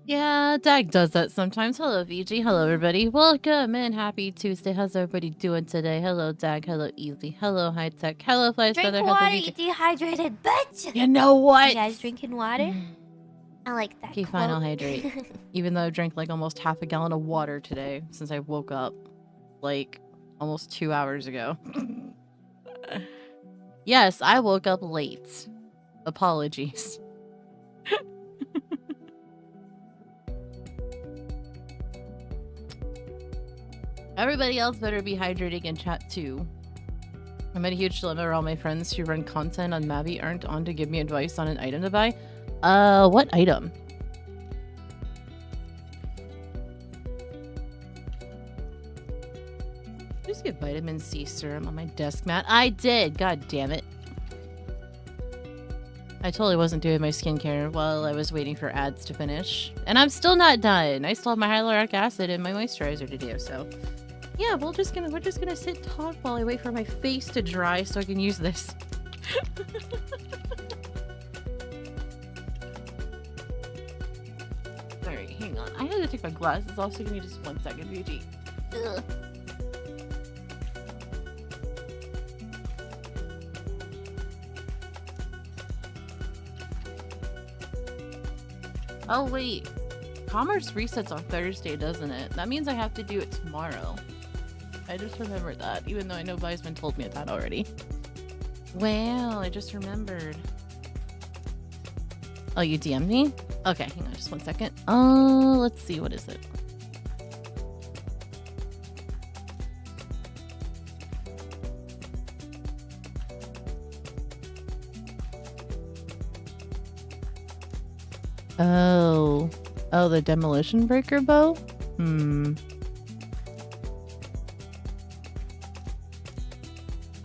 Yeah, Dag does that sometimes. Hello, VG. Hello, everybody. Welcome and happy Tuesday. How's everybody doing today? Hello, Dag. Hello, Easy. Hello, High Tech. Hello, Fly Drink Feather. Hello, water, VG. you dehydrated bitch! You know what? You guys drinking water? I like that Okay, quote. fine, I'll hydrate. Even though I drank like almost half a gallon of water today since I woke up like almost 2 hours ago. Yes, I woke up late. Apologies. Everybody else better be hydrating in chat too. I'm at a huge dilemma where all my friends who run content on Mavi aren't on to give me advice on an item to buy. What item? Just get vitamin C serum on my desk mat. I did! God damn it. I totally wasn't doing my skincare while I was waiting for ads to finish. And I'm still not done. I still have my hyaluronic acid and my moisturizer to do, so... Yeah, we're just gonna sit talk while I wait for my face to dry so I can use this. Alright, hang on. I had to take my glasses off, so give me just 1 second, VG. Ugh. Oh, wait. Commerce resets on Thursday, doesn't it? That means I have to do it tomorrow. I just remembered that, even though I know Viceman told me that already. Well, I just remembered. Oh, you DM'd me? Okay, hang on just 1 second. Let's see, what is it? Oh. Oh, the demolition breaker bow?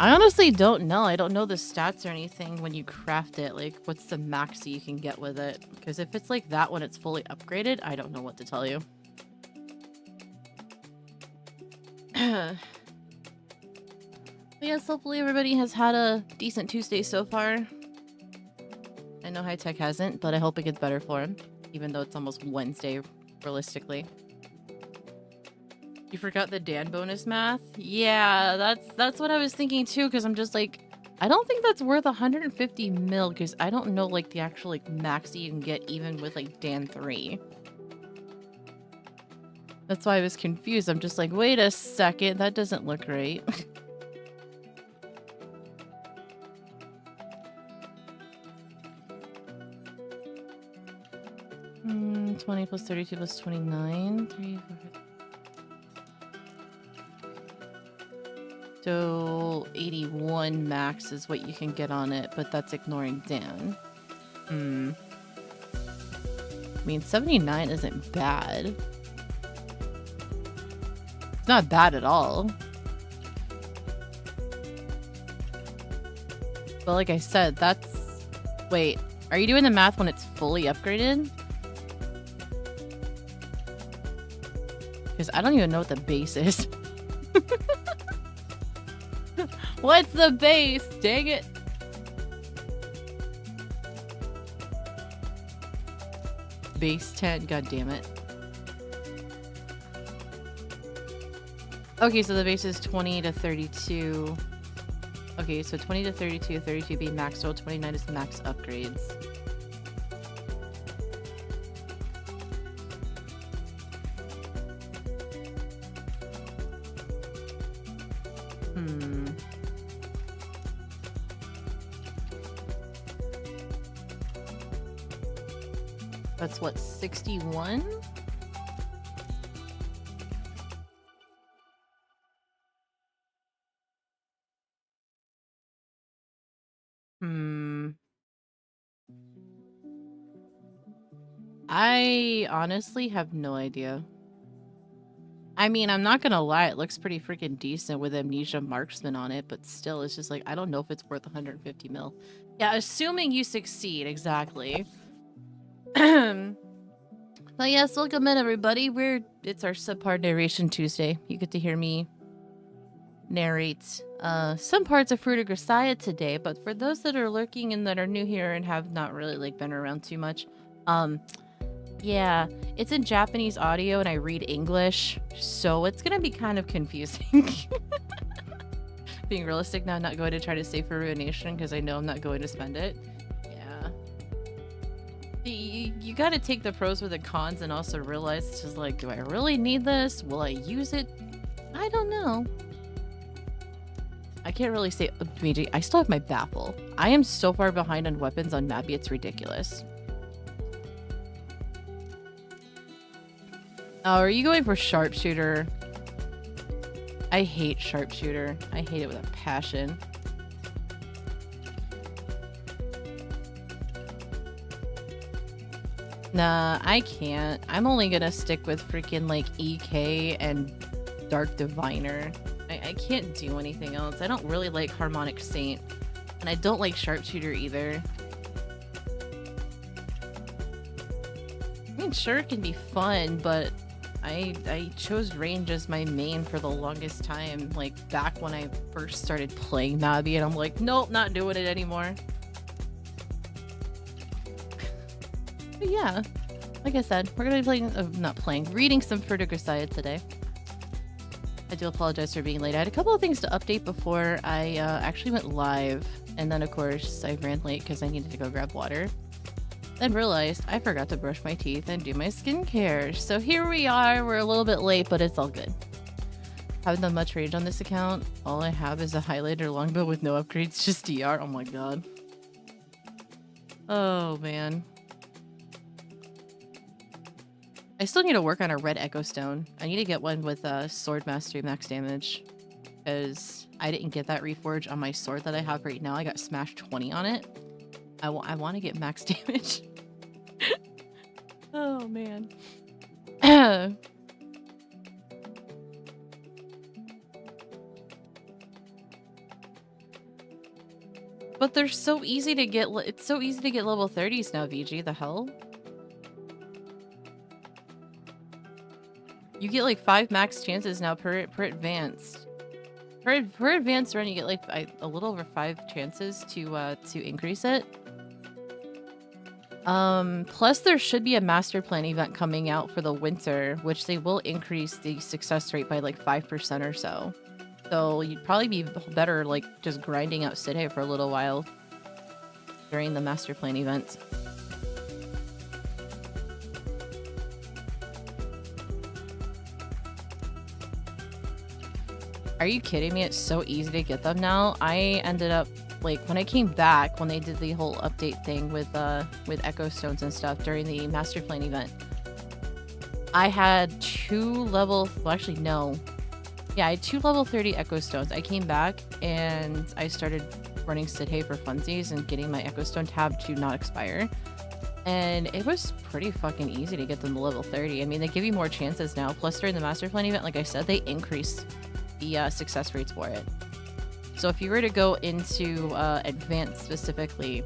I honestly don't know. I don't know the stats or anything when you craft it. Like, what's the max that you can get with it? Because if it's like that when it's fully upgraded, I don't know what to tell you. But yes, hopefully everybody has had a decent Tuesday so far. I know High Tech hasn't, but I hope it gets better for him. Even though it's almost Wednesday, realistically. You forgot the Dan bonus math? Yeah, that's what I was thinking too, because I'm just like, I don't think that's worth 150 mil, because I don't know like the actual like max that you can get even with like Dan 3. That's why I was confused. I'm just like, wait a second, that doesn't look right. 20 plus 32 plus 29. 3, 4, 5. So 81 max is what you can get on it, but that's ignoring Dan. I mean, 79 isn't bad. It's not bad at all. But like I said, that's... Wait, are you doing the math when it's fully upgraded? Because I don't even know what the base is. What's the base? Dang it. Base 10, god damn it. Okay, so the base is 20 to 32. Okay, so 20 to 32, 32 being max, so 29 is max upgrades. That's what, 61? I honestly have no idea. I mean, I'm not gonna lie, it looks pretty freaking decent with Amnesia Marksman on it, but still, it's just like, I don't know if it's worth 150 mil. Yeah, assuming you succeed, exactly. But yes, welcome in everybody. It's our subpar narration Tuesday. You get to hear me narrate some parts of Fruit of Grisaia today, but for those that are lurking and that are new here and have not really like been around too much, Yeah, it's in Japanese audio and I read English, so it's gonna be kind of confusing. Being realistic now, I'm not going to try to save for Ruination because I know I'm not going to spend it. Yeah. You gotta take the pros with the cons and also realize it's just like, do I really need this? Will I use it? I don't know. I can't really say, BG, I still have my baffle. I am so far behind on weapons on Mabby, it's ridiculous. Oh, are you going for sharpshooter? I hate sharpshooter. I hate it with a passion. Nah, I can't. I'm only gonna stick with freaking like EK and Dark Diviner. I can't do anything else. I don't really like Harmonic Saint. And I don't like sharpshooter either. I mean, sure, it can be fun, but I chose range as my main for the longest time, like back when I first started playing Nabi, and I'm like, nope, not doing it anymore. But yeah, like I said, we're gonna be playing, reading some Further Grisaia today. I do apologize for being late. I had a couple of things to update before I actually went live, and then of course I ran late because I needed to go grab water. Then realized I forgot to brush my teeth and do my skincare. So here we are. We're a little bit late, but it's all good. Haven't done much rage on this account. All I have is a highlighter longbow with no upgrades, just DR. Oh my god. Oh man. I still need to work on a red echo stone. I need to get one with sword mastery max damage, because I didn't get that reforge on my sword that I have right now. I got smashed 20 on it. I want to get max damage. Oh, man. But they're so easy to get. It's so easy to get level 30s now, VG. The hell? You get like 5 max chances now per advanced. Per advanced run, you get like a little over 5 chances to increase it. Plus there should be a master plan event coming out for the winter, which they will increase the success rate by like 5% or so. So you'd probably be better like just grinding out Sidhe for a little while during the master plan event. Are you kidding me? It's so easy to get them now. I ended up, like, when I came back, when they did the whole update thing with Echo Stones and stuff during the Master Plan event, I had 2 level... Well, actually, no. Yeah, I had 2 level 30 Echo Stones. I came back, and I started running Sidhe for funsies and getting my Echo Stone tab to not expire. And it was pretty fucking easy to get them to level 30. I mean, they give you more chances now. Plus, during the Master Plan event, like I said, they increased the success rates for it. So if you were to go into advanced specifically,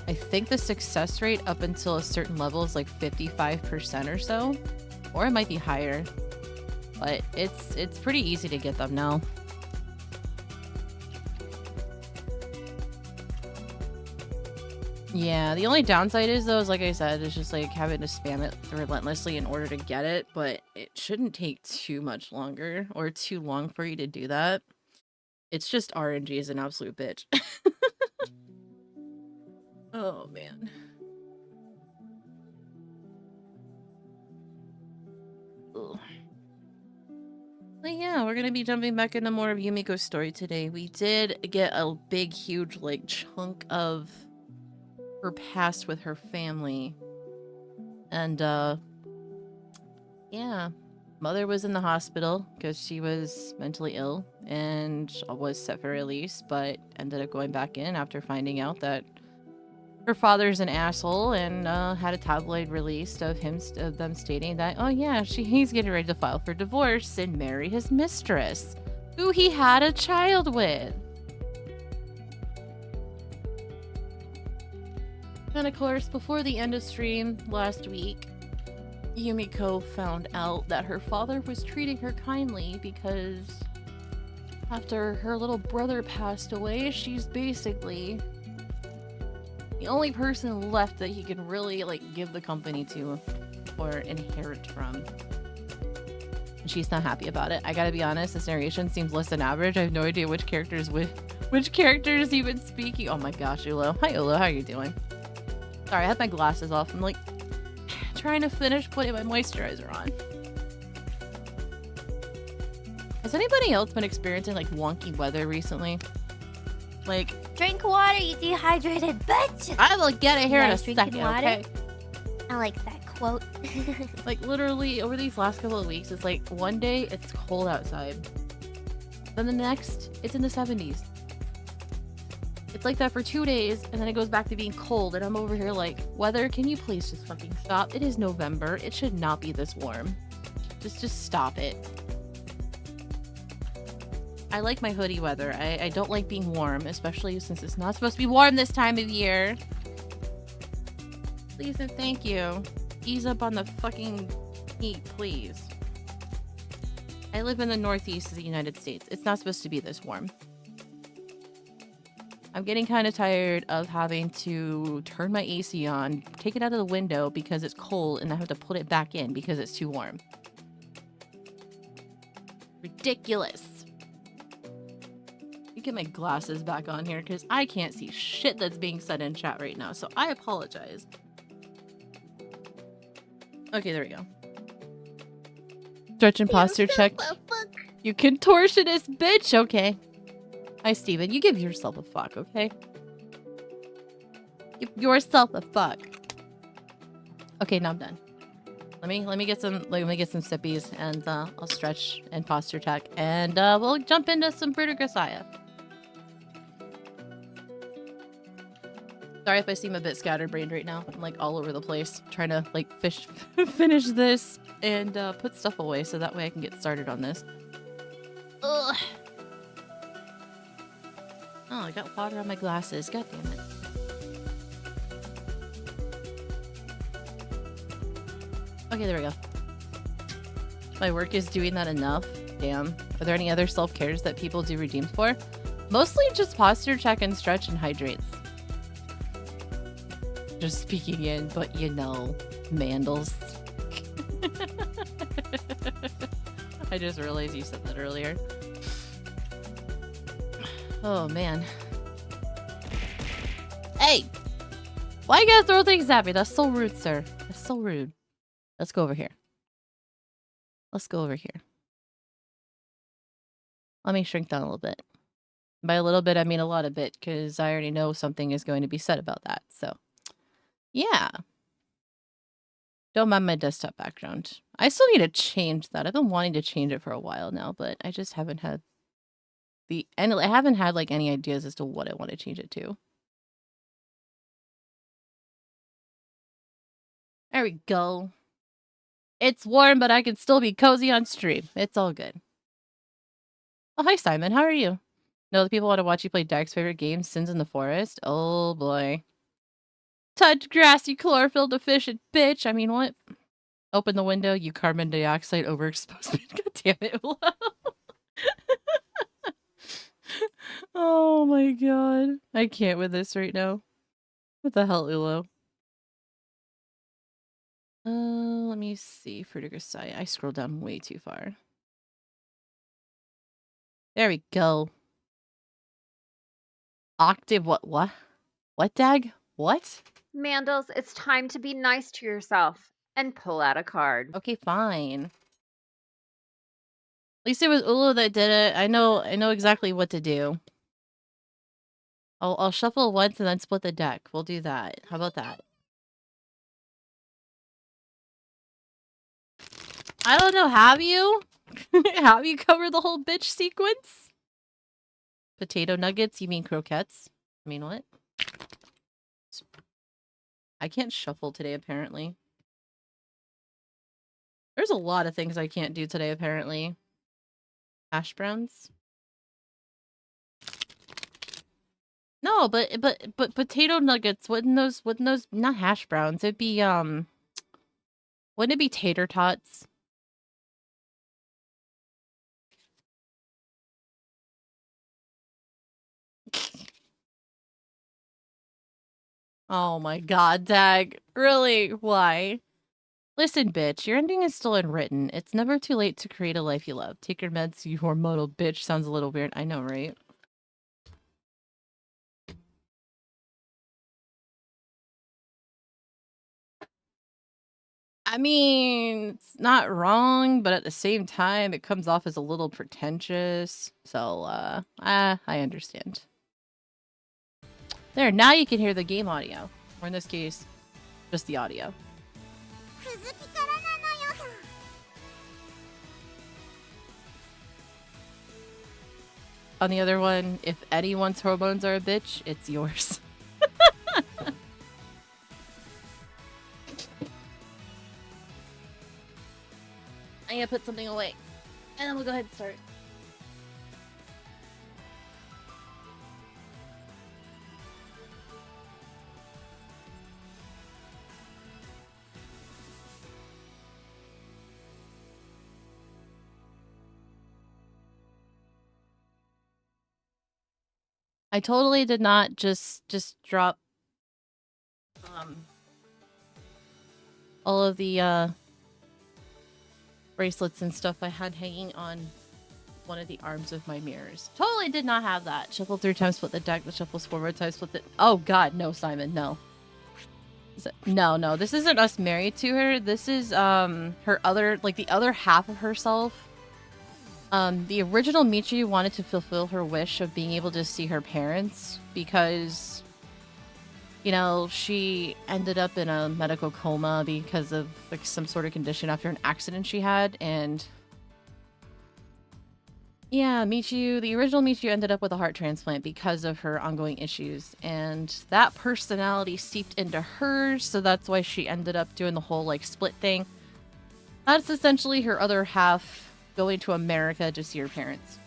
I think the success rate up until a certain level is like 55% or so, or it might be higher, but it's pretty easy to get them now. Yeah, the only downside is though, is like I said, it's just like having to spam it relentlessly in order to get it, but it shouldn't take too much longer or too long for you to do that. It's just RNG is an absolute bitch. Oh man. Ugh. But yeah, we're gonna be jumping back into more of Yumiko's story today. We did get a big, huge, like, chunk of her past with her family. And, yeah. Mother was in the hospital because she was mentally ill and was set for release, but ended up going back in after finding out that her father's an asshole, and had a tabloid released of them stating that, oh yeah, he's getting ready to file for divorce and marry his mistress, who he had a child with. And of course, before the end of stream last week, Yumiko found out that her father was treating her kindly because after her little brother passed away, she's basically, The only person left that he can really, like, give the company to or inherit from. And she's not happy about it. I gotta be honest, this narration seems less than average. I have no idea which character is even speaking. Oh my gosh, Ulo. Hi, Ulo. How are you doing? Sorry, I had my glasses off. I'm, like, trying to finish putting my moisturizer on. Has anybody else been experiencing, like, wonky weather recently? Like... Drink water, you dehydrated bitch! I will get it here in a drinking second, water? okay? I like that quote. Like, literally, over these last couple of weeks, it's like, one day, it's cold outside. Then the next, it's in the 70s. It's like that for 2 days, and then it goes back to being cold, and I'm over here like, weather, can you please just fucking stop? It is November. It should not be this warm. Just stop it. I like my hoodie weather. I don't like being warm, especially since it's not supposed to be warm this time of year. Please and thank you. Ease up on the fucking heat, please. I live in the northeast of the United States. It's not supposed to be this warm. I'm getting kind of tired of having to turn my AC on, take it out of the window because it's cold, and I have to put it back in because it's too warm. Ridiculous. Let me get my glasses back on here because I can't see shit that's being said in chat right now, so I apologize. Okay, there we go. Stretch and posture check. You contortionist bitch! Okay. Hi, Steven. You give yourself a fuck, okay? Give yourself a fuck. Okay, now I'm done. Let me get some sippies, and I'll stretch and posture check, and we'll jump into some Fruit Grisaia. Sorry if I seem a bit scatterbrained right now. I'm like all over the place trying to like finish this and put stuff away so that way I can get started on this. Ugh. Oh, I got water on my glasses. God damn it. Okay, there we go. My work is doing that enough. Damn. Are there any other self-cares that people do redeems for? Mostly just posture check and stretch and hydrates. Just speaking in, but you know, Mandels. I just realized you said that earlier. Oh, man. Hey! Why you gotta throw things at me? That's so rude, sir. That's so rude. Let's go over here. Let's go over here. Let me shrink down a little bit. By a little bit, I mean a lot of bit, because I already know something is going to be said about that, so. Yeah. Don't mind my desktop background. I still need to change that. I've been wanting to change it for a while now, but I just haven't had I haven't had like any ideas as to what I want to change it to. There we go. It's warm, but I can still be cozy on stream. It's all good. Oh, hi, Simon. How are you? No, the people want to watch you play Dark's favorite game, Sins in the Forest. Oh, boy. Touch grass, you chlorophyll deficient bitch. I mean, what? Open the window, you carbon dioxide overexposed. God damn it. Oh my god. I can't with this right now. What the hell, Ulo? Let me see. Fruit Grisaia. I scrolled down way too far. There we go. Octave, what? What, Dag? What? Mandels, it's time to be nice to yourself and pull out a card. Okay, fine. At least it was Ulo that did it. I know exactly what to do. I'll shuffle once and then split the deck. We'll do that. How about that? I don't know. Have you? Have you covered the whole bitch sequence? Potato nuggets? You mean croquettes? I mean, what? I can't shuffle today, apparently. There's a lot of things I can't do today, apparently. Hash browns? No, but potato nuggets, wouldn't those not hash browns, it'd be wouldn't it be tater tots? Oh my god, Dag. Really? Why? Listen, bitch, your ending is still unwritten. It's never too late to create a life you love. Take your meds, you hormonal bitch. Sounds a little weird. I know, right? I mean, it's not wrong, but at the same time, it comes off as a little pretentious. So, I understand. There, now you can hear the game audio. Or in this case, just the audio. 続きからなのよさ。 On the other one, if anyone's hormones are a bitch, it's yours. I'm gonna put something away. And then we'll go ahead and start. I totally did not just drop all of the bracelets and stuff I had hanging on one of the arms of my mirrors. Totally did not have that. Shuffle 3 times, split the deck. The shuffles 4 more times, split the... Oh god, no, Simon, no. No, this isn't us married to her. This is her other, like, the other half of herself. The original Michi wanted to fulfill her wish of being able to see her parents because, you know, she ended up in a medical coma because of like some sort of condition after an accident she had, and yeah, Michiu, the original Michiu ended up with a heart transplant because of her ongoing issues, and that personality seeped into hers, so that's why she ended up doing the whole like split thing. That's essentially her other half going to America to see her parents.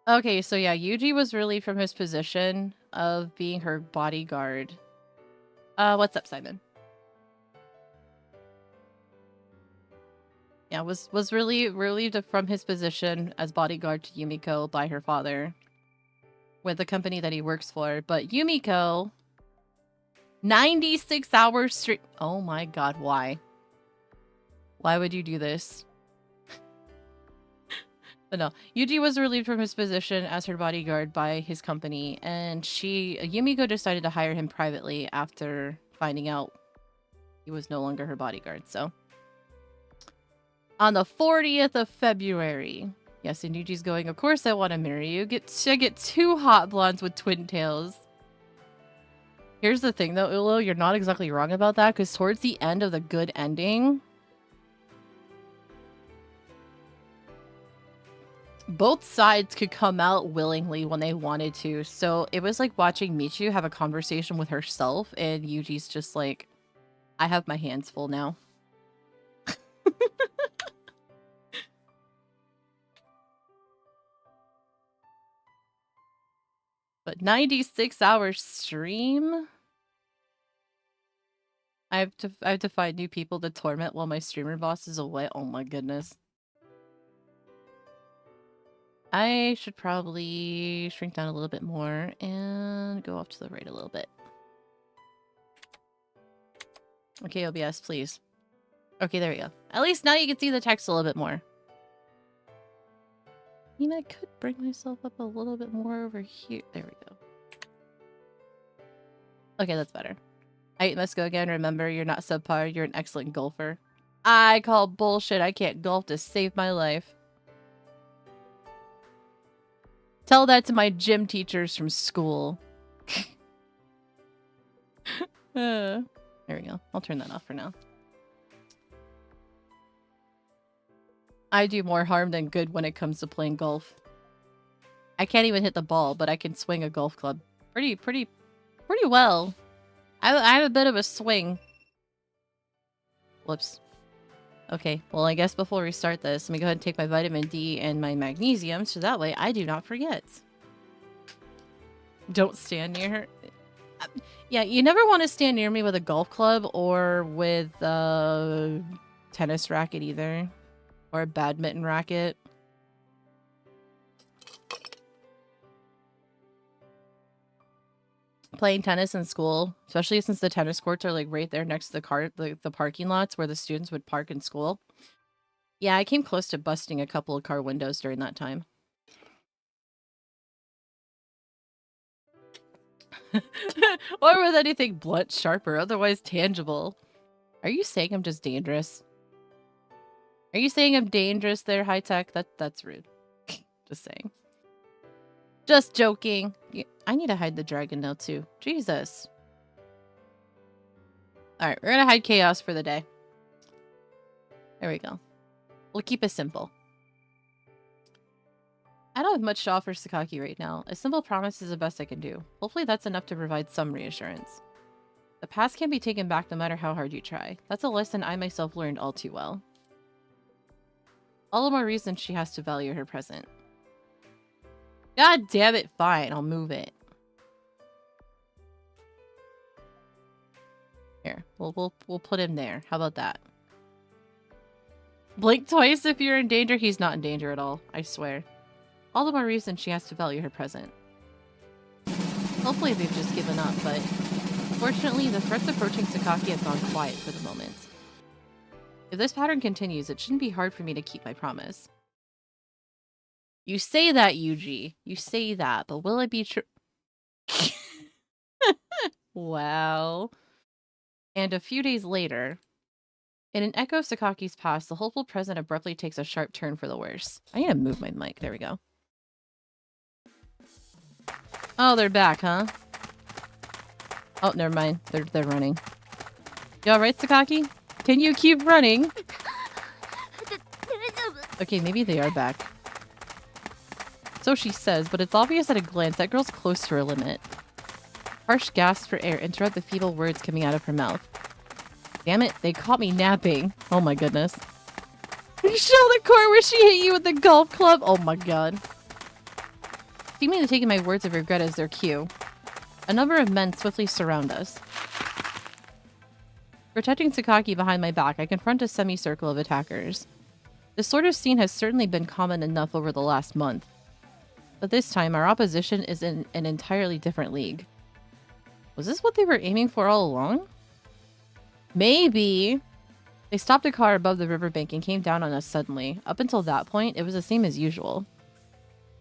Okay, so yeah, Yuji was relieved from his position of being her bodyguard. What's up, Simon? Yeah, was really relieved from his position as bodyguard to Yumiko by her father with the company that he works for. But Yumiko, 96 hours straight. Oh my god, why? Why would you do this? But no, Yuji was relieved from his position as her bodyguard by his company, and Yumiko decided to hire him privately after finding out he was no longer her bodyguard, so. On the 40th of February. Yes, and Yuji's going, of course I want to marry you. I get 2 hot blondes with twin tails. Here's the thing though, Ulo, you're not exactly wrong about that, because towards the end of the good ending, both sides could come out willingly when they wanted to. So it was like watching Michiu have a conversation with herself, and Yuji's just like, I have my hands full now. But 96 hour stream? I have to find new people to torment while my streamer boss is away. Oh my goodness. I should probably shrink down a little bit more and go off to the right a little bit. Okay, OBS, please. Okay, there we go. At least now you can see the text a little bit more. I mean, I could bring myself up a little bit more over here. There we go. Okay, that's better. Alright, let's go again. Remember, you're not subpar. You're an excellent golfer. I call bullshit. I can't golf to save my life. Tell that to my gym teachers from school. There we go. I'll turn that off for now. I do more harm than good when it comes to playing golf. I can't even hit the ball, but I can swing a golf club pretty well. I have a bit of a swing. Whoops. Okay, well, I guess before we start this, let me go ahead and take my vitamin D and my magnesium, so that way I do not forget. Don't stand near her. Yeah, you never want to stand near me with a golf club or with 10 tennis racket either. Or a badminton racket. Playing tennis in school, especially since the tennis courts are like right there next to the parking lots where the students would park in school. Yeah, I came close to busting a couple of car windows during that time. Or with anything blunt, sharp, or otherwise tangible. Are you saying I'm just dangerous? Are you saying I'm dangerous there, high tech? That's rude. Just saying. Just joking. Yeah, I need to hide the dragon now too. Jesus. Alright, we're gonna hide chaos for the day. There we go. We'll keep it simple. I don't have much to offer Sakaki right now. A simple promise is the best I can do. Hopefully that's enough to provide some reassurance. The past can't be taken back no matter how hard you try. That's a lesson I myself learned all too well. All the more reason she has to value her present. God damn it, fine, I'll move it. Here, we'll put him there. How about that? Blink twice if you're in danger. He's not in danger at all, I swear. All the more reason she has to value her present. Hopefully they've just given up, but fortunately the threats approaching Sakaki have gone quiet for the moment. If this pattern continues, it shouldn't be hard for me to keep my promise. You say that, Yuji. You say that, but will it be true? Wow. And a few days later, in an echo of Sakaki's past, the hopeful present abruptly takes a sharp turn for the worse. I need to move my mic. There we go. Oh, they're back, huh? Oh, never mind. They're running. You alright, Sakaki? Can you keep running? Okay, maybe they are back. So she says, but it's obvious at a glance that girl's close to her limit. Harsh gasps for air interrupt the feeble words coming out of her mouth. Damn it, they caught me napping. Oh my goodness. You show the court where she hit you with the golf club? Oh my god. Seemingly taking my words of regret as their cue, a number of men swiftly surround us. Protecting Sakaki behind my back, I confront a semicircle of attackers. This sort of scene has certainly been common enough over the last month. But this time, our opposition is in an entirely different league. Was this what they were aiming for all along? Maybe. They stopped a car above the riverbank and came down on us suddenly. Up until that point, it was the same as usual.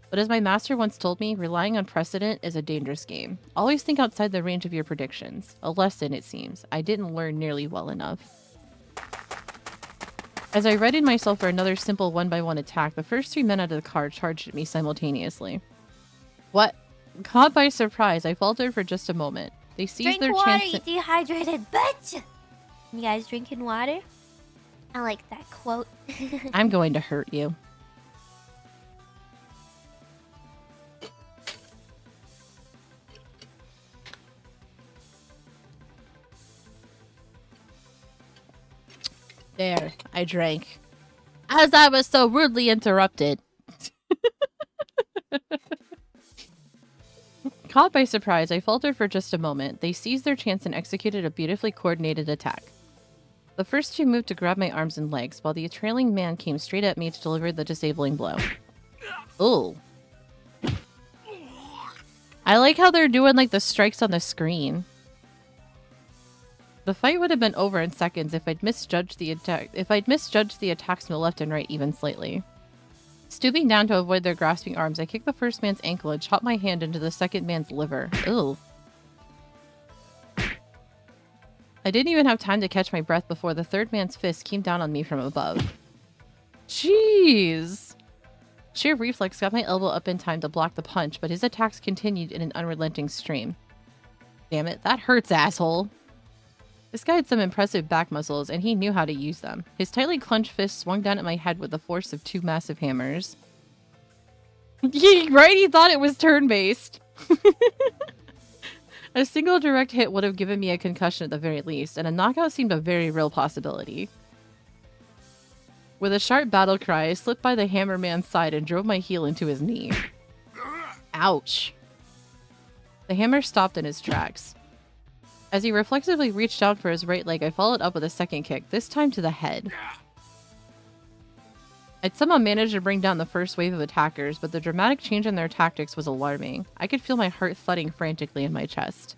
But as my master once told me, relying on precedent is a dangerous game. Always think outside the range of your predictions. A lesson, it seems, I didn't learn nearly well enough. As I readied myself for another simple one-by-one attack, the first 3 men out of the car charged at me simultaneously. What? Caught by surprise, I faltered for just a moment. They seized their chance. Drink water, you dehydrated bitch! You guys drinking water? I like that quote. I'm going to hurt you. There, I drank. As I was so rudely interrupted. Caught by surprise, I faltered for just a moment. They seized their chance and executed a beautifully coordinated attack. The first 2 moved to grab my arms and legs, while the trailing man came straight at me to deliver the disabling blow. Ooh. I like how they're doing like the strikes on the screen. The fight would have been over in seconds if I'd misjudged the attacks from the left and right even slightly. Stooping down to avoid their grasping arms, I kicked the first man's ankle and chopped my hand into the second man's liver. Ooh. I didn't even have time to catch my breath before the third man's fist came down on me from above. Jeez! Sheer reflex got my elbow up in time to block the punch, but his attacks continued in an unrelenting stream. Damn it, that hurts, asshole! This guy had some impressive back muscles, and he knew how to use them. His tightly clenched fist swung down at my head with the force of 2 massive hammers. Right? He thought it was turn-based. A single direct hit would have given me a concussion at the very least, and a knockout seemed a very real possibility. With a sharp battle cry, I slipped by the hammer man's side and drove my heel into his knee. Ouch. The hammer stopped in his tracks. As he reflexively reached out for his right leg, I followed up with a second kick, this time to the head. I'd somehow managed to bring down the first wave of attackers, but the dramatic change in their tactics was alarming. I could feel my heart thudding frantically in my chest.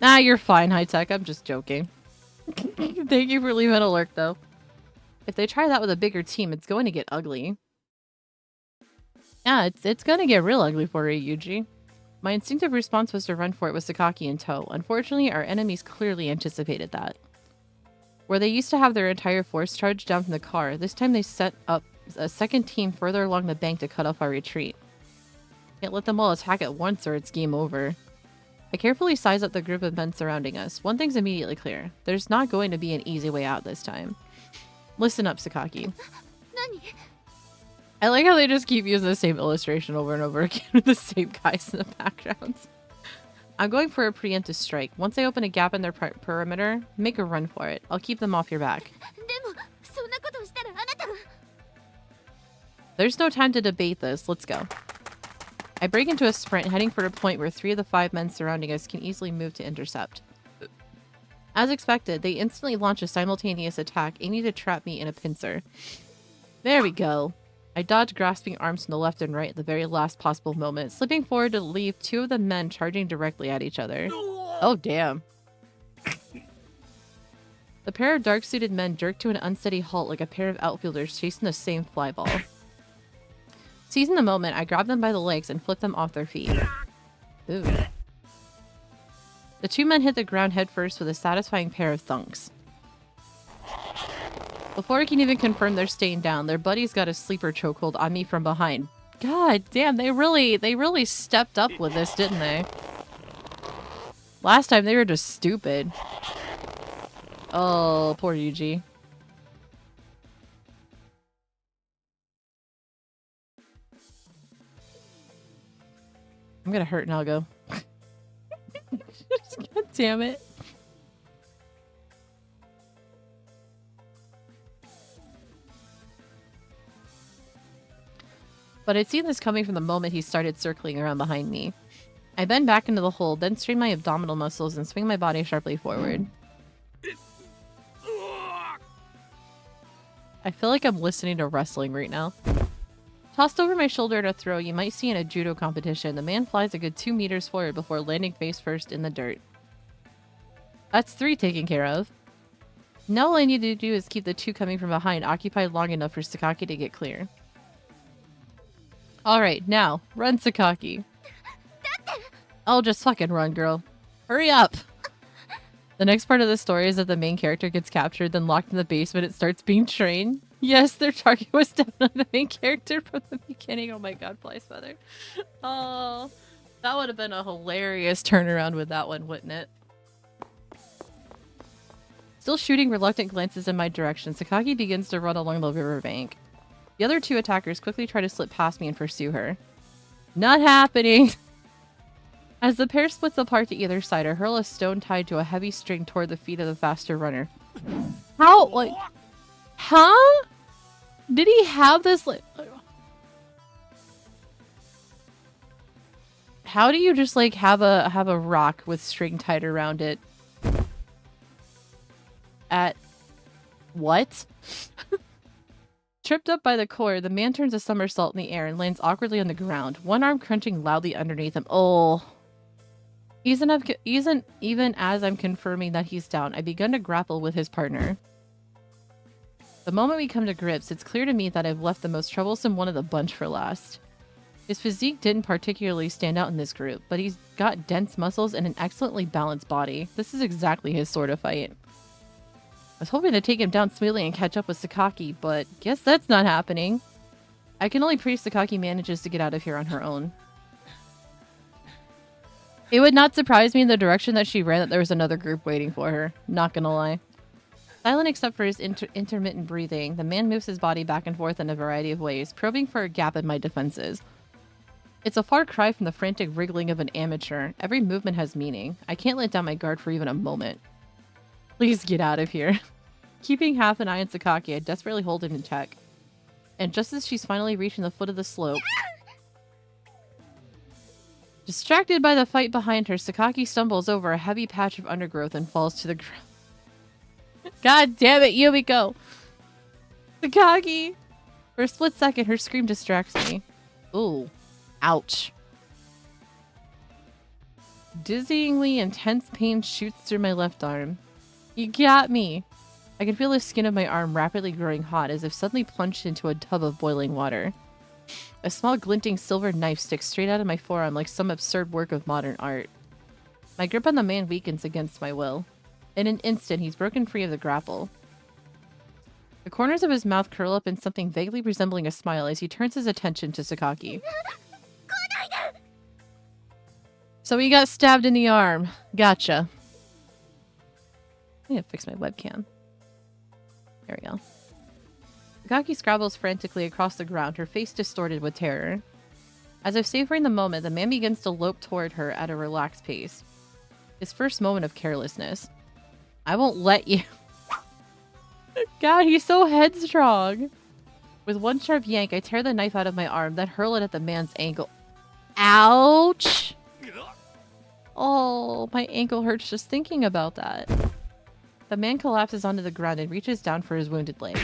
Nah, you're fine, High Tech. I'm just joking. Thank you for leaving a lurk, though. If they try that with a bigger team, it's going to get ugly. Yeah, it's going to get real ugly for you, Yuji. My instinctive response was to run for it with Sakaki in tow. Unfortunately, our enemies clearly anticipated that. Where they used to have their entire force charged down from the car, this time they set up a second team further along the bank to cut off our retreat. Can't let them all attack at once or it's game over. I carefully size up the group of men surrounding us. One thing's immediately clear. There's not going to be an easy way out this time. Listen up, Sakaki. I like how they just keep using the same illustration over and over again with the same guys in the backgrounds. I'm going for a preemptive strike. Once I open a gap in their perimeter, make a run for it. I'll keep them off your back. There's no time to debate this. Let's go. I break into a sprint, heading for a point where 3 of the 5 men surrounding us can easily move to intercept. As expected, they instantly launch a simultaneous attack, aiming to trap me in a pincer. There we go. I dodge grasping arms from the left and right at the very last possible moment, slipping forward to leave 2 of the men charging directly at each other. Oh, damn. The pair of dark-suited men jerk to an unsteady halt like a pair of outfielders chasing the same fly ball. Seizing the moment, I grab them by the legs and flip them off their feet. Ooh. The 2 men hit the ground headfirst with a satisfying pair of thunks. Before I can even confirm they're staying down, their buddies got a sleeper chokehold on me from behind. God damn, they really stepped up with this, didn't they? Last time they were just stupid. Oh, poor Yuji. I'm gonna hurt Nago. God damn it. But I'd seen this coming from the moment he started circling around behind me. I bend back into the hole, then strain my abdominal muscles and swing my body sharply forward. I feel like I'm listening to wrestling right now. Tossed over my shoulder at a throw you might see in a judo competition, the man flies a good 2 meters forward before landing face first in the dirt. That's 3 taken care of. Now all I need to do is keep the 2 coming from behind occupied long enough for Sakaki to get clear. Alright, now, run, Sakaki. Oh, just fucking run, girl. Hurry up! The next part of the story is that the main character gets captured, then locked in the basement, it starts being trained. Yes, their target was definitely the main character from the beginning. Oh my god, Fly's Feather. Oh, that would have been a hilarious turnaround with that one, wouldn't it? Still shooting reluctant glances in my direction, Sakaki begins to run along the riverbank. The other 2 attackers quickly try to slip past me and pursue her. Not happening! As the pair splits apart to either side, I hurl a stone tied to a heavy string toward the feet of the faster runner. How? Like... Huh? Did he have this, like... How do you just, like, have a rock with string tied around it? At... What? Tripped up by the cord, the man turns a somersault in the air and lands awkwardly on the ground, one arm crunching loudly underneath him. Oh. Even as I'm confirming that he's down, I begun to grapple with his partner. The moment we come to grips, it's clear to me that I've left the most troublesome one of the bunch for last. His physique didn't particularly stand out in this group, but he's got dense muscles and an excellently balanced body. This is exactly his sort of fight. I was hoping to take him down smoothly and catch up with Sakaki, but guess that's not happening. I can only pray Sakaki manages to get out of here on her own. It would not surprise me in the direction that she ran that there was another group waiting for her. Not gonna lie. Silent except for his intermittent breathing, the man moves his body back and forth in a variety of ways, probing for a gap in my defenses. It's a far cry from the frantic wriggling of an amateur. Every movement has meaning. I can't let down my guard for even a moment. Please get out of here. Keeping half an eye on Sakaki, I desperately hold him in check. And just as she's finally reaching the foot of the slope... Distracted by the fight behind her, Sakaki stumbles over a heavy patch of undergrowth and falls to the ground. God damn it, Yumiko! Sakaki! For a split second, her scream distracts me. Ooh. Ouch. Dizzyingly intense pain shoots through my left arm. You got me! I can feel the skin of my arm rapidly growing hot as if suddenly plunged into a tub of boiling water. A small glinting silver knife sticks straight out of my forearm like some absurd work of modern art. My grip on the man weakens against my will. In an instant, he's broken free of the grapple. The corners of his mouth curl up in something vaguely resembling a smile as he turns his attention to Sakaki. So he got stabbed in the arm. Gotcha. I need to fix my webcam. There we go. Sakaki scrabbles frantically across the ground, her face distorted with terror. As if savoring the moment, the man begins to lope toward her at a relaxed pace. His first moment of carelessness. I won't let you. God, he's so headstrong. With one sharp yank, I tear the knife out of my arm, then hurl it at the man's ankle. Ouch! Oh, my ankle hurts just thinking about that. The man collapses onto the ground and reaches down for his wounded leg.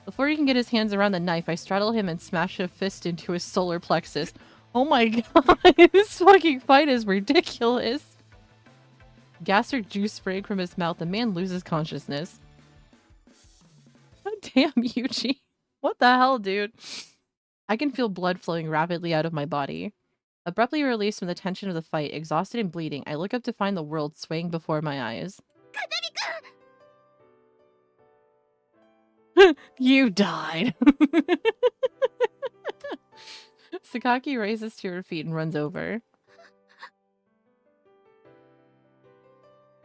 Before he can get his hands around the knife, I straddle him and smash a fist into his solar plexus. Oh my god, this fucking fight is ridiculous. Gas or juice spraying from his mouth, the man loses consciousness. God damn, Yuji. What the hell, dude? I can feel blood flowing rapidly out of my body. Abruptly released from the tension of the fight, exhausted and bleeding, I look up to find the world swaying before my eyes. You died. Sakaki raises to her feet and runs over.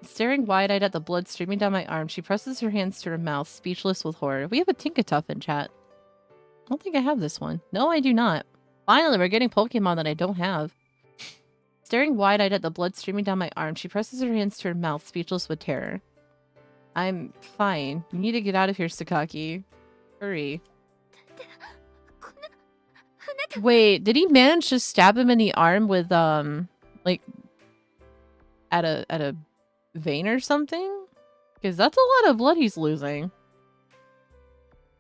Staring wide-eyed at the blood streaming down my arm, she presses her hands to her mouth, speechless with horror. We have a Tinkatuff in chat. I don't think I have this one. No, I do not. Finally, we're getting Pokemon that I don't have. Staring wide-eyed at the blood streaming down my arm, she presses her hands to her mouth, speechless with terror. I'm fine. You need to get out of here, Sakaki. Hurry. Wait, did he manage to stab him in the arm with, like, at a vein or something? Because that's a lot of blood he's losing.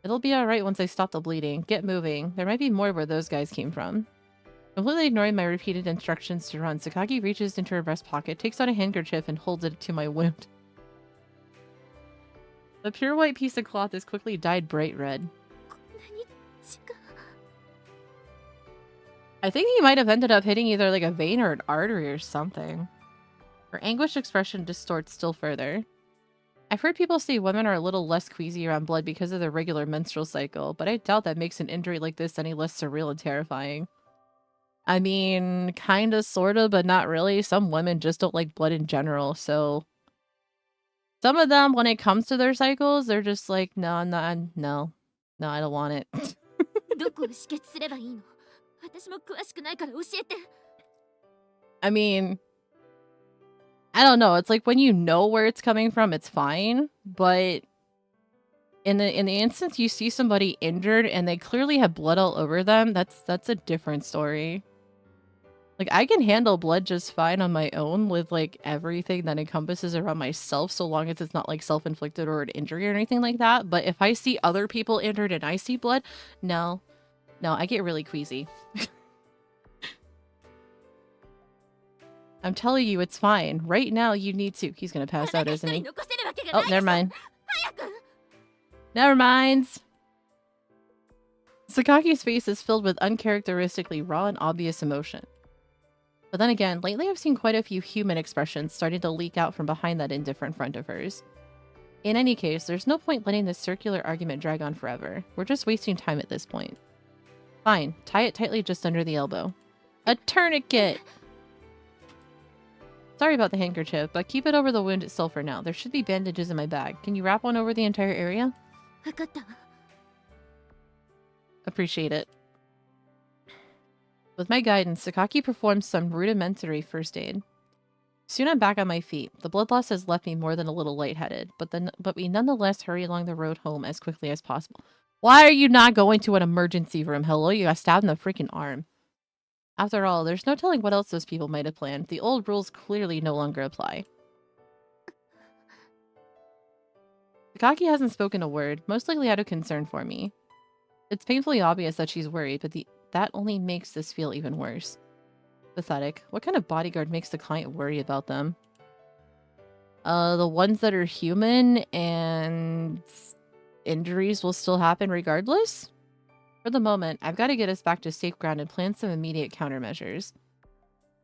It'll be alright once I stop the bleeding. Get moving. There might be more where those guys came from. Completely ignoring my repeated instructions to run, Sakaki reaches into her breast pocket, takes out a handkerchief, and holds it to my wound. The pure white piece of cloth is quickly dyed bright red. I think he might have ended up hitting either like a vein or an artery or something. Her anguished expression distorts still further. I've heard people say women are a little less queasy around blood because of their regular menstrual cycle, but I doubt that makes an injury like this any less surreal and terrifying. I mean, kinda, sorta, but not really. Some women just don't like blood in general, so... Some of them, when it comes to their cycles, they're just like, no, I don't want it. I mean... I don't know, it's like when you know where it's coming from, it's fine, but... In the instance you see somebody injured and they clearly have blood all over them, that's a different story. Like, I can handle blood just fine on my own with, like, everything that encompasses around myself, so long as it's not, like, self-inflicted or an injury or anything like that. But if I see other people injured and I see blood, no. No, I get really queasy. I'm telling you, it's fine. Right now, you need to. He's gonna pass out, isn't he? Oh, never mind. Never mind. Sakaki's face is filled with uncharacteristically raw and obvious emotion. But then again, lately I've seen quite a few human expressions starting to leak out from behind that indifferent front of hers. In any case, there's no point letting this circular argument drag on forever. We're just wasting time at this point. Fine, tie it tightly just under the elbow. A tourniquet! Sorry about the handkerchief, but keep it over the wound itself for now. There should be bandages in my bag. Can you wrap one over the entire area? Appreciate it. With my guidance, Sakaki performs some rudimentary first aid. Soon I'm back on my feet. The blood loss has left me more than a little lightheaded, but we nonetheless hurry along the road home as quickly as possible. Why are you not going to an emergency room? Hello, you got stabbed in the freaking arm. After all, there's no telling what else those people might have planned. The old rules clearly no longer apply. Takaki hasn't spoken a word, most likely out of concern for me. It's painfully obvious that she's worried, but that only makes this feel even worse. Pathetic. What kind of bodyguard makes the client worry about them? The ones that are human and injuries will still happen regardless? For the moment, I've got to get us back to safe ground and plan some immediate countermeasures.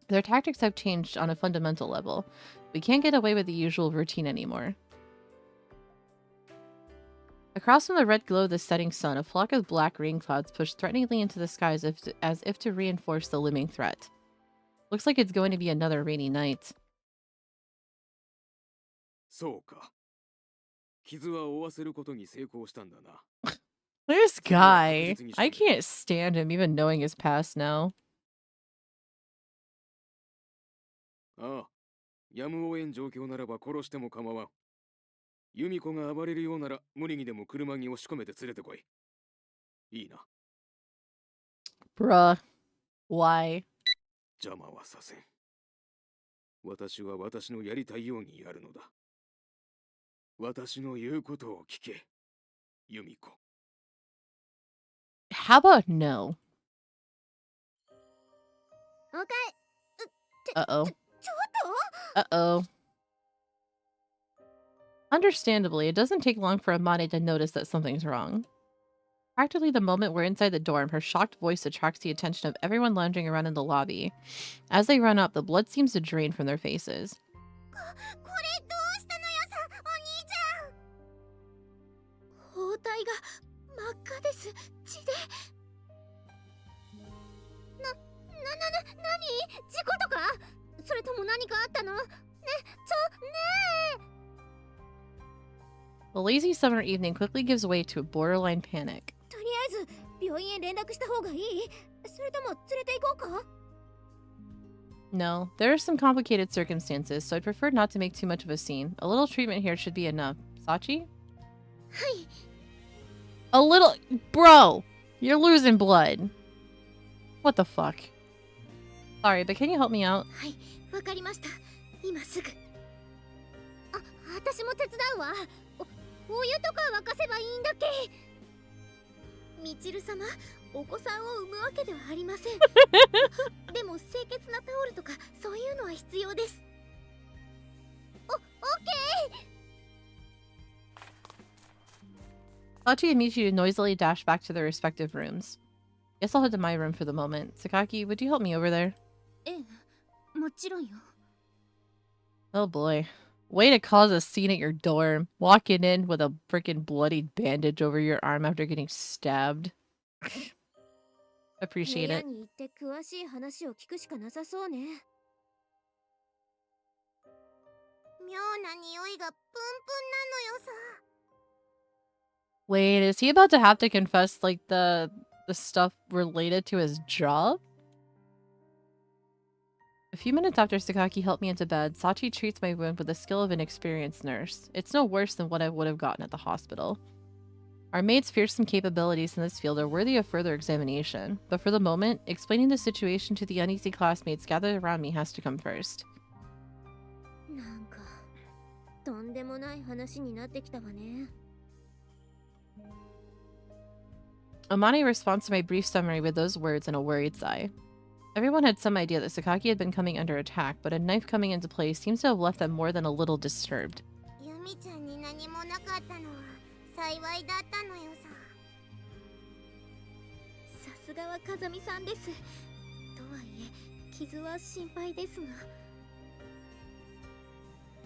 Their tactics have changed on a fundamental level. We can't get away with the usual routine anymore. Across from the red glow of the setting sun, a flock of black rain clouds push threateningly into the sky as if to reinforce the looming threat. Looks like it's going to be another rainy night. そうか。傷は負わせることに成功したんだな。 This guy. I can't stand him, even knowing his past now. ああ、やむを得ん状況ならば殺しても構わん。由美子が暴れるようなら無理にでも車に押し込めて連れてこい。いいな。 Bruh. Why? 邪魔はさせん。私は私のやりたいようにやるのだ。私の言うことを聞け、由美子。 How about no? おかえ Uh-oh. ちょっと Uh-oh. Understandably, it doesn't take long for Amane to notice that something's wrong. Practically the moment we're inside the dorm, her shocked voice attracts the attention of everyone lounging around in the lobby. As they run up, the blood seems to drain from their faces. これどうしたのよさお兄ちゃん包帯が真っ赤です血で何事故とかそれとも何かあったのねえ The lazy summer evening quickly gives way to a borderline panic. とりあえず病院へ連絡した方がいいそれとも連れて行こうか No, there are some complicated circumstances, so I'd prefer not to make too much of a scene. A little treatment here should be enough. Sachi? はい A little... Bro! You're losing blood. What the fuck? Sorry, but can you help me out? はいわかりました今すぐ私も手伝うわお湯とか沸かせばいいんだっけみちる様お子さんを産むわけではありませんでも清潔なタオルとかそういうのは必要ですオッケー Sachi and Michiru noisily dash back to their respective rooms. Guess I'll head to my room for the moment. Sakaki, would you help me over there? ええもちろんよ Oh boy. Way to cause a scene at your dorm. Walking in with a freaking bloody bandage over your arm after getting stabbed. Appreciate 部屋 it. に行って詳しい話を聞くしかなさそうね妙な匂いがプンプンなのよさ Wait, is he about to have to confess like the stuff related to his job? A few minutes after Sakaki helped me into bed, Sachi treats my wound with the skill of an experienced nurse. It's no worse than what I would have gotten at the hospital. Our maid's fearsome capabilities in this field are worthy of further examination, but for the moment, explaining the situation to the uneasy classmates gathered around me has to come first. なんかとんでもない話になってきたわね Amane responds to my brief summary with those words and a worried sigh. Everyone had some idea that Sakaki had been coming under attack, but a knife coming into play seems to have left them more than a little disturbed. ユミちゃんに何もなかったのは幸いだったのよささすがは風見さんですとはいえ傷は心配ですが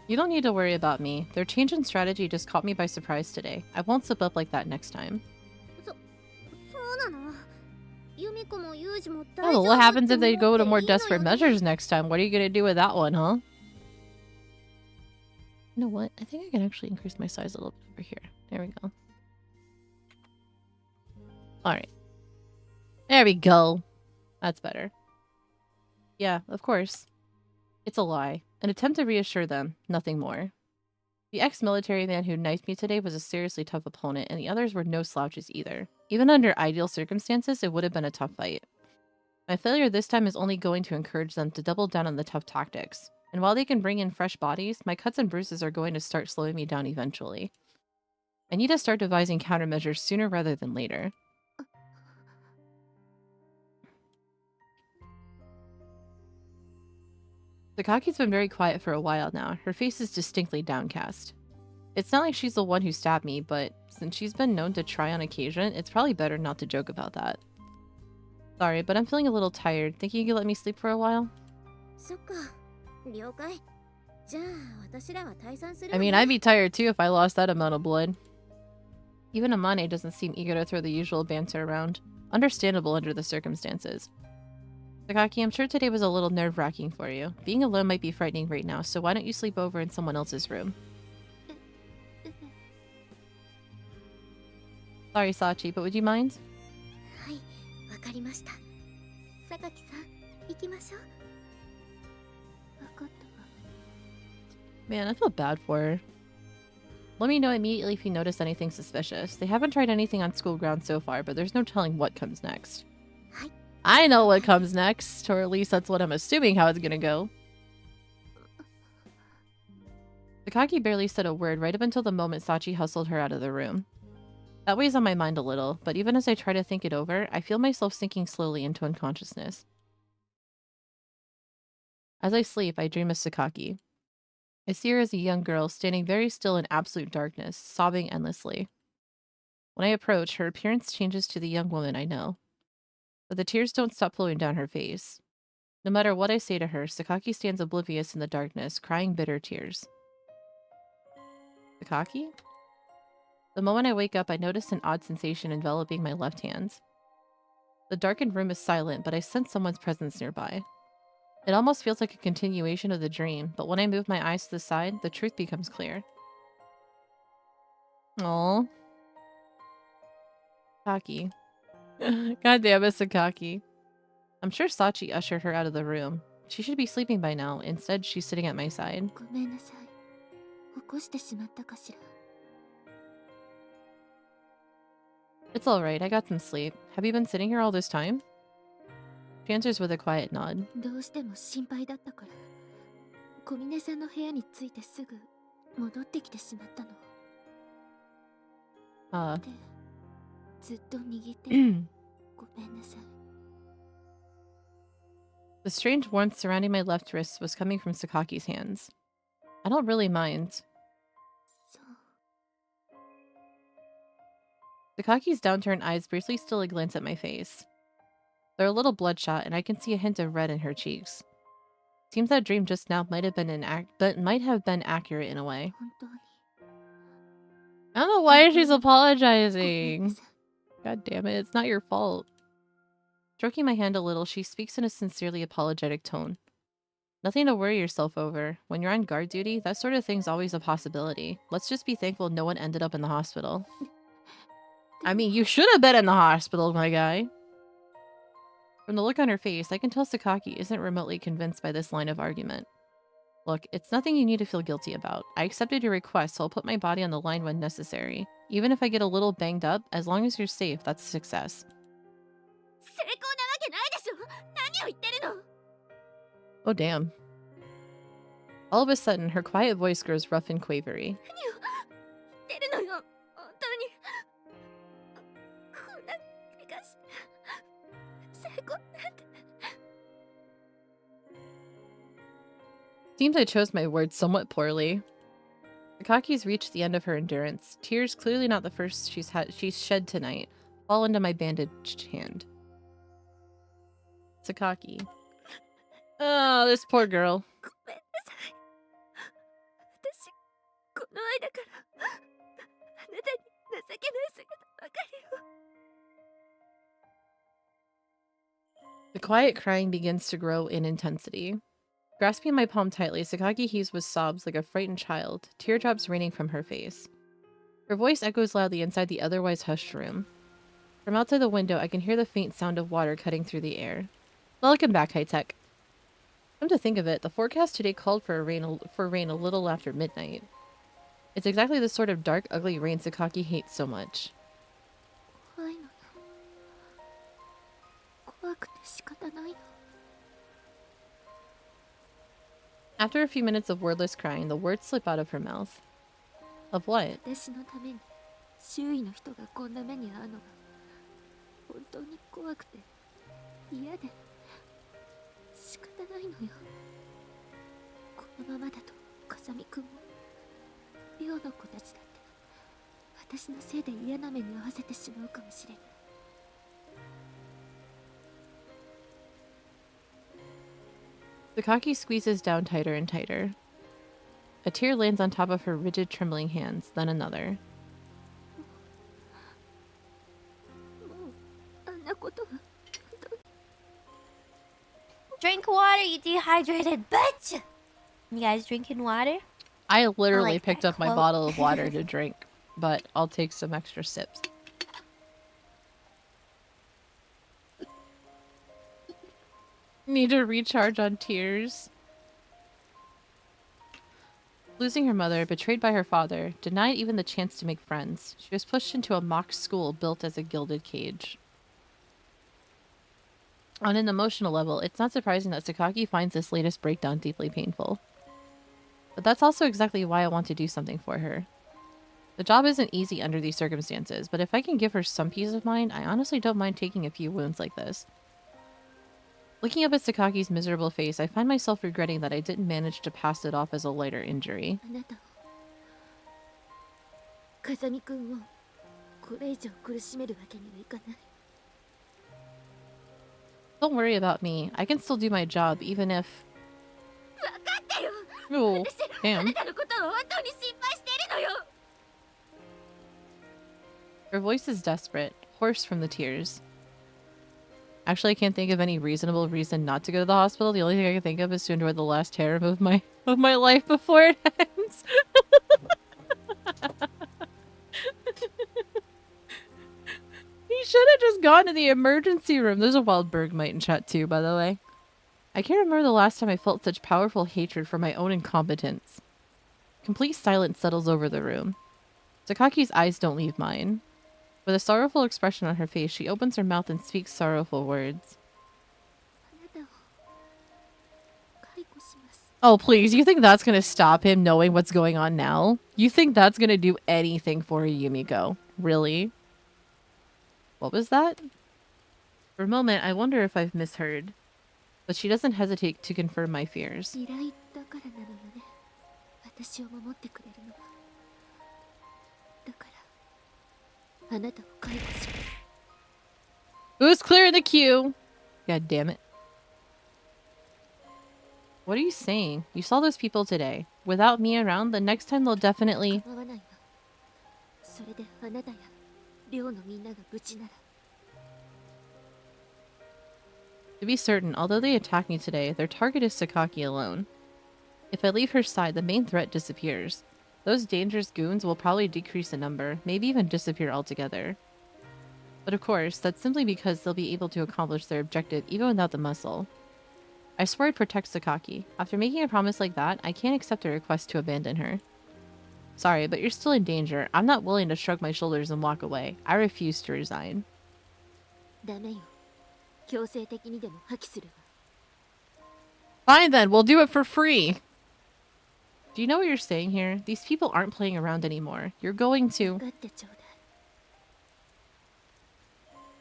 You don't need to worry about me. Their change in strategy just caught me by surprise today. I won't slip up like that next time. そうなのユミコもユージも Oh, well, what happens if they go to more desperate measures next time? What are you gonna do with that one, huh? You know what? I think I can actually increase my size a little bit over here. There we go. Alright. There we go. That's better. Yeah, of course. It's a lie. An attempt to reassure them. Nothing more. The ex-military man who knifed me today was a seriously tough opponent, and the others were no slouches either. Even under ideal circumstances, it would have been a tough fight. My failure this time is only going to encourage them to double down on the tough tactics. And while they can bring in fresh bodies, my cuts and bruises are going to start slowing me down eventually. I need to start devising countermeasures sooner rather than later. Sakaki's been very quiet for a while now. Her face is distinctly downcast. It's not like she's the one who stabbed me, but since she's been known to try on occasion, it's probably better not to joke about that. Sorry, but I'm feeling a little tired. Think you could let me sleep for a while? そっか、了解。じゃあ私らは退散する I わ mean, ね。 I'd be tired too if I lost that amount of blood. Even Amane doesn't seem eager to throw the usual banter around. Understandable under the circumstances. Sakaki, I'm sure today was a little nerve-wracking for you. Being alone might be frightening right now, so why don't you sleep over in someone else's room? Sorry, Sachi, but would you mind? はい、わかりました。榊さん、行きましょう。わかったわ。 Man, I feel bad for her. Let me know immediately if you notice anything suspicious. They haven't tried anything on school grounds so far, but there's no telling what comes next. はい。 I know what comes next, or at least that's what I'm assuming how it's gonna go. Sakaki barely said a word right up until the moment Sachi hustled her out of the room. That weighs on my mind a little, but even as I try to think it over, I feel myself sinking slowly into unconsciousness. As I sleep, I dream of Sakaki. I see her as a young girl standing very still in absolute darkness, sobbing endlessly. When I approach, her appearance changes to the young woman I know. But the tears don't stop flowing down her face. No matter what I say to her, Sakaki stands oblivious in the darkness, crying bitter tears. Sakaki? The moment I wake up, I notice an odd sensation enveloping my left hand. The darkened room is silent, but I sense someone's presence nearby. It almost feels like a continuation of the dream, but when I move my eyes to the side, the truth becomes clear. Aww. Sakaki. God damn it, Sakaki. I'm sure Sachi ushered her out of the room. She should be sleeping by now. Instead, she's sitting at my side. ごめんなさい。起こしてしまったかしら。 It's alright, I got some sleep. Have you been sitting here all this time? She answers with a quiet nod. どうしても心配だったから。小峰さんの部屋に着いてすぐ戻ってきてしまったの。で、ずっと握ってる。ごめんなさい。 The strange warmth surrounding my left wrist was coming from Sakaki's hands. I don't really mind. そう。 Sakaki's downturned eyes briefly steal a glance at my face. They're a little bloodshot, and I can see a hint of red in her cheeks. Seems that dream just now might have been accurate in a way. 本当に。 I don't know why she's apologizing. God damn it, it's not your fault. Stroking my hand a little, she speaks in a sincerely apologetic tone. Nothing to worry yourself over. When you're on guard duty, that sort of thing's always a possibility. Let's just be thankful no one ended up in the hospital. I mean, you should have been in the hospital, my guy. From the look on her face, I can tell Sakaki isn't remotely convinced by this line of argument. Look, it's nothing you need to feel guilty about. I accepted your request, so I'll put my body on the line when necessary. Even if I get a little banged up, as long as you're safe, that's a success. 成功なわけないでしょ。何を言ってるの。 Oh, damn. All of a sudden, her quiet voice grows rough and quavery. 何を言ってるのよ。本当に。こんな怪我し。成功なんて。 Seems I chose my words somewhat poorly. Sakaki's reached the end of her endurance. Tears, clearly not the first she's shed tonight, fall into my bandaged hand. Sakaki. Oh, this poor girl. ごめんなさい。私、この間から、あなたに情けない姿ばかりを。 The quiet crying begins to grow in intensity. Grasping my palm tightly, Sakaki heaves with sobs like a frightened child, teardrops raining from her face. Her voice echoes loudly inside the otherwise hushed room. From outside the window, I can hear the faint sound of water cutting through the air. Welcome back, high-tech. Come to think of it, the forecast today called for rain a little after midnight. It's exactly the sort of dark, ugly rain Sakaki hates so much. 怖いのよ。怖くて仕方ないの。 After a few minutes of wordless crying, the words slip out of her mouth. Of what? 私のために周囲の人がこんな目に遭うのが本当に怖くて嫌で仕方ないのよ。このままだと風見くんも寮の子たちだって私のせいで嫌な目に遭わせてしまうかもしれない。Sakaki squeezes down tighter and tighter. A tear lands on top of her rigid, trembling hands, then another. もうあんなことは Drink water, you dehydrated bitch! You guys drinking water? I literally like picked that up my quote. bottle of water to drink, but I'll take some extra sips. Need to recharge on tears. Losing her mother, betrayed by her father, denied even the chance to make friends. She was pushed into a mock school built as a gilded cage. On an emotional level, it's not surprising that Sakaki finds this latest breakdown deeply painful. But that's also exactly why I want to do something for her. The job isn't easy under these circumstances, but if I can give her some peace of mind, I honestly don't mind taking a few wounds like this. Looking up at Sakaki's miserable face, I find myself regretting that I didn't manage to pass it off as a lighter injury. あなたを風見くんをこれ以上苦しめるわけにはいかない。 Don't worry about me. I can still do my job, even if... 分かってる。 Oh, 私あ damn. なたのことを本当に心配しているのよ。 Her voice is desperate, hoarse from the tears. Actually, I can't think of any reasonable reason not to go to the hospital. The only thing I can think of is to enjoy the last term of my life before it ends. He should have just gone to the emergency room. There's a wild Bergmite in chat too, by the way. I can't remember the last time I felt such powerful hatred for my own incompetence. Complete silence settles over the room. Sakaki's eyes don't leave mine. With a sorrowful expression on her face, she opens her mouth and speaks sorrowful words. あなたを解雇します。 Oh, please. You think that's gonna stop him knowing what's going on now? You think that's gonna do anything for Yumiko? Really? What was that? For a moment, I wonder if I've misheard. But she doesn't hesitate to confirm my fears. 依頼だからなのよね。私を守ってくれるのは。だからあなたを解雇します。 Who's clearing the queue? God damn it. What are you saying? You saw those people today. Without me around, the next time they'll definitely... 構わないわ。それであなたや寮のみんなが無事なら。 To be certain, although they attacked me today, their target is Sakaki alone. If I leave her side, the main threat disappears. Those dangerous goons will probably decrease in number, maybe even disappear altogether. But of course, that's simply because they'll be able to accomplish their objective even without the muscle. I swore I'd protect Sakaki. After making a promise like that, I can't accept a request to abandon her. Sorry, but you're still in danger. I'm not willing to shrug my shoulders and walk away. I refuse to resign. ダメよ。強制的にでも破棄するわ。 Fine then, we'll do it for free! Do you know what you're saying here? These people aren't playing around anymore. You're going to... 分かってちょうだい。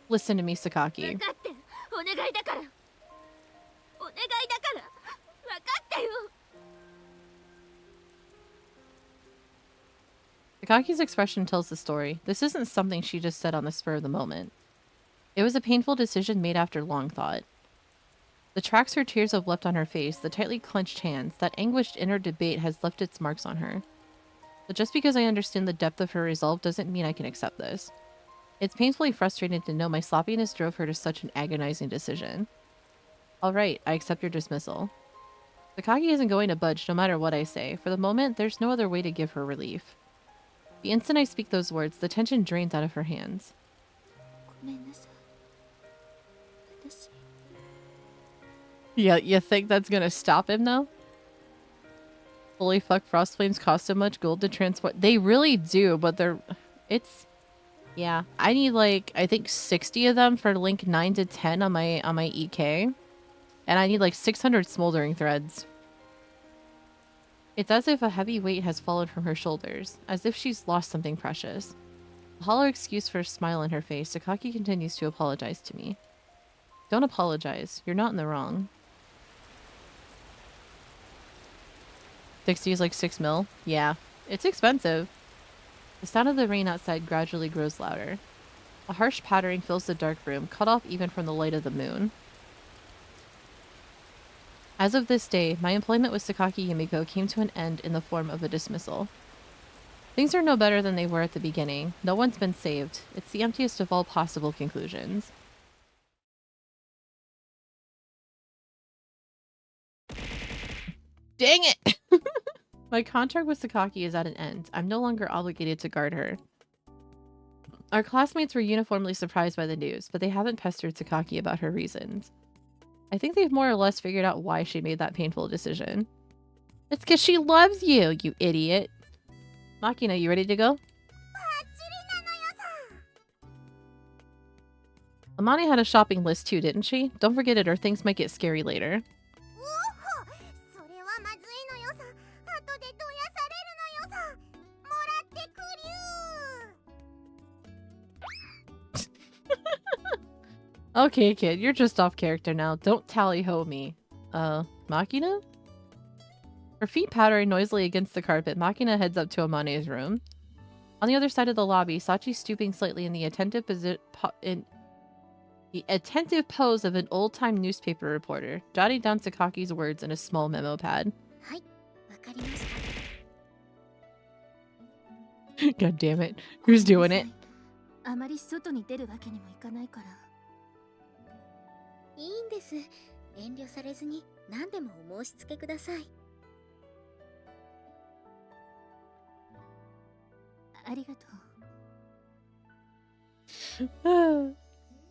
Listen to me, Sakaki. 分かってお願いだから。お願いだから。分かってよ。 Sakaki's expression tells the story. This isn't something she just said on the spur of the moment. It was a painful decision made after long thought. The tracks her tears have left on her face, the tightly clenched hands, that anguished inner debate has left its marks on her. But just because I understand the depth of her resolve doesn't mean I can accept this. It's painfully frustrating to know my sloppiness drove her to such an agonizing decision. Alright, I accept your dismissal. Sakaki isn't going to budge no matter what I say. For the moment, there's no other way to give her relief. The instant I speak those words, the tension drains out of her hands. ごめんなさい。私。 Yeah, you think that's gonna stop him though? Holy fuck, Frostflames cost so much gold to transport. They really do, but they're... It's... Yeah, I need like, I think 60 of them for link 9 to 10 on my EK. And I need like 600 smoldering threads. It's as if a heavy weight has fallen from her shoulders, as if she's lost something precious. A hollow excuse for a smile on her face, Sakaki continues to apologize to me. Don't apologize. You're not in the wrong. 60 is like 6 mil? Yeah. It's expensive. The sound of the rain outside gradually grows louder. A harsh pattering fills the dark room, cut off even from the light of the moon. As of this day, my employment with Sakaki Yumiko came to an end in the form of a dismissal. Things are no better than they were at the beginning. No one's been saved. It's the emptiest of all possible conclusions. Dang it! My contract with Sakaki is at an end. I'm no longer obligated to guard her. Our classmates were uniformly surprised by the news, but they haven't pestered Sakaki about her reasons. I think they've more or less figured out why she made that painful decision. It's because she loves you, you idiot. Makina, you ready to go? Amane had a shopping list too, didn't she? Don't forget it or things might get scary later. Okay, kid, you're just off character now. Don't tally-ho me. Makina? Her feet pattering noisily against the carpet, Makina heads up to Amane's room. On the other side of the lobby, Sachi stooping slightly in the attentive pose of an old-time newspaper reporter, jotting down Sakaki's words in a small memo pad. God damn it. Who's doing it? あまり外に出るわけにもいかないから。いいんです。遠慮されずに何でもお申し付けください。ありがとう。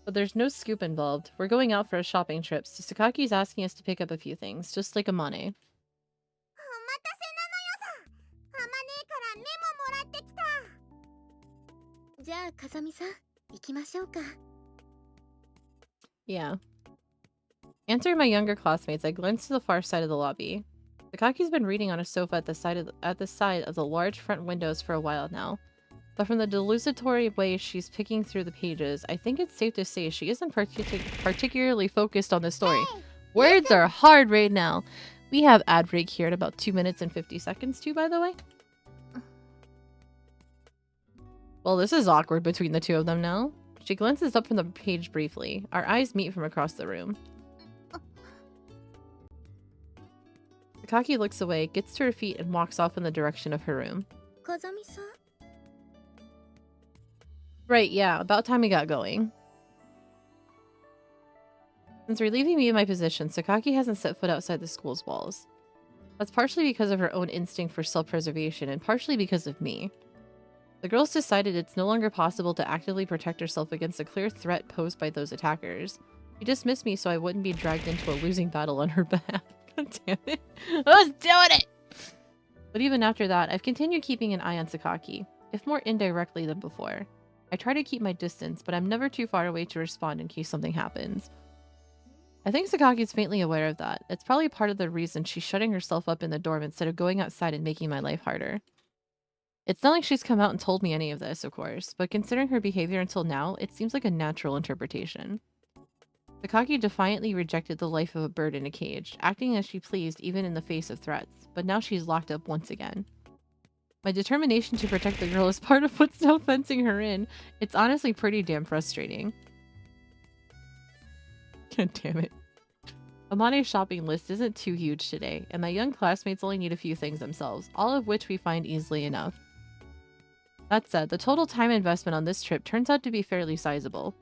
But there's no scoop involved. We're going out for a shopping trip, so Sakaki's asking us to pick up a few things, just like Amane. じゃあ、風見さん、行きましょうか。Yeah. Answering my younger classmates, I glance to the far side of the lobby. Sakaki's been reading on a sofa at the side of the large front windows for a while now. But from the desultory way she's picking through the pages, I think it's safe to say she isn't particularly focused on the story. Words are hard right now. We have ad break here in about 2 minutes and 50 seconds too, by the way. Well, this is awkward between the two of them now. She glances up from the page briefly. Our eyes meet from across the room. Sakaki looks away, gets to her feet, and walks off in the direction of her room. 風見さん Right, yeah, about time we got going. Since relieving me of my position, Sakaki hasn't set foot outside the school's walls. That's partially because of her own instinct for self-preservation, and partially because of me. The girl's decided it's no longer possible to actively protect herself against a clear threat posed by those attackers. She dismissed me so I wouldn't be dragged into a losing battle on her behalf. God damn it. I was doing it! But even after that, I've continued keeping an eye on Sakaki, if more indirectly than before. I try to keep my distance, but I'm never too far away to respond in case something happens. I think Sakaki's faintly aware of that. It's probably part of the reason she's shutting herself up in the dorm instead of going outside and making my life harder. It's not like she's come out and told me any of this, of course, but considering her behavior until now, it seems like a natural interpretation. Sakaki defiantly rejected the life of a bird in a cage, acting as she pleased even in the face of threats, but now she's locked up once again. My determination to protect the girl is part of what's now fencing her in. It's honestly pretty damn frustrating. God damn it. Amane's shopping list isn't too huge today, and my young classmates only need a few things themselves, all of which we find easily enough. That said, the total time investment on this trip turns out to be fairly sizable.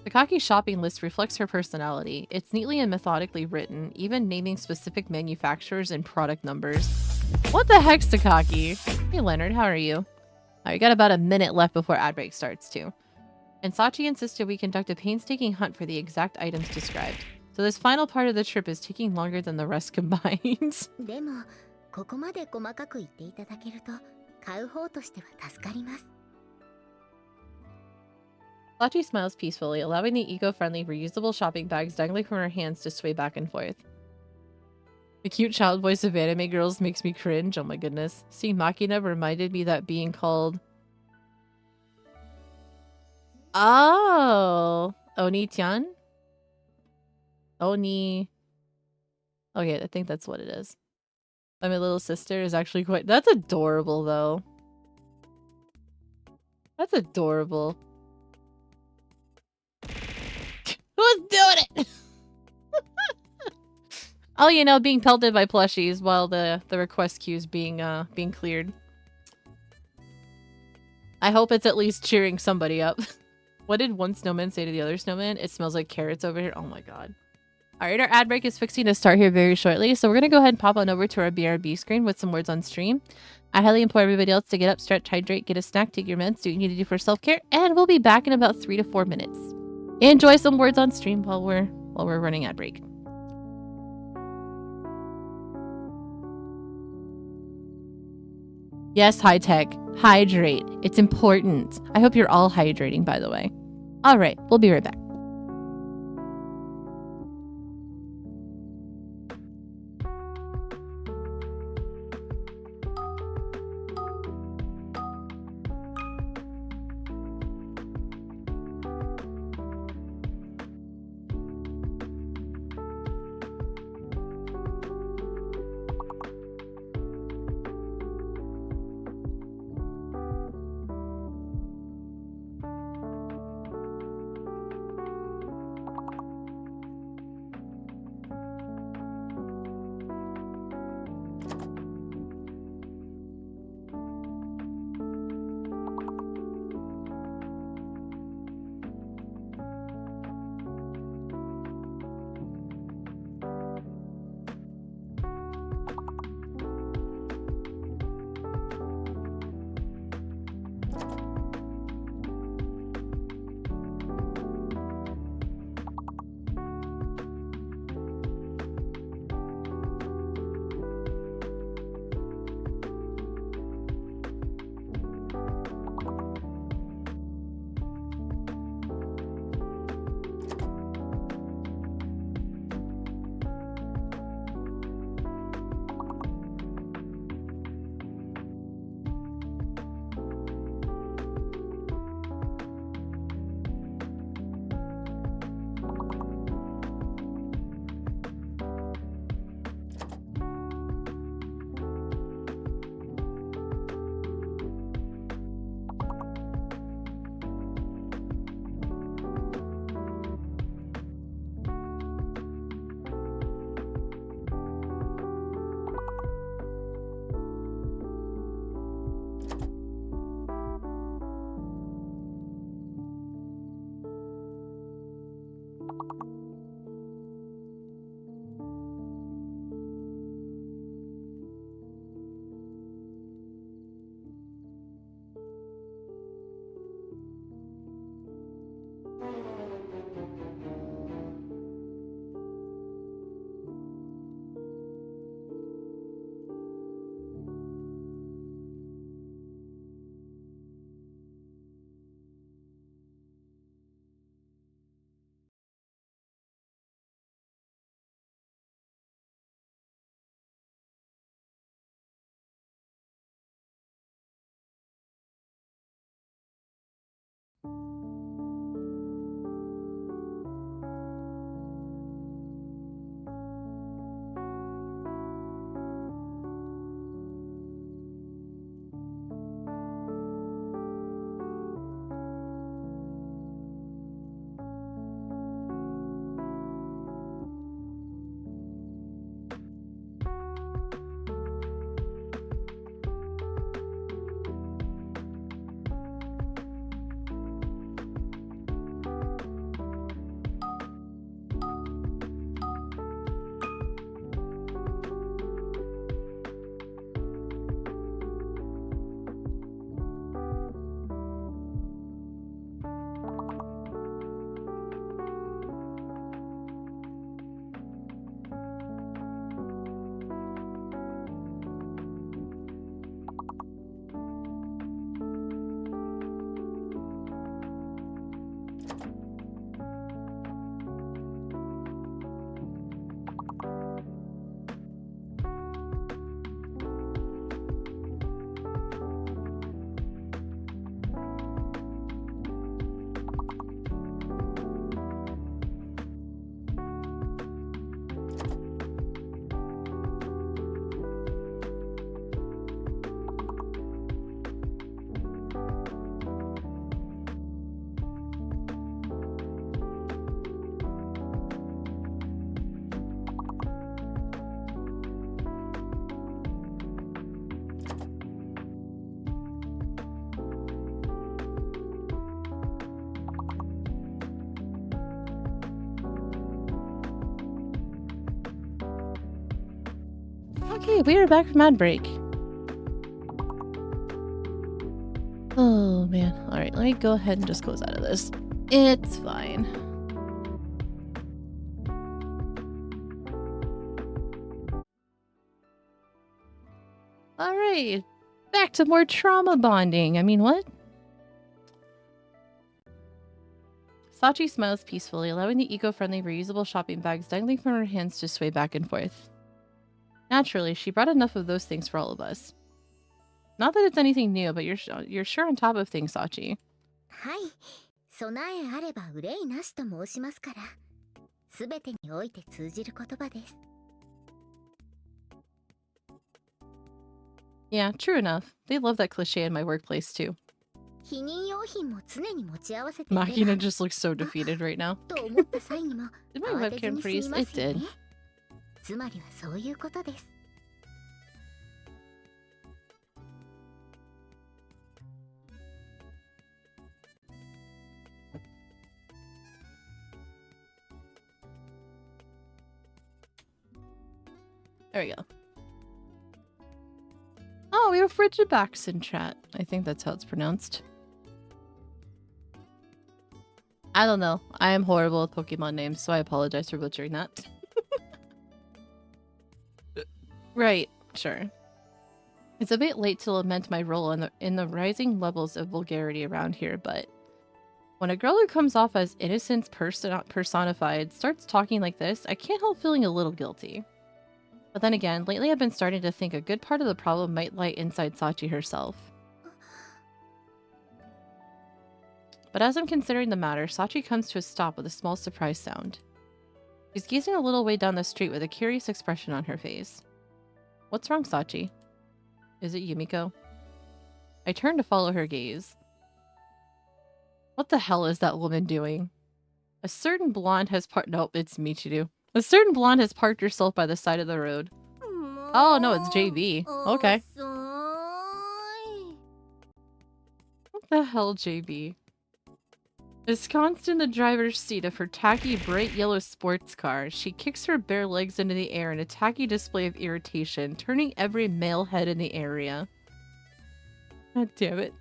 Sakaki's shopping list reflects her personality. It's neatly and methodically written, even naming specific manufacturers and product numbers. What the heck, Sakaki? Hey Leonard, how are you? We got about a minute left before ad break starts too. And Sachi insisted we conduct a painstaking hunt for the exact items described. So this final part of the trip is taking longer than the rest combined. でも、ここまで細かく言っていただけると、買う方としては助かります。 Sachi smiles peacefully, allowing the eco-friendly reusable shopping bags dangling from her hands to sway back and forth. The cute child voice of anime girls makes me cringe. Oh my goodness. Seeing Machina reminded me that being called... Oh! Oni-chan? Oni... Okay, I think that's what it is. My little sister is actually quite... That's adorable, though. That's adorable. Who's doing it? Oh, you know, being pelted by plushies while the request queue's being cleared. I hope it's at least cheering somebody up. What did one snowman say to the other snowman? It smells like carrots over here. Oh my god. Alright, our ad break is fixing to start here very shortly, so we're gonna go ahead and pop on over to our BRB screen with some words on stream. I highly implore everybody else to get up, stretch, hydrate, get a snack, take your meds, do what you need to do for self-care, and we'll be back in about 3 to 4 minutes. Enjoy some words on stream while we're running ad break. Yes, high tech. Hydrate. It's important. I hope you're all hydrating, by the way. Alright, we'll be right back. Okay, we are back from ad break. Oh man. Alright, let me go ahead and just close out of this. It's fine. Alright. Back to more trauma bonding. I mean, what? Sachi smiles peacefully, allowing the eco-friendly reusable shopping bags dangling from her hands to sway back and forth. Naturally, she brought enough of those things for all of us. Not that it's anything new, but you're sure on top of things, Sachi. はい、備えあれば憂いなしと申しますから、すべてにおいて通じる言葉です。Yeah, true enough. They love that cliche in my workplace too. 避妊用品も常に持ち合わせていれば Machina just looks so defeated right now. と思った際にも Did my 慌てず webcam に済 freeze? みま It すよ did. ね。つまりはそういうことです。There we go. Oh, we have Frigid Backs in chat. I think that's how it's pronounced. I don't know. I am horrible with Pokemon names, so I apologize for butchering that. Right, sure. It's a bit late to lament my role in the rising levels of vulgarity around here, but when a girl who comes off as innocence personified starts talking like this, I can't help feeling a little guilty. But then again, lately I've been starting to think a good part of the problem might lie inside Sachi herself. But as I'm considering the matter, Sachi comes to a stop with a small surprise sound. She's gazing a little way down the street with a curious expression on her face. What's wrong, Sachi? Is it Yumiko? I turn to follow her gaze. What the hell is that woman doing? A certain blonde has Nope, it's Michiru. A certain blonde has parked herself by the side of the road. Oh, no, it's JB. Okay. What the hell, JB? Ensconced in the driver's seat of her tacky, bright yellow sports car, she kicks her bare legs into the air in a tacky display of irritation, turning every male head in the area. God damn it.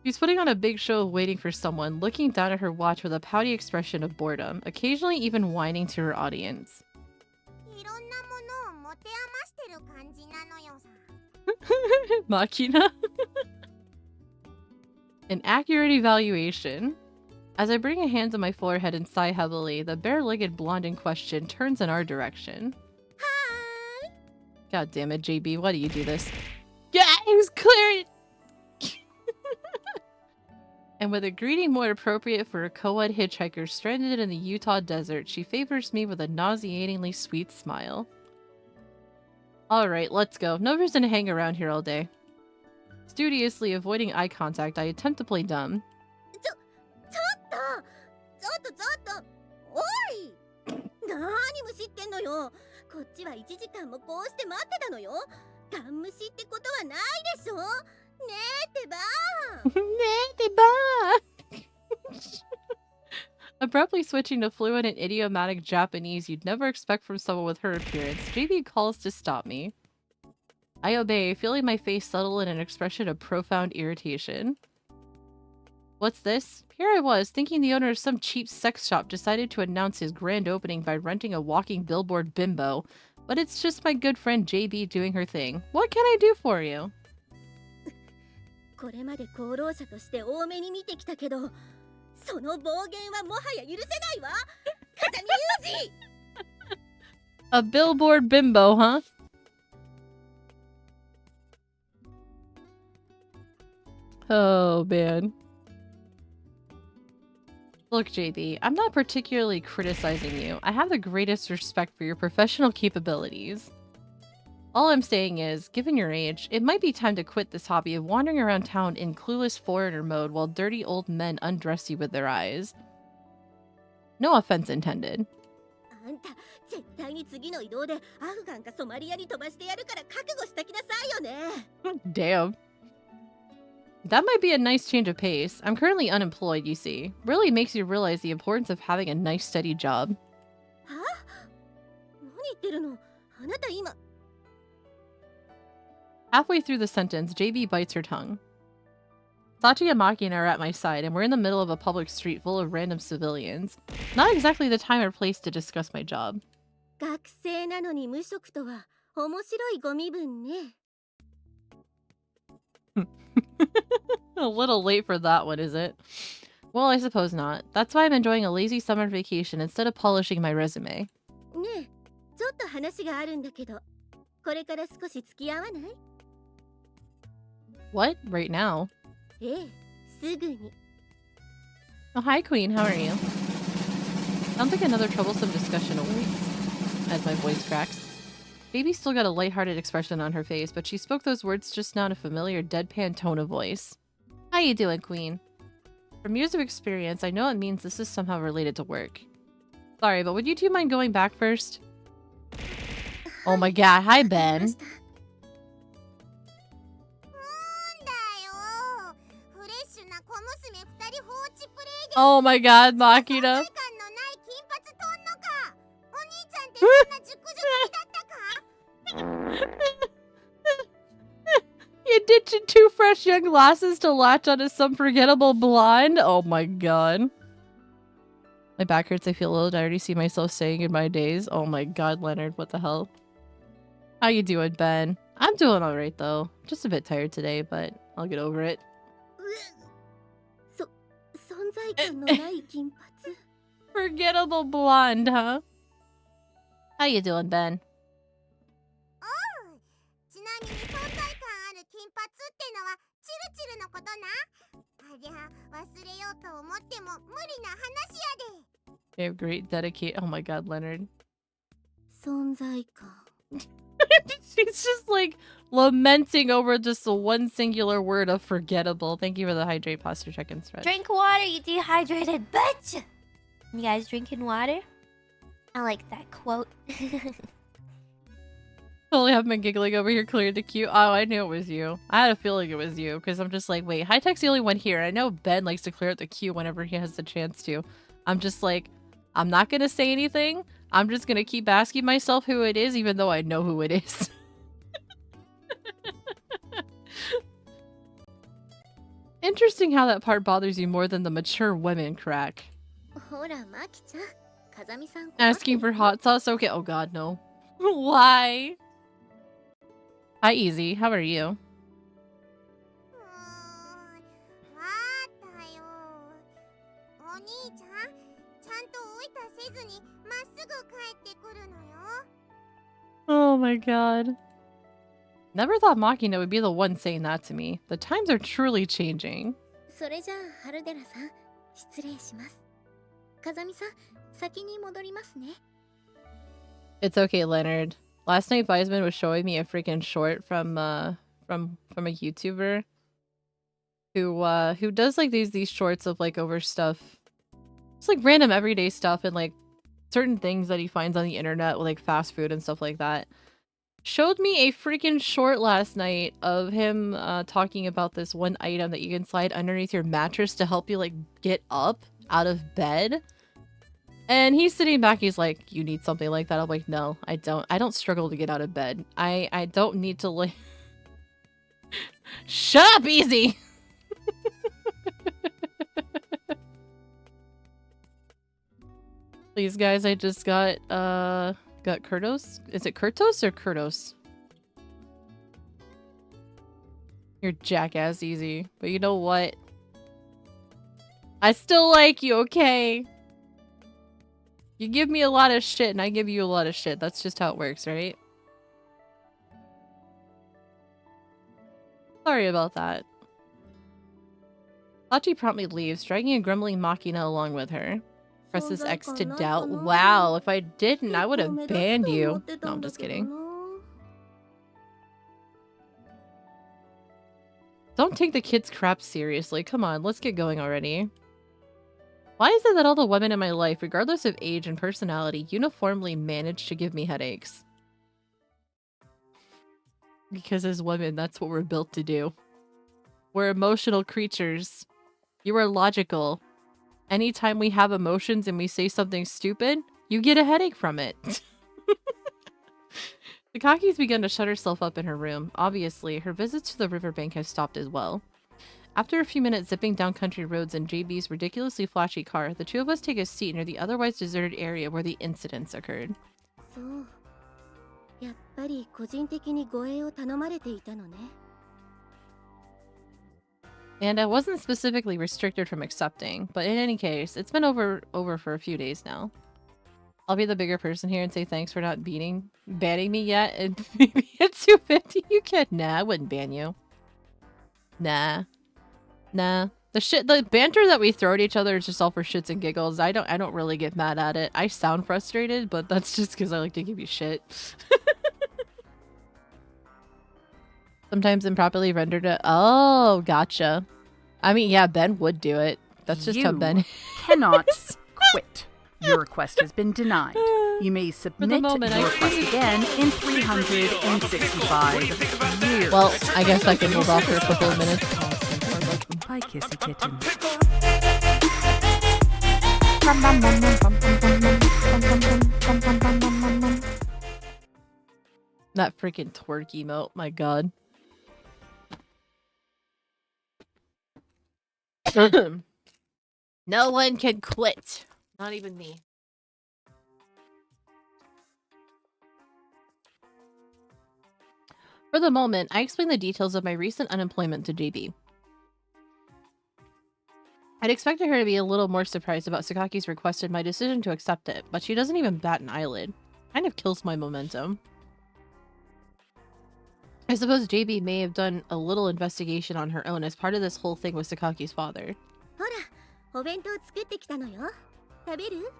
She's putting on a big show of waiting for someone, looking down at her watch with a pouty expression of boredom, occasionally even whining to her audience. Machina? An accurate evaluation. As I bring a hand to my forehead and sigh heavily, the bare-legged blonde in question turns in our direction. Hi! God damn it, JB, why do you do this? Yeah, it was clear! And with a greeting more appropriate for a co-ed hitchhiker stranded in the Utah desert, she favors me with a nauseatingly sweet smile. Alright, let's go. No reason to hang around here all day. Studiously avoiding eye contact, I attempt to play dumb. ねてば! Abruptly switching to fluent and idiomatic Japanese you'd never expect from someone with her appearance, JB calls to stop me. I obey, feeling my face settle in an expression of profound irritation. What's this? Here I was, thinking the owner of some cheap sex shop decided to announce his grand opening by renting a walking billboard bimbo, but it's just my good friend JB doing her thing. What can I do for you? これまで功労者として多めに見てきたけど、その暴言はもはや許せないわ。風見裕二 A billboard bimbo, huh? Oh, man. Look, JB, I'm not particularly criticizing you. I have the greatest respect for your professional capabilities. All I'm saying is, given your age, it might be time to quit this hobby of wandering around town in clueless foreigner mode while dirty old men undress you with their eyes. No offense intended. あんた絶対に次の移動でアフガンかソマリアに飛ばしてやるから覚悟してきなさいよね。Damn. That might be a nice change of pace. I'm currently unemployed, you see. Really makes you realize the importance of having a nice steady job. は？何言ってるの？あなた今。Halfway through the sentence, JB bites her tongue. Sachi and Maki are at my side, and we're in the middle of a public street full of random civilians. Not exactly the time or place to discuss my job. 学生なのに無職とは面白いご身分ね。A little late for that one, is it? Well, I suppose not. That's why I'm enjoying a lazy summer vacation instead of polishing my resume. ねえ、ちょっと話があるんだけど、これから少し付き合わない？ What? Right now? ええ、すぐに。Oh, hi, Queen. How are you? Sounds like another troublesome discussion awaits. As my voice cracks. Baby still got a lighthearted expression on her face, but she spoke those words just now in a familiar deadpan tone of voice. How you doing, Queen? From years of experience, I know it means this is somehow related to work. Sorry, but would you two mind going back first? Oh my god, hi, Ben. Oh my god, Makina. You ditching two fresh young lasses to latch onto some forgettable blonde? Oh my god. My back hurts, I feel old. I already see myself saying in my days. Oh my god, Leonard, what the hell? How you doing, Ben? I'm doing alright though. Just a bit tired today, but I'll get over it. Forgettable blonde, huh? How you doing, Ben? They have great dedicate. Oh my god, Leonard. She's just like lamenting over just the one singular word of forgettable. Thank you for the hydrate posture check-in thread. Drink water, you dehydrated bitch! You guys drinking water? I like that quote. Totally have been giggling over here, cleared the queue. Oh, I knew it was you. I had a feeling it was you, because I'm just like, wait, High Tech's the only one here. I know Ben likes to clear out the queue whenever he has the chance to. I'm just like, I'm not gonna say anything. I'm just gonna keep asking myself who it is, even though I know who it is. Interesting how that part bothers you more than the mature women crack. Asking for hot sauce? Okay, oh god, no. Why? Hi, Easy. How are you? Oh my god. Never thought Makina would be the one saying that to me. The times are truly changing. It's okay, Leonard. Last night, Weisman was showing me a freaking short from a YouTuber who does like these shorts of like over stuff. It's like random everyday stuff and like certain things that he finds on the internet, like fast food and stuff like that. Showed me a freaking short last night of him talking about this one item that you can slide underneath your mattress to help you like get up out of bed. And he's sitting back, he's like, you need something like that? I'm like, no, I don't. I don't struggle to get out of bed. I don't need to like... Shut up, Easy! Please, guys, I just got Kurtos? Is it Kurtos or Kurtos? You're jackass, Easy. But you know what? I still like you, okay? You give me a lot of shit and I give you a lot of shit. That's just how it works, right? Sorry about that. Hachi promptly leaves, dragging a grumbling Makina along with her. Presses X to doubt. Wow, if I didn't, I would have banned you. No, I'm just kidding. Don't take the kid's crap seriously. Come on, let's get going already. Why is it that all the women in my life, regardless of age and personality, uniformly manage to give me headaches? Because as women, that's what we're built to do. We're emotional creatures. You are logical. Anytime we have emotions and we say something stupid, you get a headache from it. Sakaki's begun to shut herself up in her room. Obviously, her visits to the riverbank have stopped as well. After a few minutes zipping down country roads in JB's ridiculously flashy car, the two of us take a seat near the otherwise deserted area where the incidents occurred. そう。やっぱり個人的に護衛を頼まれていたのね。And I wasn't specifically restricted from accepting, but in any case, it's been over for a few days now. I'll be the bigger person here and say thanks for not banning me yet, and maybe at 250 you can. Nah, I wouldn't ban you. Nah. The banter that we throw at each other is just all for shits and giggles. I don't really get mad at it. I sound frustrated, but that's just because I like to give you shit. Sometimes improperly rendered it. Oh, gotcha. I mean, yeah, Ben would do it. That's just how Ben cannot quit. Your request has been denied. You may submit your request again in 365 years. Well, I guess I can hold off for a couple of minutes. Hi, Kissy Kitten. That freaking twerk emote, my god. No one can quit. Not even me. For the moment, I explain the details of my recent unemployment to JB. I'd expected her to be a little more surprised about Sakaki's request and my decision to accept it, but she doesn't even bat an eyelid. Kind of kills my momentum. I suppose JB may have done a little investigation on her own as part of this whole thing with Sakaki's father. ほら、お弁当作ってきたのよ。食べる？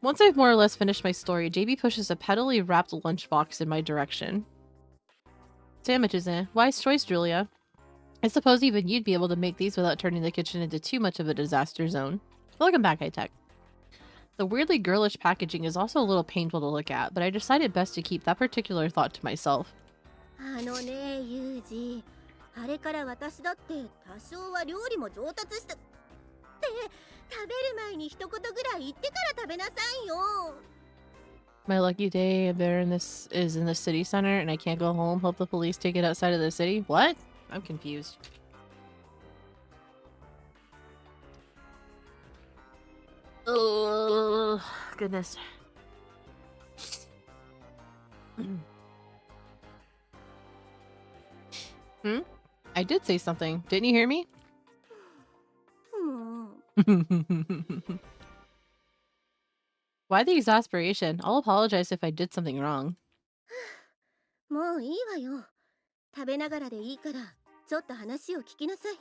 Once I've more or less finished my story, JB pushes a pettily wrapped lunchbox in my direction. Sandwiches, eh? Wise choice, Julia. I suppose even you'd be able to make these without turning the kitchen into too much of a disaster zone. Welcome back, high-tech. The weirdly girlish packaging is also a little painful to look at, but I decided best to keep that particular thought to myself. あのね、ユージ。あれから私だって多少は料理も上達した。って食べる前に一言ぐらい言ってから食べなさいよ。 My lucky day, a bear is in the city center, and I can't go home. Hope the police take it outside of the city. What? I'm confused. Oh, goodness. I did say something. Didn't you hear me? もう。 Why the exasperation? I'll apologize if I did something wrong. もういいわよ。食べながらでいいから、ちょっと話を聞きなさい。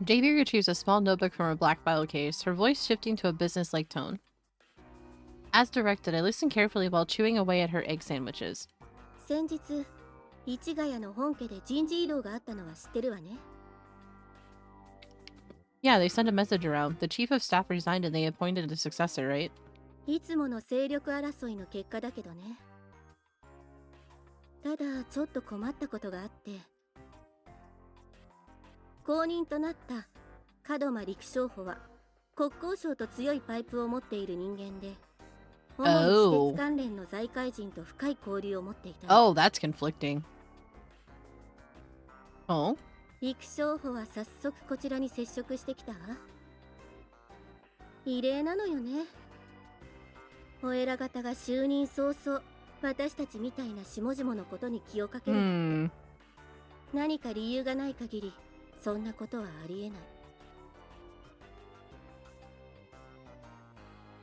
JB retrieves a small notebook from her black file case, her voice shifting to a business-like tone. As directed, I listened carefully while chewing away at her egg sandwiches. 先日、市ヶ谷の本家で人事異動があったのは知ってるわね。 Yeah, they sent a message around. The chief of staff resigned and they appointed a successor, right? いつもの勢力争いの結果だけどね。ただちょっと困ったことがあって、後任となった門間陸将補は国交省と強いパイプを持っている人間で、主に施設関連の財界人と深い交流を持っていた。Oh, that's conflicting. Oh? 陸将補は早速こちらに接触してきたわ。異例なのよね。お偉方が就任早々、私たちみたいな下々のことに気をかける。何か理由がない限り、そんなことはありえな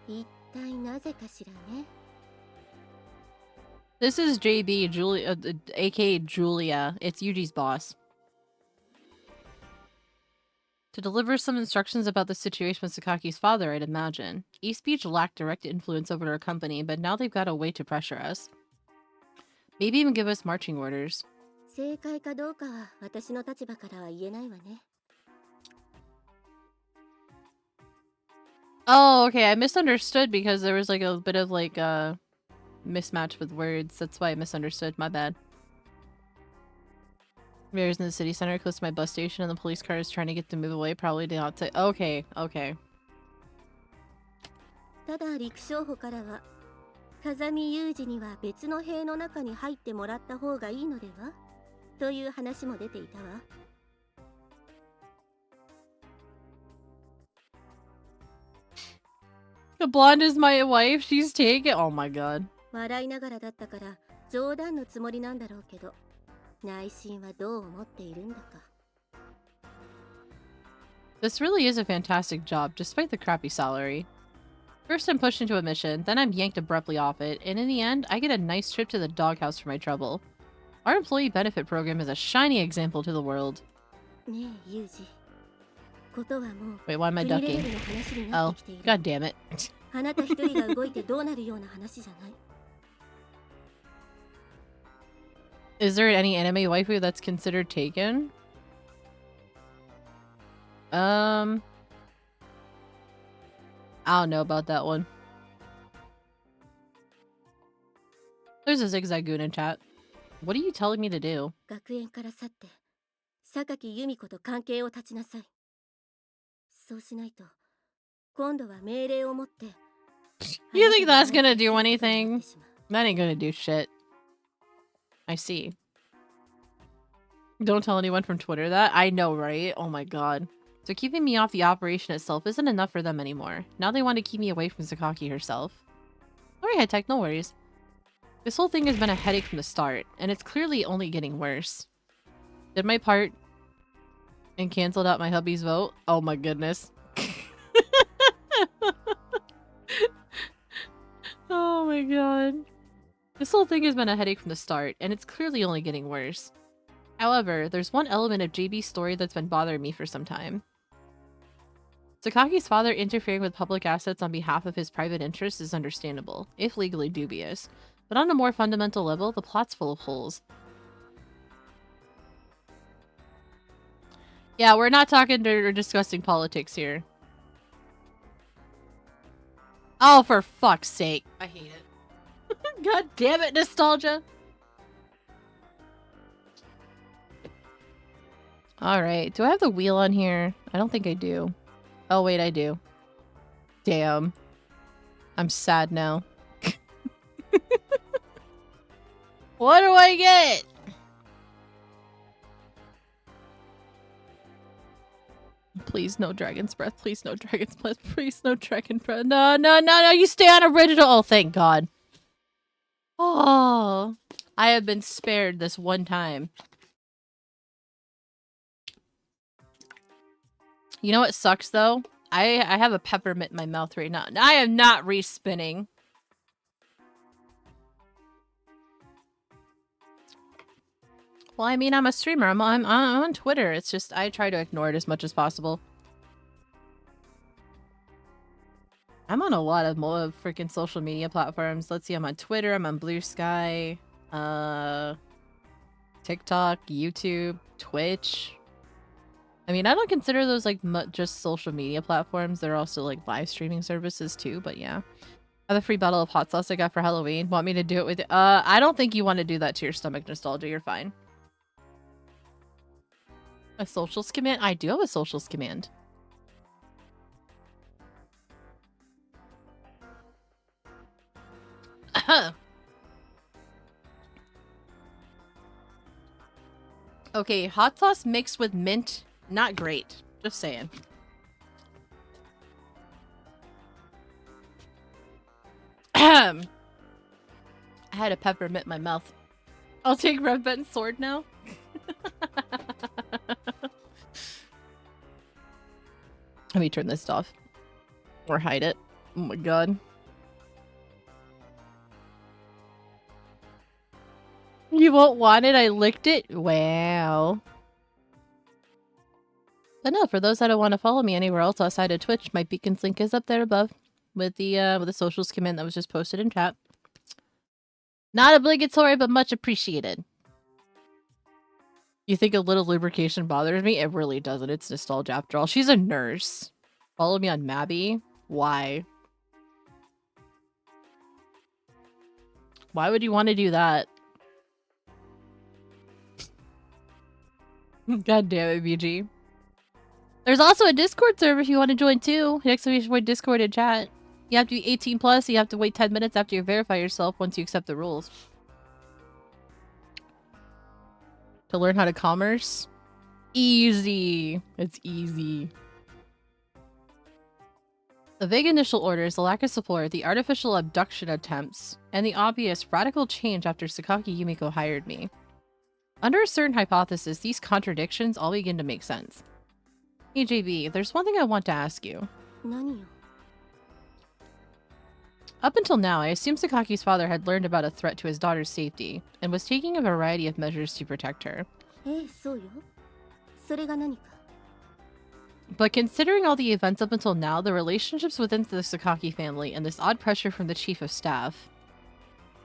い。一体なぜかしらね。This is JB, Julia, aka Julia. It's Yuji's boss. To deliver some instructions about the situation with Sakaki's father, I'd imagine. East Beach lacked direct influence over our company, but now they've got a way to pressure us. Maybe even give us marching orders. 正解かどうかは私の立場からは言えないわね。Oh, okay. I misunderstood because there was like a bit of like mismatch with words. That's why I misunderstood. My bad. Mayor's in the city center close to my bus station and the police car is trying to get to move away. Probably did not say. Okay, okay. ただ陸将補からは風見雄二には別の塀の中に入ってもらった方がいいのではという話も出ていたわ。The blonde is my wife. She's taken. Oh my god. 笑いながらだったから冗談のつもりなんだろうけど内心はどう思っているんだか。 This really is a fantastic job, despite the crappy salary. First I'm pushed into a mission, then I'm yanked abruptly off it, and in the end, I get a nice trip to the doghouse for my trouble. Our employee benefit program is a shining example to the world. ねえユージ。ことはもう Wait, why am I 国レベ ducking? ルの話になっ Oh, てきている。 god damn it. あなた一人が動いてどうなるような話じゃない。 Is there any anime waifu that's considered taken? I don't know about that one. There's a zigzagoon in chat. What are you telling me to do? 学園から去って榊由美子と関係を断ちなさい。そうしないと今度は命令を持って You think that's gonna do anything? That ain't gonna do shit. I see. Don't tell anyone from Twitter that. I know, right? Oh my god. So keeping me off the operation itself isn't enough for them anymore. Now they want to keep me away from Sakaki herself. Alright, Head Tech, no worries. This whole thing has been a headache from the start, and it's clearly only getting worse. Did my part and canceled out my hubby's vote? Oh my goodness. Oh my god. This whole thing has been a headache from the start, and it's clearly only getting worse. However, there's one element of JB's story that's been bothering me for some time. Sakaki's father interfering with public assets on behalf of his private interests is understandable, if legally dubious. But on a more fundamental level, the plot's full of holes. Yeah, we're not talking or discussing politics here. Oh, for fuck's sake. I hate it. God damn it, nostalgia. Alright, do I have the wheel on here? I don't think I do. Oh, wait, I do. Damn. I'm sad now. What do I get? Please, no dragon's breath. Please, no dragon's breath. Please, no dragon breath. No, no, no, no. You stay on original. Oh, thank God. Oh, I have been spared this one time. You know what sucks, though? I have a peppermint in my mouth right now. I am not respinning. Well, I mean, I'm a streamer. I'm on Twitter. It's just I try to ignore it as much as possible. I'm on a lot of more freaking social media platforms. Let's see, I'm on Twitter. I'm on Blue Sky, TikTok, YouTube, Twitch. I mean, I don't consider those like just social media platforms. They're also like live streaming services too. But yeah, I have a free bottle of hot sauce I got for Halloween. Want me to do it with? I don't think you want to do that to your stomach, nostalgia. You're fine. A socials command? I do have a socials command. Okay, hot sauce mixed with mint, not great. Just saying. I had a peppermint in my mouth. I'll take Red Ben's sword now. Let me turn this off. Or hide it. Oh my god. You won't want it? I licked it? Wow. But no, for those that don't want to follow me anywhere else outside of Twitch, my Beacons link is up there above with the socials command that was just posted in chat. Not obligatory, but much appreciated. You think a little lubrication bothers me? It really doesn't. It's nostalgia after all. She's a nurse. Follow me on Mabby. Why? Why would you want to do that? God damn it, BG. There's also a Discord server if you want to join too. Exclamation point Discord and chat. You have to be 18 plus, so you have to wait 10 minutes after you verify yourself once you accept the rules. To learn how to commerce? Easy. It's easy. The vague initial orders, the lack of support, the artificial abduction attempts, and the obvious radical change after Sakaki Yumiko hired me. Under a certain hypothesis, these contradictions all begin to make sense. Hey JB, there's one thing I want to ask you. 何よ。 Up until now, I assumed Sakaki's father had learned about a threat to his daughter's safety, and was taking a variety of measures to protect her. ええ、そうよ。それが何か。 But considering all the events up until now, the relationships within the Sakaki family, and this odd pressure from the chief of staff,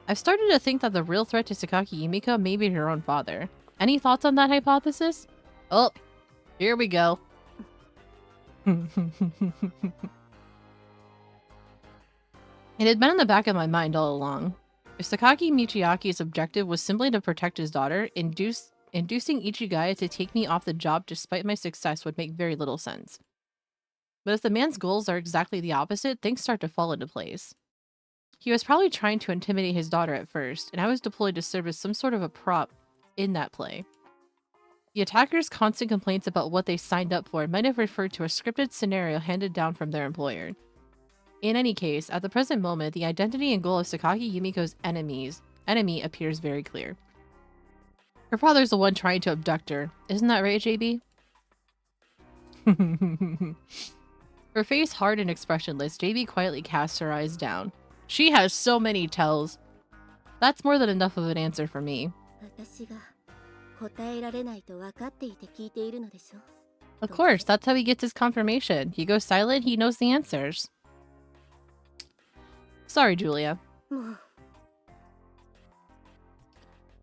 I've started to think that the real threat to Sakaki Yumiko may be her own father. Any thoughts on that hypothesis? Oh, here we go. It had been in the back of my mind all along. If Sakaki Michiaki's objective was simply to protect his daughter, inducing Ichigaya to take me off the job despite my success would make very little sense. But if the man's goals are exactly the opposite, things start to fall into place. He was probably trying to intimidate his daughter at first, and I was deployed to serve as some sort of a prop in that play. The attackers' constant complaints about what they signed up for might have referred to a scripted scenario handed down from their employer. In any case, at the present moment, the identity and goal of Sakaki Yumiko's enemy appears very clear. Her father's the one trying to abduct her. Isn't that right, JB? Her face hard and expressionless, JB quietly casts her eyes down. She has so many tells. That's more than enough of an answer for me. 私が答えられないと分かっていて聞いているのでしょ。 Of course, that's how he gets his confirmation. He goes silent, he knows the answers. Sorry, Julia. もう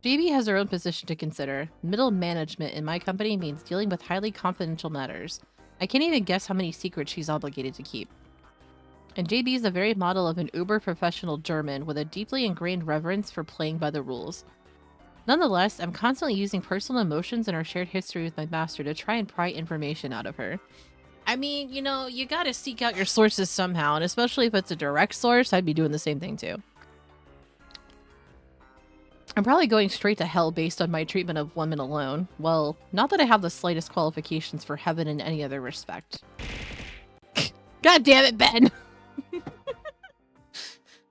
JB has her own position to consider. Middle management in my company means dealing with highly confidential matters. I can't even guess how many secrets she's obligated to keep. And JB is the very model of an uber-professional German with a deeply ingrained reverence for playing by the rules. Nonetheless, I'm constantly using personal emotions and our shared history with my master to try and pry information out of her. I mean, you know, you gotta seek out your sources somehow, and especially if it's a direct source, I'd be doing the same thing too. I'm probably going straight to hell based on my treatment of women alone. Well, not that I have the slightest qualifications for heaven in any other respect. God damn it, Ben!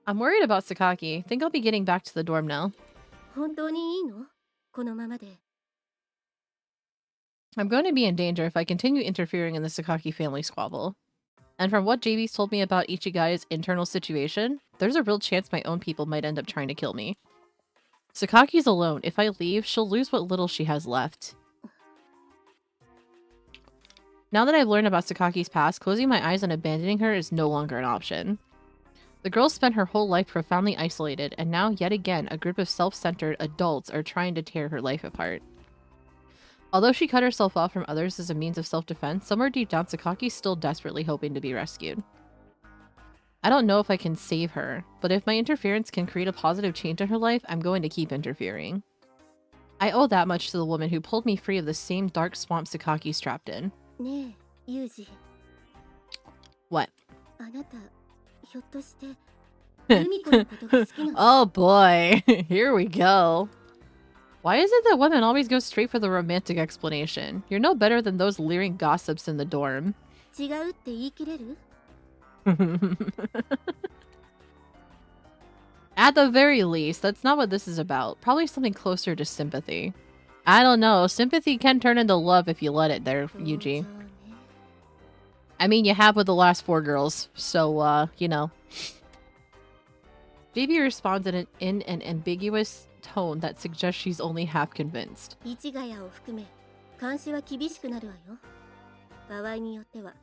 I'm worried about Sakaki. Think I'll be getting back to the dorm now. 本当にいいの？このままで。 I'm going to be in danger if I continue interfering in the Sakaki family squabble. And from what JB's told me about Ichigaya's internal situation, there's a real chance my own people might end up trying to kill me. Sakaki's alone. If I leave, she'll lose what little she has left. Now that I've learned about Sakaki's past, closing my eyes and abandoning her is no longer an option. The girl spent her whole life profoundly isolated, and now, yet again, a group of self-centered adults are trying to tear her life apart. Although she cut herself off from others as a means of self-defense, somewhere deep down Sakaki's still desperately hoping to be rescued. I don't know if I can save her, but if my interference can create a positive change in her life, I'm going to keep interfering. I owe that much to the woman who pulled me free of the same dark swamp Sakaki's trapped in. ねえ、ユージ。 What? あなた、ひょっとして、ユミコのことが好きなの？ Oh boy, here we go. Why is it that women always go straight for the romantic explanation? You're no better than those leering gossips in the dorm. 違うって言い切れる？ At the very least, that's not what this is about. Probably something closer to sympathy. I don't know. Sympathy can turn into love if you let it there, Yuji. そうね。 I mean, you have with the last 4 girls, so, you know. JB responds in an ambiguous tone that suggests she's only half convinced. 市ヶ谷を含め、監視は厳しくなるわよ。場合によっては、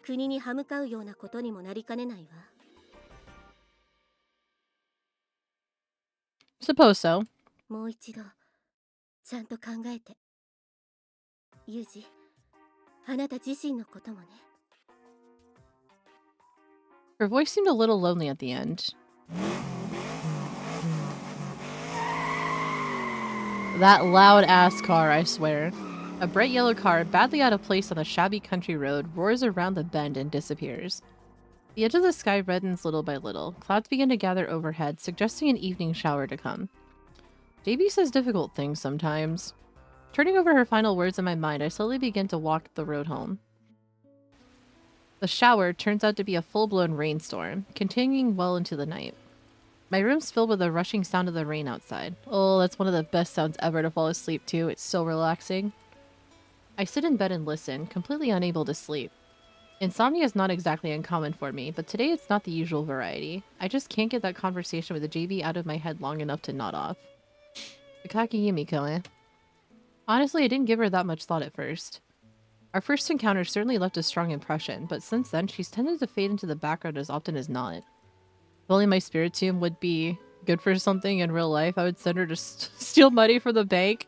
国に歯向かうようなことにもなりかねないわ。 Suppose so. もう一度、ちゃんと考えて。ユージ、あなた自身のこともね。Her voice seemed a little lonely at the end. That loud-ass car, I swear. A bright yellow car, badly out of place on a shabby country road, roars around the bend and disappears. The edge of the sky reddens little by little. Clouds begin to gather overhead, suggesting an evening shower to come. JB says difficult things sometimes. Turning over her final words in my mind, I slowly begin to walk the road home. The shower turns out to be a full-blown rainstorm, continuing well into the night. My room's filled with the rushing sound of the rain outside. Oh, that's one of the best sounds ever to fall asleep to. It's so relaxing. I sit in bed and listen, completely unable to sleep. Insomnia is not exactly uncommon for me, but today it's not the usual variety. I just can't get that conversation with the JB out of my head long enough to nod off. Akaki Yumiko, eh? Honestly, I didn't give her that much thought at first. Our first encounter certainly left a strong impression, but since then she's tended to fade into the background as often as not. If only my spirit tomb would be good for something in real life, I would send her to steal money from the bank.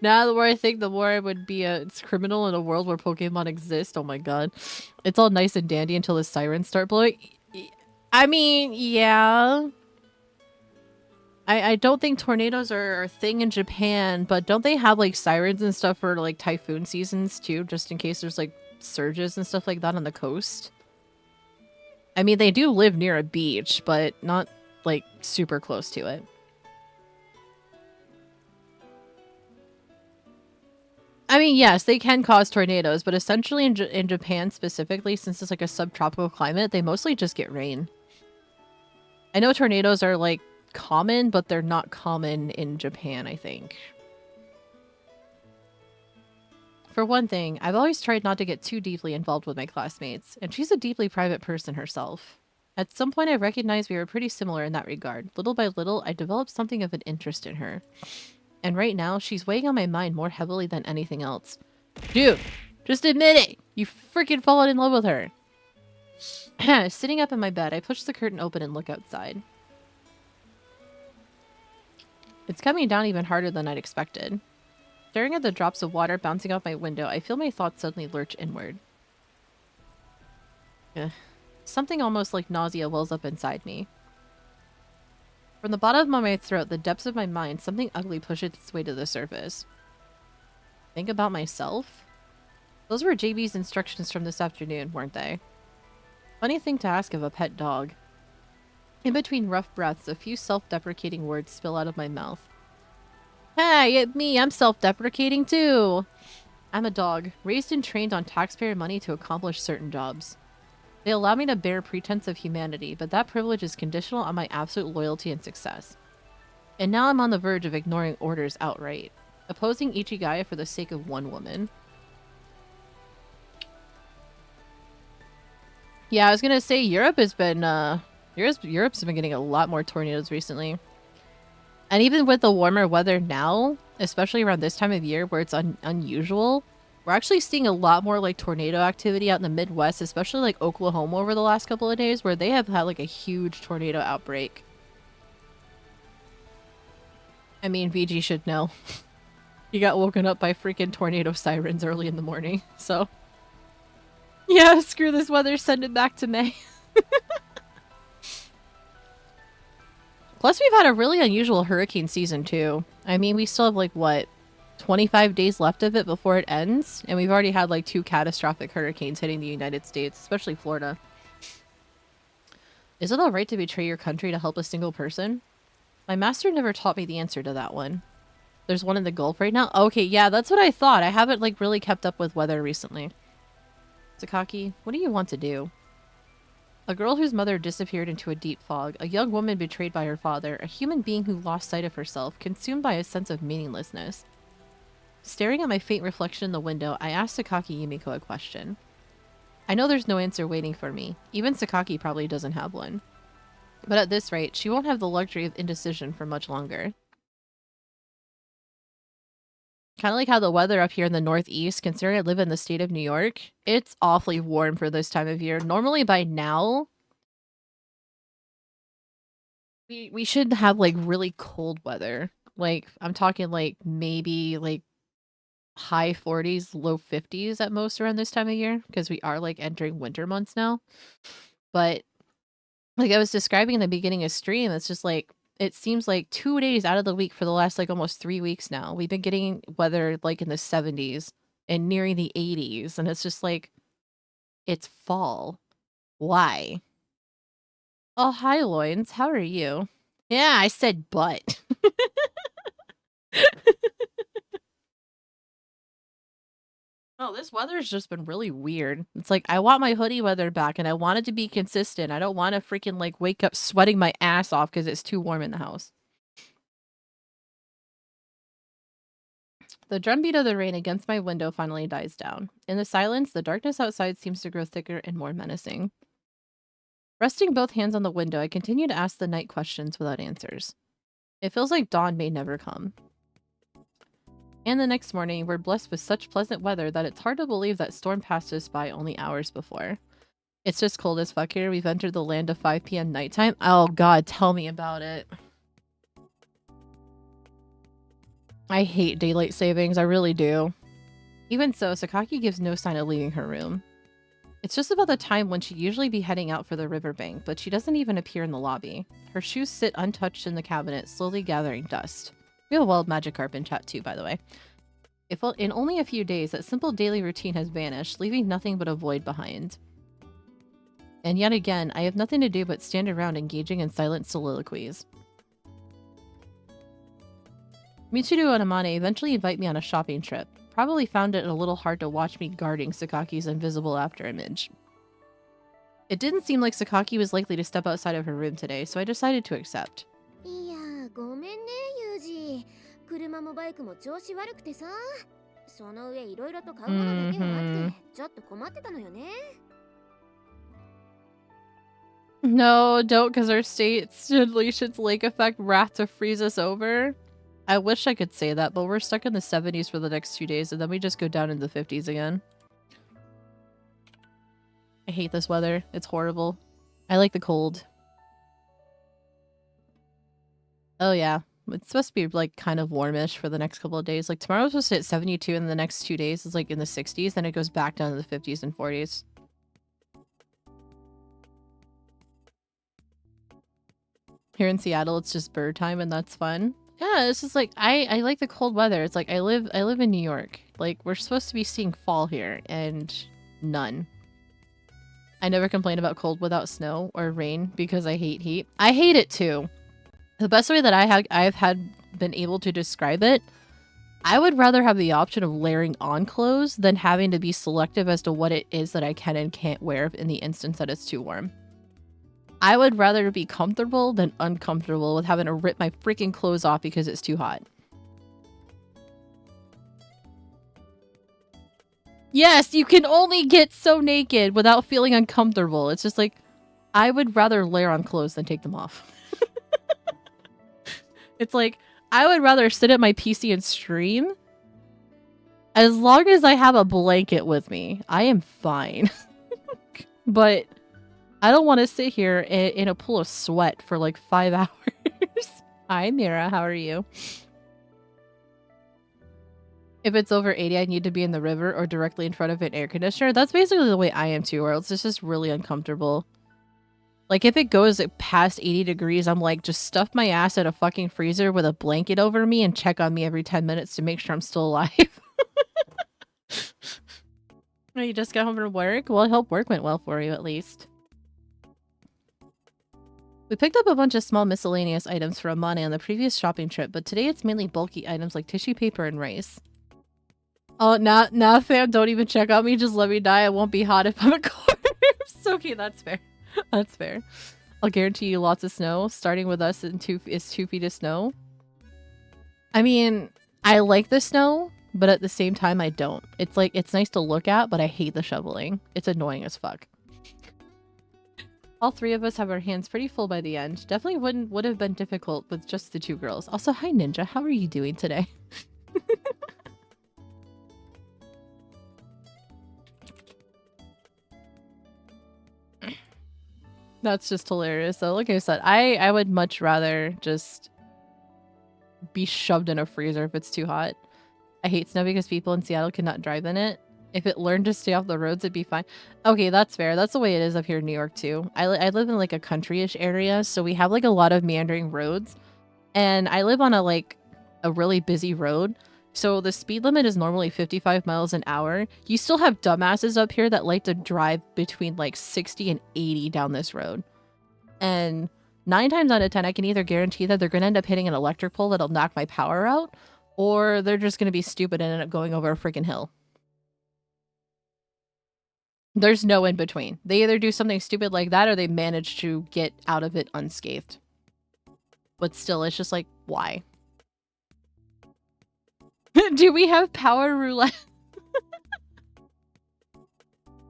Now, the more I think, the more I would be a criminal in a world where Pokemon exist. Oh my god. It's all nice and dandy until the sirens start blowing. I mean, yeah. I don't think tornadoes are a thing in Japan, but don't they have, like, sirens and stuff for, like, typhoon seasons, too? Just in case there's, like, surges and stuff like that on the coast? I mean, they do live near a beach, but not, like, super close to it. I mean, yes, they can cause tornadoes, but essentially in Japan specifically, since it's, like, a subtropical climate, they mostly just get rain. I know tornadoes are, like, common, but they're not common in Japan, I think. For one thing, I've always tried not to get too deeply involved with my classmates, and she's a deeply private person herself. At some point, I recognized we were pretty similar in that regard. Little by little, I developed something of an interest in her. And right now, she's weighing on my mind more heavily than anything else. Dude, just admit it! You've freaking fallen in love with her! Sitting up in my bed, I push the curtain open and look outside. It's coming down even harder than I'd expected. Staring at the drops of water bouncing off my window, I feel my thoughts suddenly lurch inward. Ugh. Something almost like nausea wells up inside me. From the bottom of my throat, the depths of my mind, something ugly pushes its way to the surface. Think about myself? Those were JB's instructions from this afternoon, weren't they? Funny thing to ask of a pet dog. In between rough breaths, a few self-deprecating words spill out of my mouth. Hey, me, I'm self-deprecating too! I'm a dog, raised and trained on taxpayer money to accomplish certain jobs. They allow me to bear pretense of humanity, but that privilege is conditional on my absolute loyalty and success. And now I'm on the verge of ignoring orders outright, opposing Ichigaya for the sake of one woman. Yeah, I was gonna say Europe has been, Europe's been getting a lot more tornadoes recently. And even with the warmer weather now, especially around this time of year where it's unusual, we're actually seeing a lot more like tornado activity out in the Midwest, especially like Oklahoma over the last couple of days where they have had like a huge tornado outbreak. I mean, VG should know. He got woken up by freaking tornado sirens early in the morning, so... Yeah, screw this weather, send it back to May. Plus, we've had a really unusual hurricane season, too. I mean, we still have, like, what, 25 days left of it before it ends? And we've already had, like, 2 catastrophic hurricanes hitting the United States, especially Florida. Is it alright to betray your country to help a single person? My master never taught me the answer to that one. There's one in the Gulf right now? Okay, yeah, that's what I thought. I haven't, like, really kept up with weather recently. Sakaki, what do you want to do? A girl whose mother disappeared into a deep fog, a young woman betrayed by her father, a human being who lost sight of herself, consumed by a sense of meaninglessness. Staring at my faint reflection in the window, I asked Sakaki Yumiko a question. I know there's no answer waiting for me. Even Sakaki probably doesn't have one. But at this rate, she won't have the luxury of indecision for much longer. Kind of like how the weather up here in the Northeast, considering I live in the state of New York, it's awfully warm for this time of year. Normally by now, we should have like really cold weather. Like, I'm talking like maybe like high 40s, low 50s at most around this time of year, because we are like entering winter months now. But Like I was describing in the beginning of stream, it's just like, it seems like 2 days out of the week for the last like almost 3 weeks now, we've been getting weather like in the 70s and nearing the 80s. And it's just like, it's fall. Why? Oh, hi, Loins. How are you? Yeah, I said but. Oh, this weather's just been really weird. It's like, I want my hoodie weather back and I want it to be consistent. I don't want to freaking like wake up sweating my ass off because it's too warm in the house. The drumbeat of the rain against my window finally dies down. In the silence, the darkness outside seems to grow thicker and more menacing. Resting both hands on the window, I continue to ask the night questions without answers. It feels like dawn may never come. And the next morning, we're blessed with such pleasant weather that it's hard to believe that storm passed us by only hours before. It's just cold as fuck here. We've entered the land of 5 p.m. nighttime. Oh god, tell me about it. I hate daylight savings, I really do. Even so, Sakaki gives no sign of leaving her room. It's just about the time when she'd usually be heading out for the riverbank, but she doesn't even appear in the lobby. Her shoes sit untouched in the cabinet, slowly gathering dust. We have a wild Magikarp in chat too, by the way. If in only a few days, that simple daily routine has vanished, leaving nothing but a void behind. And yet again, I have nothing to do but stand around engaging in silent soliloquies. Michiru and Amane eventually invite me on a shopping trip. Probably found it a little hard to watch me guarding Sakaki's invisible afterimage. It didn't seem like Sakaki was likely to step outside of her room today, so I decided to accept. いやごめんねユージ車もバイクも調子悪くてさその上いろいろと買うものだけがあってちょっと困ってたのよね No, don't, because our state should leash its lake effect wrath to freeze us over. I wish I could say that, but we're stuck in the 70s for the next 2 days, and then we just go down into the 50s again. I hate this weather. It's horrible. I like the cold. Oh yeah, it's supposed to be like kind of warmish for the next couple of days. Like tomorrow's supposed to hit 72, and the next 2 days is like in the 60s, then it goes back down to the 50s and 40s. Here in Seattle, it's just bird time, and that's fun. Yeah, it's just like I like the cold weather. It's like I live in New York. Like we're supposed to be seeing fall here, and none. I never complain about cold without snow or rain because I hate heat. I hate it too. The best way that I've been able to describe it, I would rather have the option of layering on clothes than having to be selective as to what it is that I can and can't wear in the instance that it's too warm. I would rather be comfortable than uncomfortable with having to rip my freaking clothes off because it's too hot. Yes, you can only get so naked without feeling uncomfortable. It's just like, I would rather layer on clothes than take them off. It's like, I would rather sit at my PC and stream. As long as I have a blanket with me, I am fine. But I don't want to sit here in a pool of sweat for like 5 hours. Hi, Mira. How are you? If it's over 80, I need to be in the river or directly in front of an air conditioner. That's basically the way I am too, or else it's just really uncomfortable. Like, if it goes past 80 degrees, I'm like, just stuff my ass in a fucking freezer with a blanket over me and check on me every 10 minutes to make sure I'm still alive. You just got home from work? Well, I hope work went well for you, at least. We picked up a bunch of small miscellaneous items for Amane on the previous shopping trip, but today it's mainly bulky items like tissue paper and rice. Oh, now, fam, don't even check on me. Just let me die. I won't be hot if I'm a corpse. Okay, that's fair. That's fair. I'll guarantee you lots of snow. Starting with us is 2 feet of snow. I mean, I like the snow, but at the same time, I don't. It's like, it's nice to look at, but I hate the shoveling. It's annoying as fuck. All 3 of us have our hands pretty full by the end. Definitely would have been difficult with just the 2 girls. Also, hi Ninja, how are you doing today? That's just hilarious. So, like I said, I would much rather just be shoved in a freezer if it's too hot. I hate snow because people in Seattle cannot drive in it. If it learned to stay off the roads, it'd be fine. Okay, that's fair. That's the way it is up here in New York too. I live in like a country-ish area, so we have like a lot of meandering roads. And I live on a really busy road. So the speed limit is normally 55 miles an hour. You still have dumbasses up here that like to drive between like 60 and 80 down this road. And 9 times out of 10, I can either guarantee that they're going to end up hitting an electric pole that'll knock my power out, or they're just going to be stupid and end up going over a freaking hill. There's no in between. They either do something stupid like that or they manage to get out of it unscathed. But still, it's just like, why? Do we have power roulette?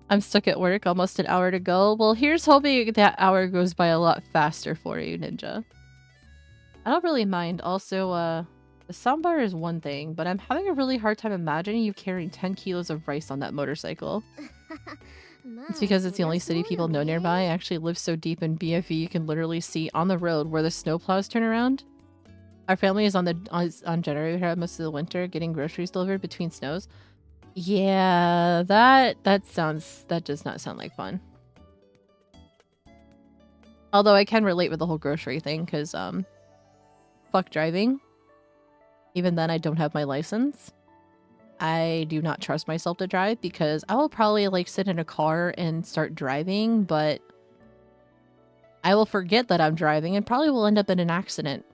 I'm stuck at work, almost an hour to go. Well, here's hoping that hour goes by a lot faster for you, Ninja. I don't really mind. Also, the soundbar is one thing, but I'm having a really hard time imagining you carrying 10 kilos of rice on that motorcycle. It's because it's the only city people know nearby. I actually live so deep in BFE you can literally see on the road where the snowplows turn around. Our family is on generator most of the winter, getting groceries delivered between snows. Yeah, that does not sound like fun. Although I can relate with the whole grocery thing, because fuck driving. Even then, I don't have my license. I do not trust myself to drive because I will probably like sit in a car and start driving, but I will forget that I'm driving and probably will end up in an accident.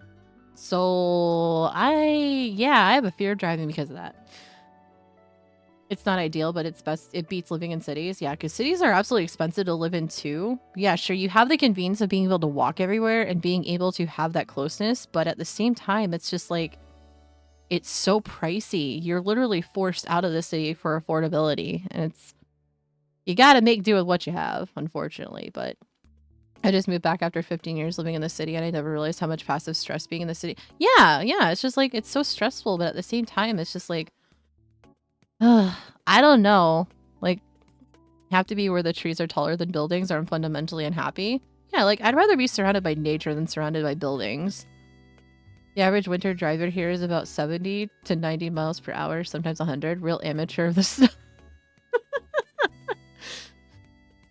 So I have a fear of driving because of that. It's not ideal, but it's best. It beats living in cities. Yeah, because cities are absolutely expensive to live in too. Yeah, sure, you have the convenience of being able to walk everywhere and being able to have that closeness, but at the same time, it's just like, it's so pricey. You're literally forced out of the city for affordability. And you gotta make do with what you have, unfortunately. But I just moved back after 15 years living in the city, and I never realized how much passive stress being in the city. Yeah, it's just like, it's so stressful, but at the same time, it's just like, I don't know. Like, have to be where the trees are taller than buildings or I'm fundamentally unhappy. Yeah, like, I'd rather be surrounded by nature than surrounded by buildings. The average winter driver here is about 70 to 90 miles per hour, sometimes 100. Real amateur of the snow.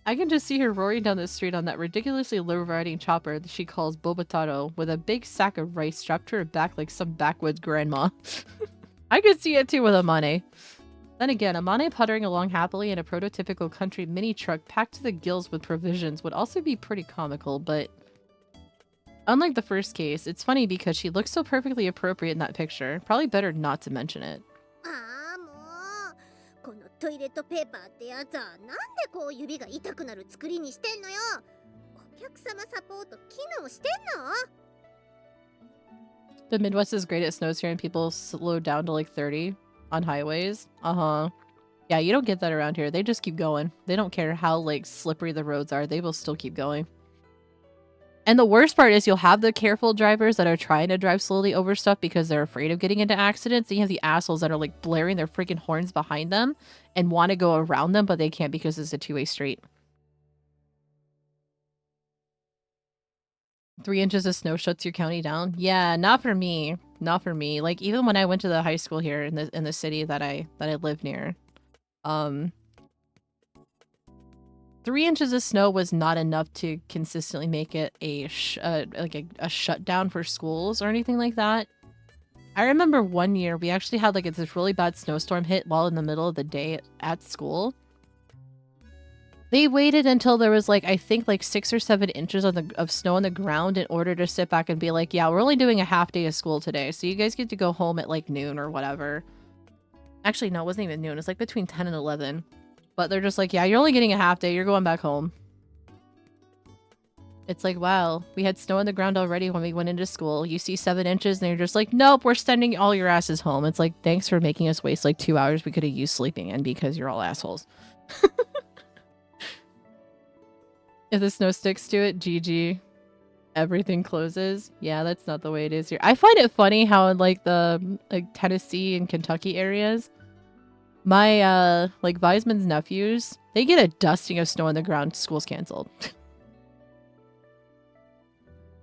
I can just see her roaring down the street on that ridiculously low-riding chopper that she calls Bobataro with a big sack of rice strapped to her back like some backwoods grandma. I could see it too with Amane. Then again, Amane puttering along happily in a prototypical country mini truck packed to the gills with provisions would also be pretty comical, but unlike the first case, it's funny because she looks so perfectly appropriate in that picture. Probably better not to mention it. このトイレットペーパーってやつはなんでこう指が痛くなる作りにしてんのよ。お客様サポート機能してんの？ The Midwest is great at snows here and people slow down to like 30 on highways. Yeah, you don't get that around here. They just keep going. They don't care how like slippery the roads are. They will still keep going. And the worst part is you'll have the careful drivers that are trying to drive slowly over stuff because they're afraid of getting into accidents. And you have the assholes that are like blaring their freaking horns behind them and want to go around them, but they can't because it's a two-way street. 3 inches of snow shuts your county down. Yeah, not for me. Not for me. Like, even when I went to the high school here in the city that I live near, 3 inches of snow was not enough to consistently make it a shutdown for schools or anything like that. I remember one year we actually had like this really bad snowstorm hit while in the middle of the day at school. They waited until there was like, I think like 6 or 7 inches of snow on the ground in order to sit back and be like, yeah, we're only doing a half day of school today, so you guys get to go home at like noon or whatever. Actually, no, it wasn't even noon. It's like between 10 and 11. But they're just like, yeah, you're only getting a half day. You're going back home. It's like, wow, we had snow on the ground already when we went into school. You see 7 inches and you're just like, nope, we're sending all your asses home. It's like, thanks for making us waste like 2 hours we could have used sleeping in because you're all assholes. If the snow sticks to it, GG. Everything closes. Yeah, that's not the way it is here. I find it funny how in like the Tennessee and Kentucky areas, my like Weisman's nephews, they get a dusting of snow on the ground, school's canceled.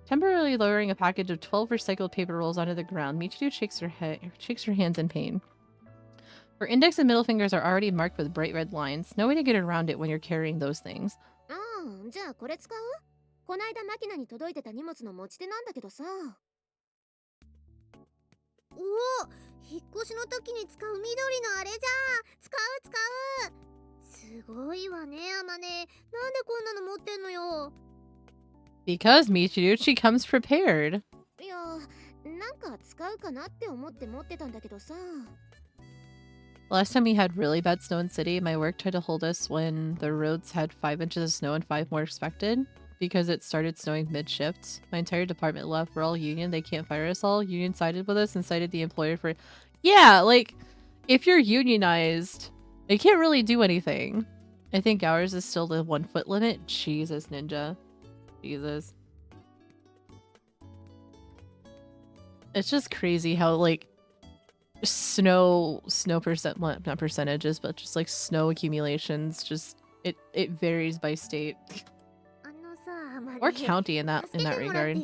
Temporarily lowering a package of 12 recycled paper rolls onto the ground, Michiru shakes her hands in pain. Her index and middle fingers are already marked with bright red lines. No way to get around it when you're carrying those things. ああ、じゃあこれ使う？こないだマキナに届いてた荷物の持ち手なんだけどさ。おお、引っ越しの時に使う緑のあれじゃん。使う。すごいわね、アマネ。なんでこんなの持ってんのよ。Because Michiruchi comes prepared. いや、なんか使うかなって思って持ってたんだけどさ。Last time we had really bad snow in city, my work tried to hold us when the roads had 5 inches of snow and 5 more expected because it started snowing mid-shift. My entire department left. We're all union. They can't fire us all. Union sided with us and cited the employer for... Yeah, like, if you're unionized, they can't really do anything. I think ours is still the 1 foot limit. Jesus, Ninja. Jesus. It's just crazy how, like, snow not percentages, but just like snow accumulations, just it varies by state or county in that regard.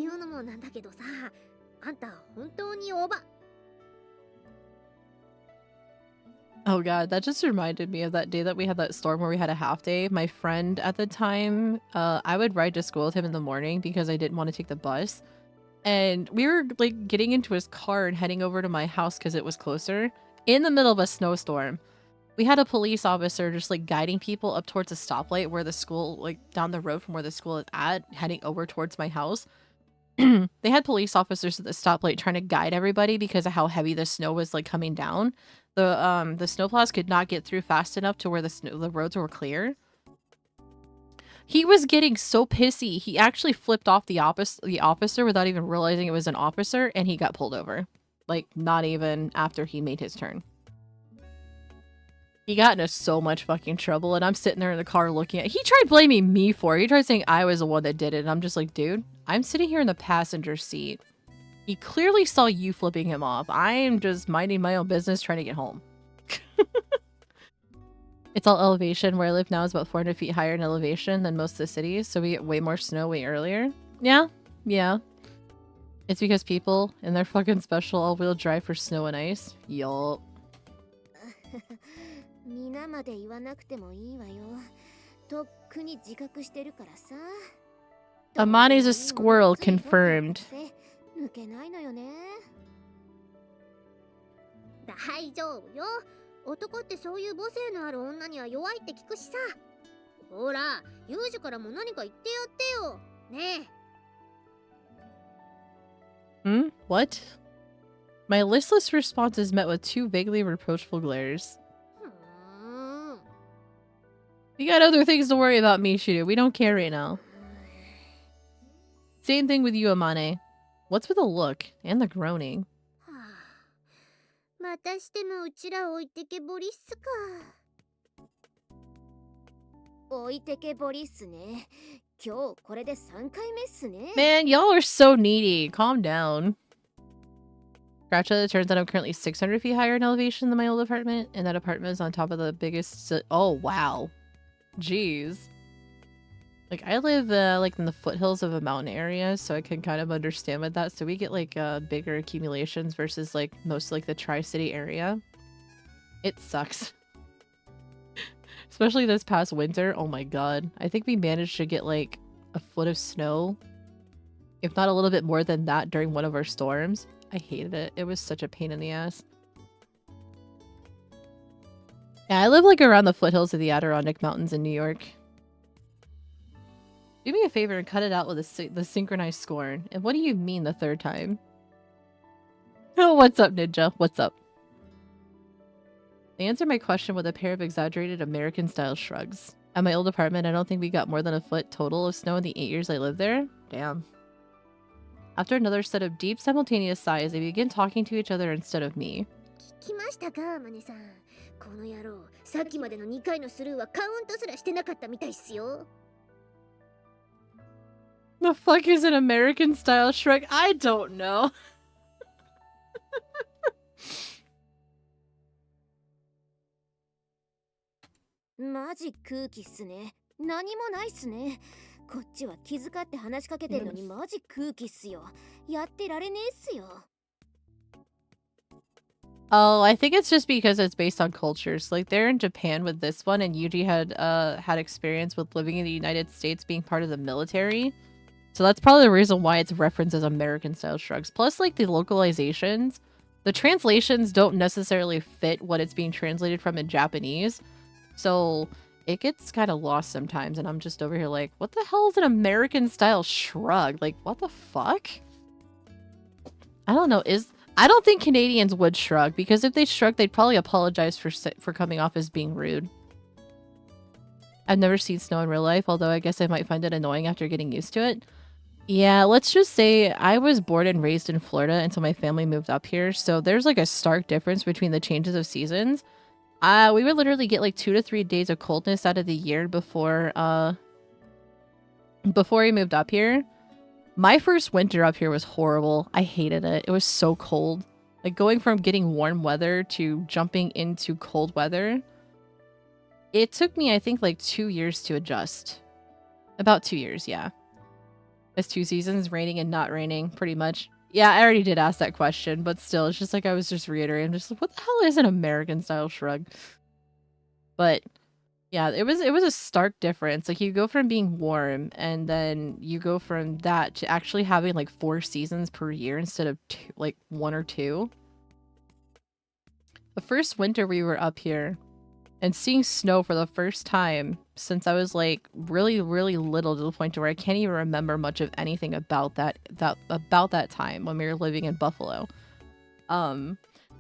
Oh god, that just reminded me of that day that we had that storm where we had a half day. My friend at the time, I would ride to school with him in the morning because I didn't want to take the bus. And we were like getting into his car and heading over to my house because it was closer. In the middle of a snowstorm, we had a police officer just like guiding people up towards a stoplight where the school, like down the road from where the school is at, heading over towards my house. They had police officers at the stoplight trying to guide everybody because of how heavy the snow was like coming down. The snowplows could not get through fast enough to where the roads were clear. He was getting so pissy, he actually flipped off the officer without even realizing it was an officer, and he got pulled over. Like, not even after he made his turn. He got into so much fucking trouble, and I'm sitting there in the car looking at it. He tried blaming me for it. He tried saying I was the one that did it, and I'm just like, dude, I'm sitting here in the passenger seat. He clearly saw you flipping him off. I am just minding my own business trying to get home. It's all elevation. Where I live now is about 400 feet higher in elevation than most of the cities, so we get way more snow way earlier. Yeah. It's because people in their fucking special all-wheel drive for snow and ice. Yup. Amani's a squirrel, confirmed. 大丈夫よ。男ってそういう母性のある女には弱いって聞くしさ。ほら、ユージからも何か言ってやってよ。ねえ。What? My listless response is met with 2 vaguely reproachful glares. We got other things to worry about, Mishiru. We don't care right now. Same thing with you, Amane. What's with the look and the groaning? またしてもうちら置いてけぼりっすか。置いてけぼりっすね。今日これで3回目っすね。Man, y'all are so needy. Calm down. Gotcha, it turns out I'm currently 600 feet higher in elevation than my old apartment, and that apartment is on top of the biggest... Oh, wow. Jeez. Like, I live, like, in the foothills of a mountain area, so I can kind of understand with that. So we get, like, bigger accumulations versus, like, most, like, the Tri-City area. It sucks. Especially this past winter. Oh my god. I think we managed to get, like, a foot of snow. If not a little bit more than that during one of our storms. I hated it. It was such a pain in the ass. Yeah, I live, like, around the foothills of the Adirondack Mountains in New York. Do me a favor and cut it out with the synchronized scorn. And what do you mean the 3rd time? Oh, what's up, Ninja? What's up? They answered my question with a pair of exaggerated American-style shrugs. At my old apartment, I don't think we got more than a foot total of snow in the 8 years I lived there. Damn. After another set of deep, simultaneous sighs, they begin talking to each other instead of me. 聞きましたか、マネさん。この野郎、さっきまでの2回のスルーはカウントすらしてなかったみたいっすよ。The fuck is an American-style shrug? I don't know. マジ空気っすね。何もないっすね。こっちは気遣って話しかけてるのにマジ空気っすよ。やってられねえっすよ。Oh, I think it's just because it's based on cultures. Like they're in Japan with this one, and Yuji had experience with living in the United States, being part of the military. So that's probably the reason why it's referenced as American style shrugs. Plus, like the localizations, the translations don't necessarily fit what it's being translated from in Japanese. So it gets kind of lost sometimes, and I'm just over here like, what the hell is an American style shrug? Like, what the fuck? I don't know. I don't think Canadians would shrug, because if they shrug, they'd probably apologize for coming off as being rude. I've never seen snow in real life, although I guess I might find it annoying after getting used to it. Yeah, let's just say I was born and raised in Florida until my family moved up here, so there's like a stark difference between the changes of seasons. We would literally get like 2 to 3 days of coldness out of the year before we moved up here. My first winter up here was horrible. I hated it. It was so cold. Like going from getting warm weather to jumping into cold weather. It took me, I think, like 2 years to adjust. About 2 years, yeah. It's 2 seasons, raining and not raining, pretty much. Yeah, I already did ask that question, but still, it's just like I was just reiterating. I'm just like, what the hell is an American style shrug? But yeah, it was a stark difference. Like you go from being warm, and then you go from that to actually having like 4 seasons per year instead of like 1 or 2. The first winter we were up here, and seeing snow for the first time since I was like really, really little, to the point to where I can't even remember much of anything about that time when we were living in Buffalo.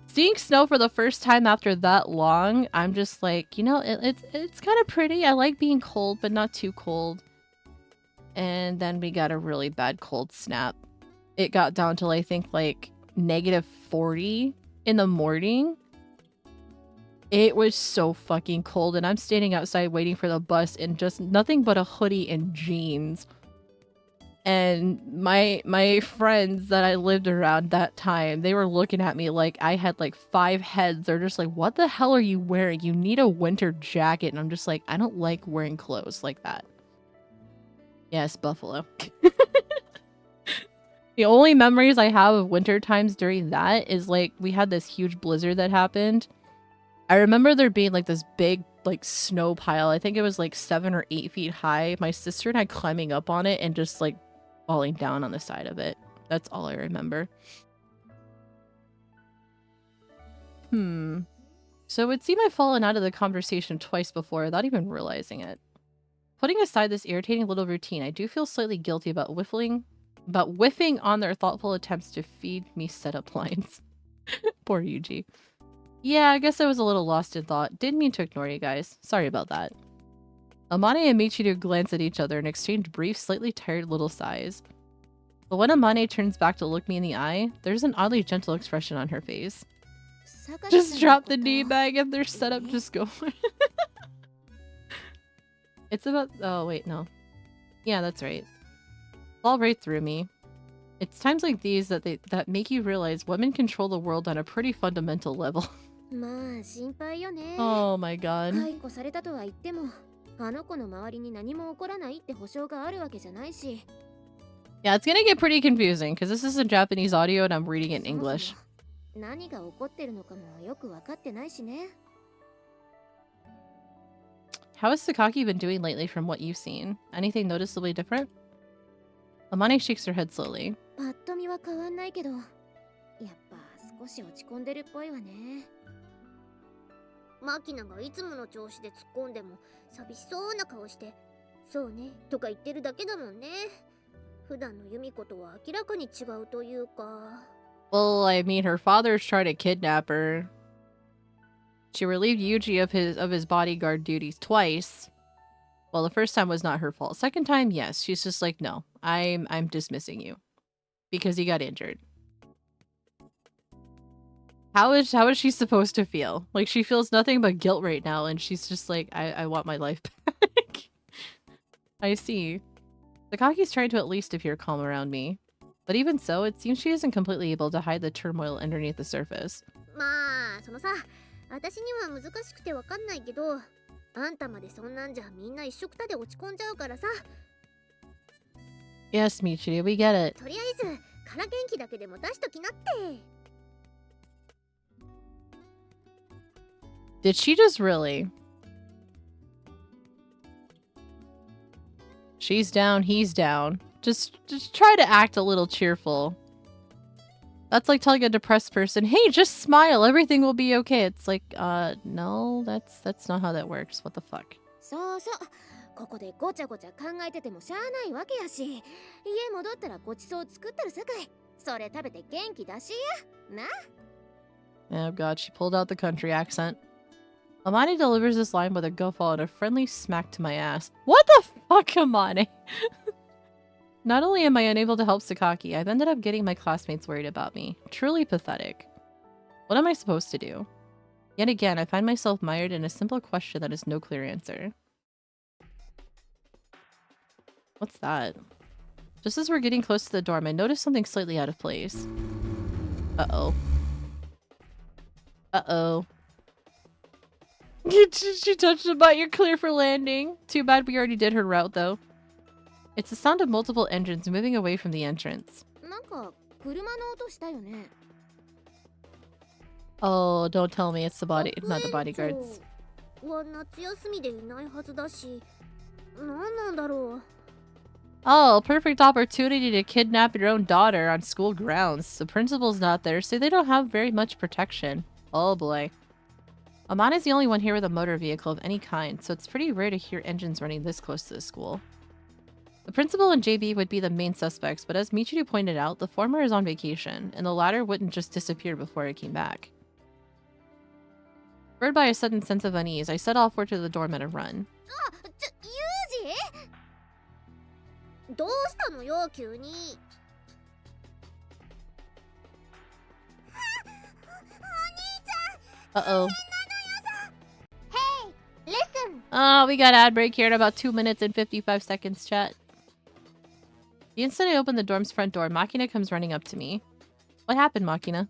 Seeing snow for the first time after that long, I'm just like, you know, it's kind of pretty. I like being cold, but not too cold. And then we got a really bad cold snap. It got down to I think like -40 in the morning. It was so fucking cold, and I'm standing outside waiting for the bus in just nothing but a hoodie and jeans. And my friends that I lived around that time, they were looking at me like I had like 5 heads. They're just like, what the hell are you wearing? You need a winter jacket. And I'm just like, I don't like wearing clothes like that. Yes, Buffalo. The only memories I have of winter times during that is like we had this huge blizzard that happened. I remember there being like this big like snow pile. I think it was like 7 or 8 feet high. My sister and I climbing up on it and just like falling down on the side of it. That's all I remember. So it would seem I've fallen out of the conversation twice before without even realizing it. Putting aside this irritating little routine, I do feel slightly guilty about whiffing on their thoughtful attempts to feed me setup lines. Poor Yuji. Yeah, I guess I was a little lost in thought. Didn't mean to ignore you guys. Sorry about that. Amane and Michiru glance at each other and exchange brief, slightly tired little sighs. But when Amane turns back to look me in the eye, there's an oddly gentle expression on her face. Just drop the knee bag and their setup just go. It's about... Oh, wait, no. Yeah, that's right. Fall right through me. It's times like these that make you realize women control the world on a pretty fundamental level. Oh my god. Yeah, it's gonna get pretty confusing because this is in Japanese audio and I'm reading it in English. How has Sakaki been doing lately from what you've seen? Anything noticeably different? Amane shakes her head slowly. Well, I mean, her father's trying to kidnap her. She relieved Yuji of his bodyguard duties twice. Well, the first time was not her fault. Second time, yes. She's just like, no, I'm dismissing you because he got injured. How is she supposed to feel? Like, she feels nothing but guilt right now, and she's just like, I want my life back. I see. Sakaki's trying to at least appear calm around me. But even so, it seems she isn't completely able to hide the turmoil underneath the surface. Yes, Michiru, we get it. Did she just really? She's down, he's down. Just try to act a little cheerful. That's like telling a depressed person, hey, just smile, everything will be okay. It's like, no, that's not how that works. What the fuck? そうそう。ここでごちゃごちゃ考えててもしゃあないわけやし、家戻ったらごちそう作ったるさかい。それ食べて元気出しや。な。 Oh god, she pulled out the country accent. Amane delivers this line with a guffaw and a friendly smack to my ass. What the fuck, Amane? Not only am I unable to help Sakaki, I've ended up getting my classmates worried about me. Truly pathetic. What am I supposed to do? Yet again, I find myself mired in a simple question that has no clear answer. What's that? Just as we're getting close to the dorm, I notice something slightly out of place. Uh-oh. Uh-oh. She touched the butt. You're clear for landing. Too bad we already did her route, though. It's the sound of multiple engines moving away from the entrance. なんか車の音したよね。 Oh, don't tell me it's the body, not the bodyguards. は夏休みでいないはずだし、なんなんだろう。 Oh, perfect opportunity to kidnap your own daughter on school grounds. The principal's not there, so they don't have very much protection. Oh boy. Amana's the only one here with a motor vehicle of any kind, so it's pretty rare to hear engines running this close to the school. The principal and JB would be the main suspects, but as Michiru pointed out, the former is on vacation, and the latter wouldn't just disappear before it came back. Spurred by a sudden sense of unease, I set offward to the dorm at a run. ユージ？どうしたのよ急に。Uh-oh. Hey, listen. Oh, we got ad break here in about 2 minutes and 55 seconds, chat. The instant I open the dorm's front door, Makina comes running up to me. What happened, Makina?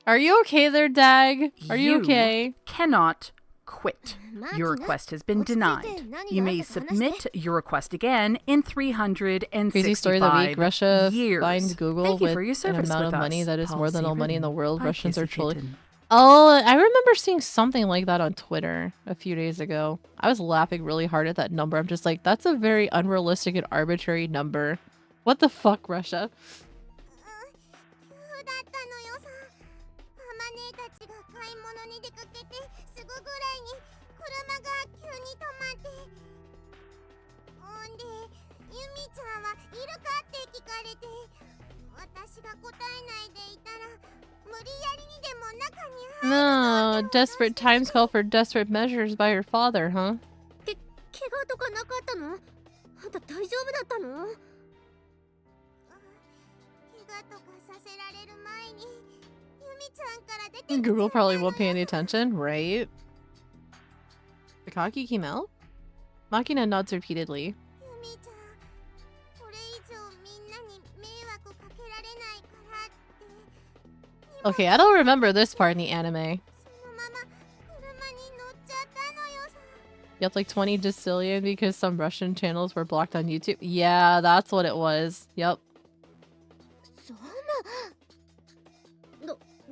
Are you okay there, Dag? Are you okay? Cannot quit. Your request has been denied. You may submit your request again in 365 Crazy story of the week. Russia years. finds Google Thank you with for your an service amount with of money us. that is more than all money in the world. Policy Russians are written by trolling. Kitten. Oh, I remember seeing something like that on Twitter a few days ago. I was laughing really hard at that number. I'm just like, that's a very unrealistic and arbitrary number. What the fuck, Russia? だったのよさ。ママ姉たちが買い物に出かけてすぐぐらいに車が急に止まって。ほんで、ユミちゃんはいるかって聞かれて、私が答えないでいたら無理やりにでも中に入る。 No, desperate times call for desperate measures by her father, huh? 怪我とかなかったの？あんた大丈夫だったの？ Google probably won't pay any attention, right? Sakaki came out? Makina nods repeatedly. Okay, I don't remember this part in the anime. You have like 20 decillion because some Russian channels were blocked on YouTube? Yeah, that's what it was. Yep.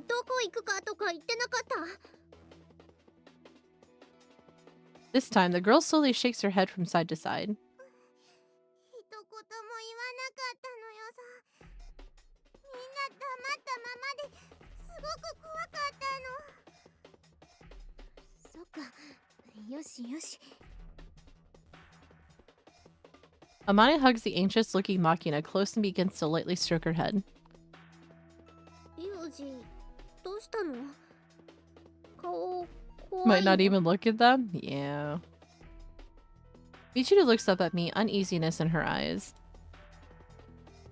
どこ行くかとか言ってなかった？ This time, the girl slowly shakes her head from side to side. 一言も言わなかったのよさ。みんな黙ったままですごく怖かったの。そっか、よしよし。 Amane hugs the anxious-looking Makina close and begins to lightly stroke her head. ユージ、どうしたの？顔怖い。 Might not even look at them? Yeah. Michiru looks up at me, uneasiness in her eyes.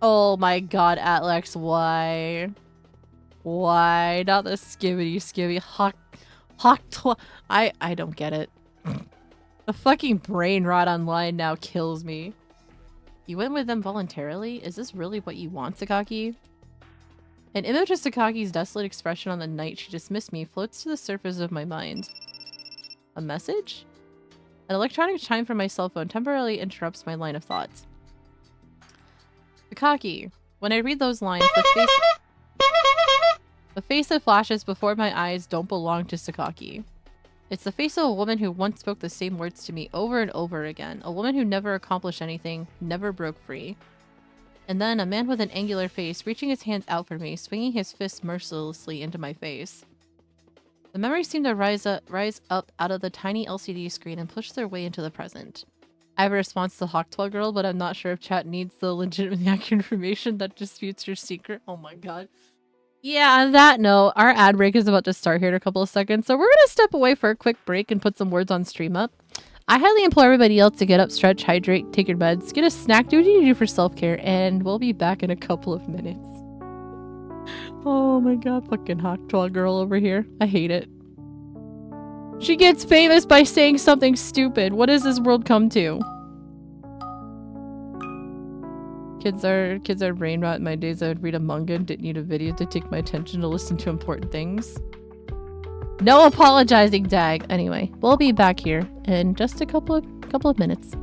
Oh my god, Atlex, why? Why? Not the skibby hawk I don't get it. The fucking brain rot online now kills me. You went with them voluntarily? Is this really what you want, Sakaki? An image of Sakaki's desolate expression on the night she dismissed me floats to the surface of my mind. A message? An electronic chime from my cell phone temporarily interrupts my line of thoughts. Sakaki, When I read those lines, the face that flashes before my eyes don't belong to Sakaki. It's the face of a woman who once spoke the same words to me over and over again. A woman who never accomplished anything, never broke free. And then a man with an angular face, reaching his hands out for me, swinging his fists mercilessly into my face. The memories seem to rise up out of the tiny LCD screen and push their way into the present. I have a response to Hawktwa Girl, but I'm not sure if chat needs the legitimately accurate information that disputes your secret. Oh my god. Yeah, on that note, our ad break is about to start here in a couple of seconds, so we're gonna step away for a quick break and put some words on stream up. I highly implore everybody else to get up, stretch, hydrate, take your meds, get a snack, do what you need to do for self-care, and we'll be back in a couple of minutes. Oh my god, fucking Hawktwa Girl over here. I hate it. She gets famous by saying something stupid. What has this world come to? Kids are brain rot. In my days I would read a manga and didn't need a video to take my attention to listen to important things. No apologizing, Dag. Anyway, we'll be back here in just a couple of minutes.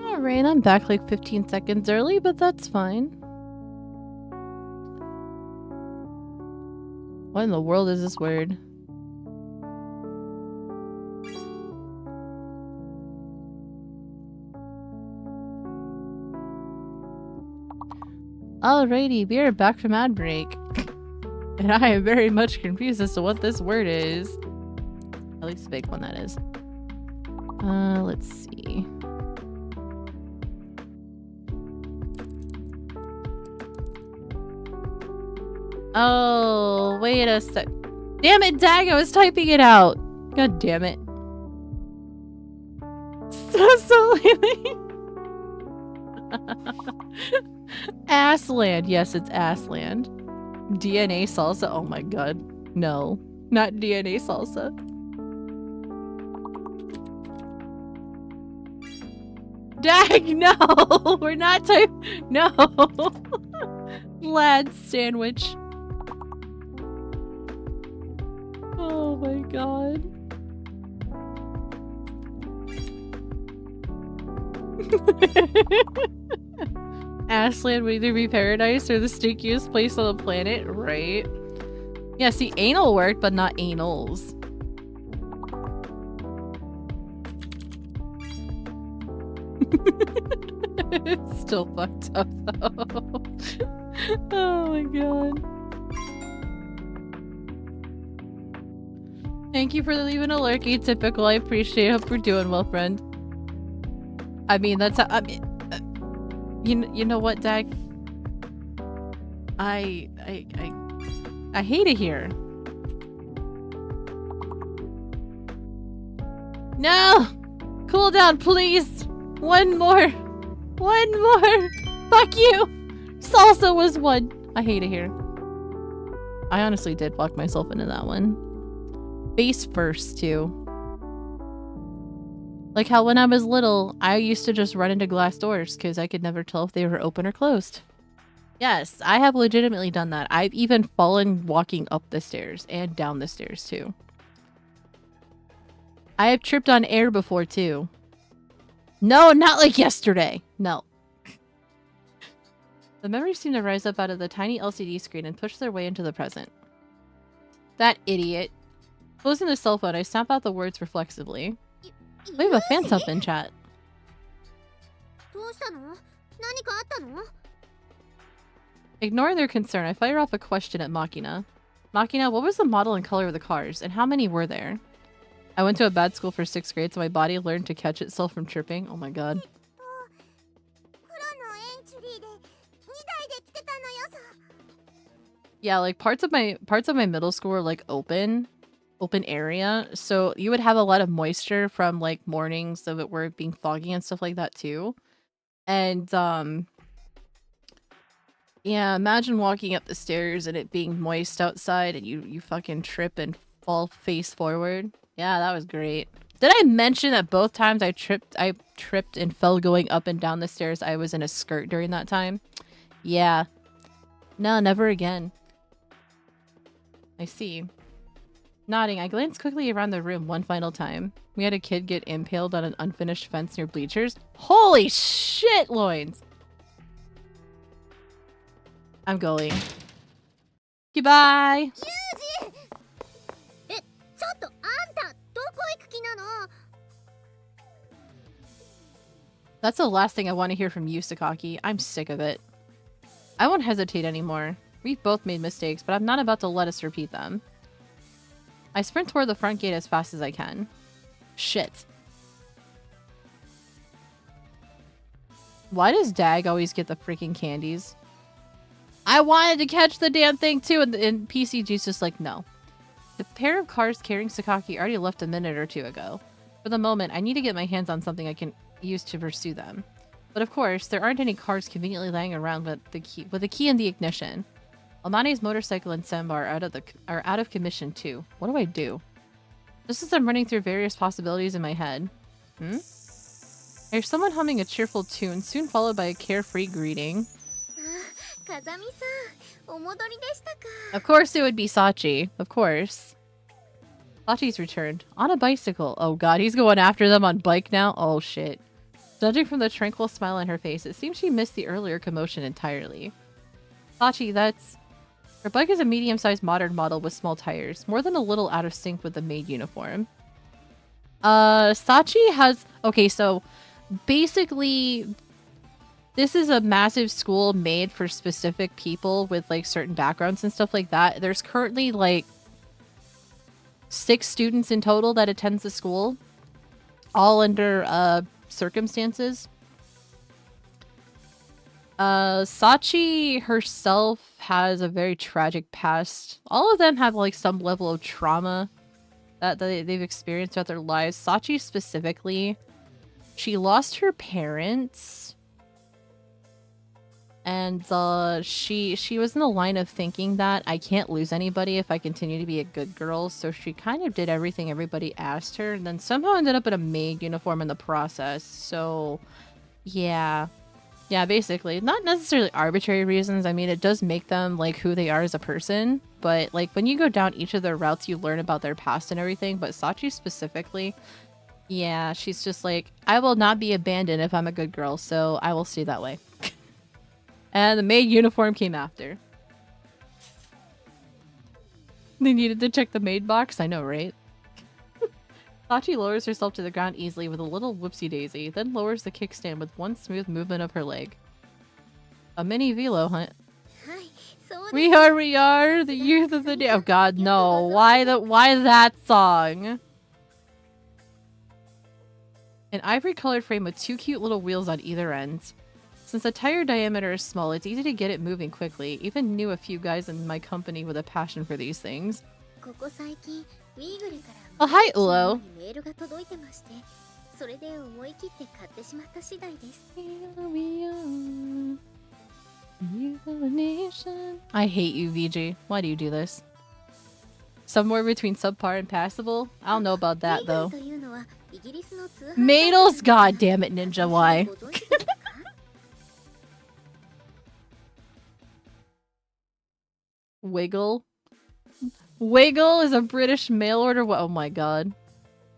Alright, I'm back like 15 seconds early, but that's fine. What in the world is this word? Alrighty, we are back from ad break. And I am very much confused as to what this word is. At least the big one, that is. Let's see. Oh, wait a sec. Damn it, Dag, I was typing it out. God damn it. So lately. Assland. Yes, it's Assland. DNA salsa. Oh my god. No. Not DNA salsa. Dag, no! We're not No! Lad sandwich. Oh my god. Ashland would either be paradise or the stinkiest place on the planet, right? Yeah, see, anal worked, but not anals. It's still fucked up, though. Oh my god. Thank you for leaving a lurky, typical. I appreciate it. Hope you're doing well, friend. I mean, that's I mean, you know what, Dag? I hate it here. No! Cool down, please! One more! One more! Fuck you! Salsa was one! I hate it here. I honestly did walk myself into that one. Face first, too. Like how when I was little, I used to just run into glass doors because I could never tell if they were open or closed. Yes, I have legitimately done that. I've even fallen walking up the stairs and down the stairs, too. I have tripped on air before, too. No, not like yesterday. No. The memories seem to rise up out of the tiny LCD screen and push their way into the present. That idiot. Closing the cell phone, I stamp out the words reflexively. We have a phantom in chat. Ignoring their concern, I fire off a question at Machina. Machina, what was the model and color of the cars, and how many were there? I went to a bad school for 6th grade, so my body learned to catch itself from tripping. Oh my god. Yeah, like parts of my middle school were like open area, so you would have a lot of moisture from like mornings of it were being foggy and stuff like that too. And yeah, imagine walking up the stairs and it being moist outside and you fucking trip and fall face forward. Yeah, that was great. Did I mention that both times I tripped and fell going up and down the stairs, I was in a skirt during that time? Yeah. No, never again. I see. Nodding, I glanced quickly around the room one final time. We had a kid get impaled on an unfinished fence near bleachers. Holy shit, loins! I'm going. Goodbye! That's the last thing I want to hear from you, Sakaki. I'm sick of it. I won't hesitate anymore. We've both made mistakes, but I'm not about to let us repeat them. I sprint toward the front gate as fast as I can. Shit. Why does Dag always get the freaking candies? I wanted to catch the damn thing too, and PCG's just like, no. The pair of cars carrying Sakaki already left a minute or two ago. For the moment, I need to get my hands on something I can use to pursue them. But of course, there aren't any cars conveniently lying around with the key in the ignition. Almane's motorcycle and Sambar are out of commission too. What do I do? Just as I'm running through various possibilities in my head. I hear someone humming a cheerful tune, soon followed by a carefree greeting. Of course it would be Sachi. Of course. Sachi's returned. On a bicycle. Oh god, he's going after them on bike now? Oh shit. Judging from the tranquil smile on her face, it seems she missed the earlier commotion entirely. Sachi, that's... Her bike is a medium-sized modern model with small tires, more than a little out of sync with the maid uniform. Sachi has... Okay, so basically, this is a massive school made for specific people with, like, certain backgrounds and stuff like that. There's currently, like, 6 students in total that attends the school, all under, circumstances. Sachi herself has a very tragic past. All of them have like some level of trauma that they've experienced throughout their lives. Sachi specifically, she lost her parents, and she was in the line of thinking that I can't lose anybody if I continue to be a good girl. So she kind of did everything everybody asked her, and then somehow ended up in a maid uniform in the process. So yeah. Yeah, basically. Not necessarily arbitrary reasons. I mean, it does make them, like, who they are as a person. But, like, when you go down each of their routes, you learn about their past and everything. But Sachi specifically, yeah, she's just like, I will not be abandoned if I'm a good girl, so I will stay that way. And the maid uniform came after. They needed to check the maid box? I know, right? Sachi lowers herself to the ground easily with a little whoopsie-daisy, then lowers the kickstand with one smooth movement of her leg. A mini velo hunt. はい、そうです。 We are, the youth of the day. Oh god, no. Why that song? An ivory-colored frame with two cute little wheels on either end. Since the tire diameter is small, it's easy to get it moving quickly. Even knew a few guys in my company with a passion for these things. ここ最近ウィーグルから Oh, hi, Ulo. メールが届いてまして、それで思い切って買ってしまった次第です。 I hate you, VG. Why do you do this? Somewhere between subpar and passable? I don't know about that, though. ウィーグルというのはイギリスの通販 Madels? God damn it, Ninja, why? ご存知ですか？ Wiggle? Wiggle is a British mail order? Oh my god.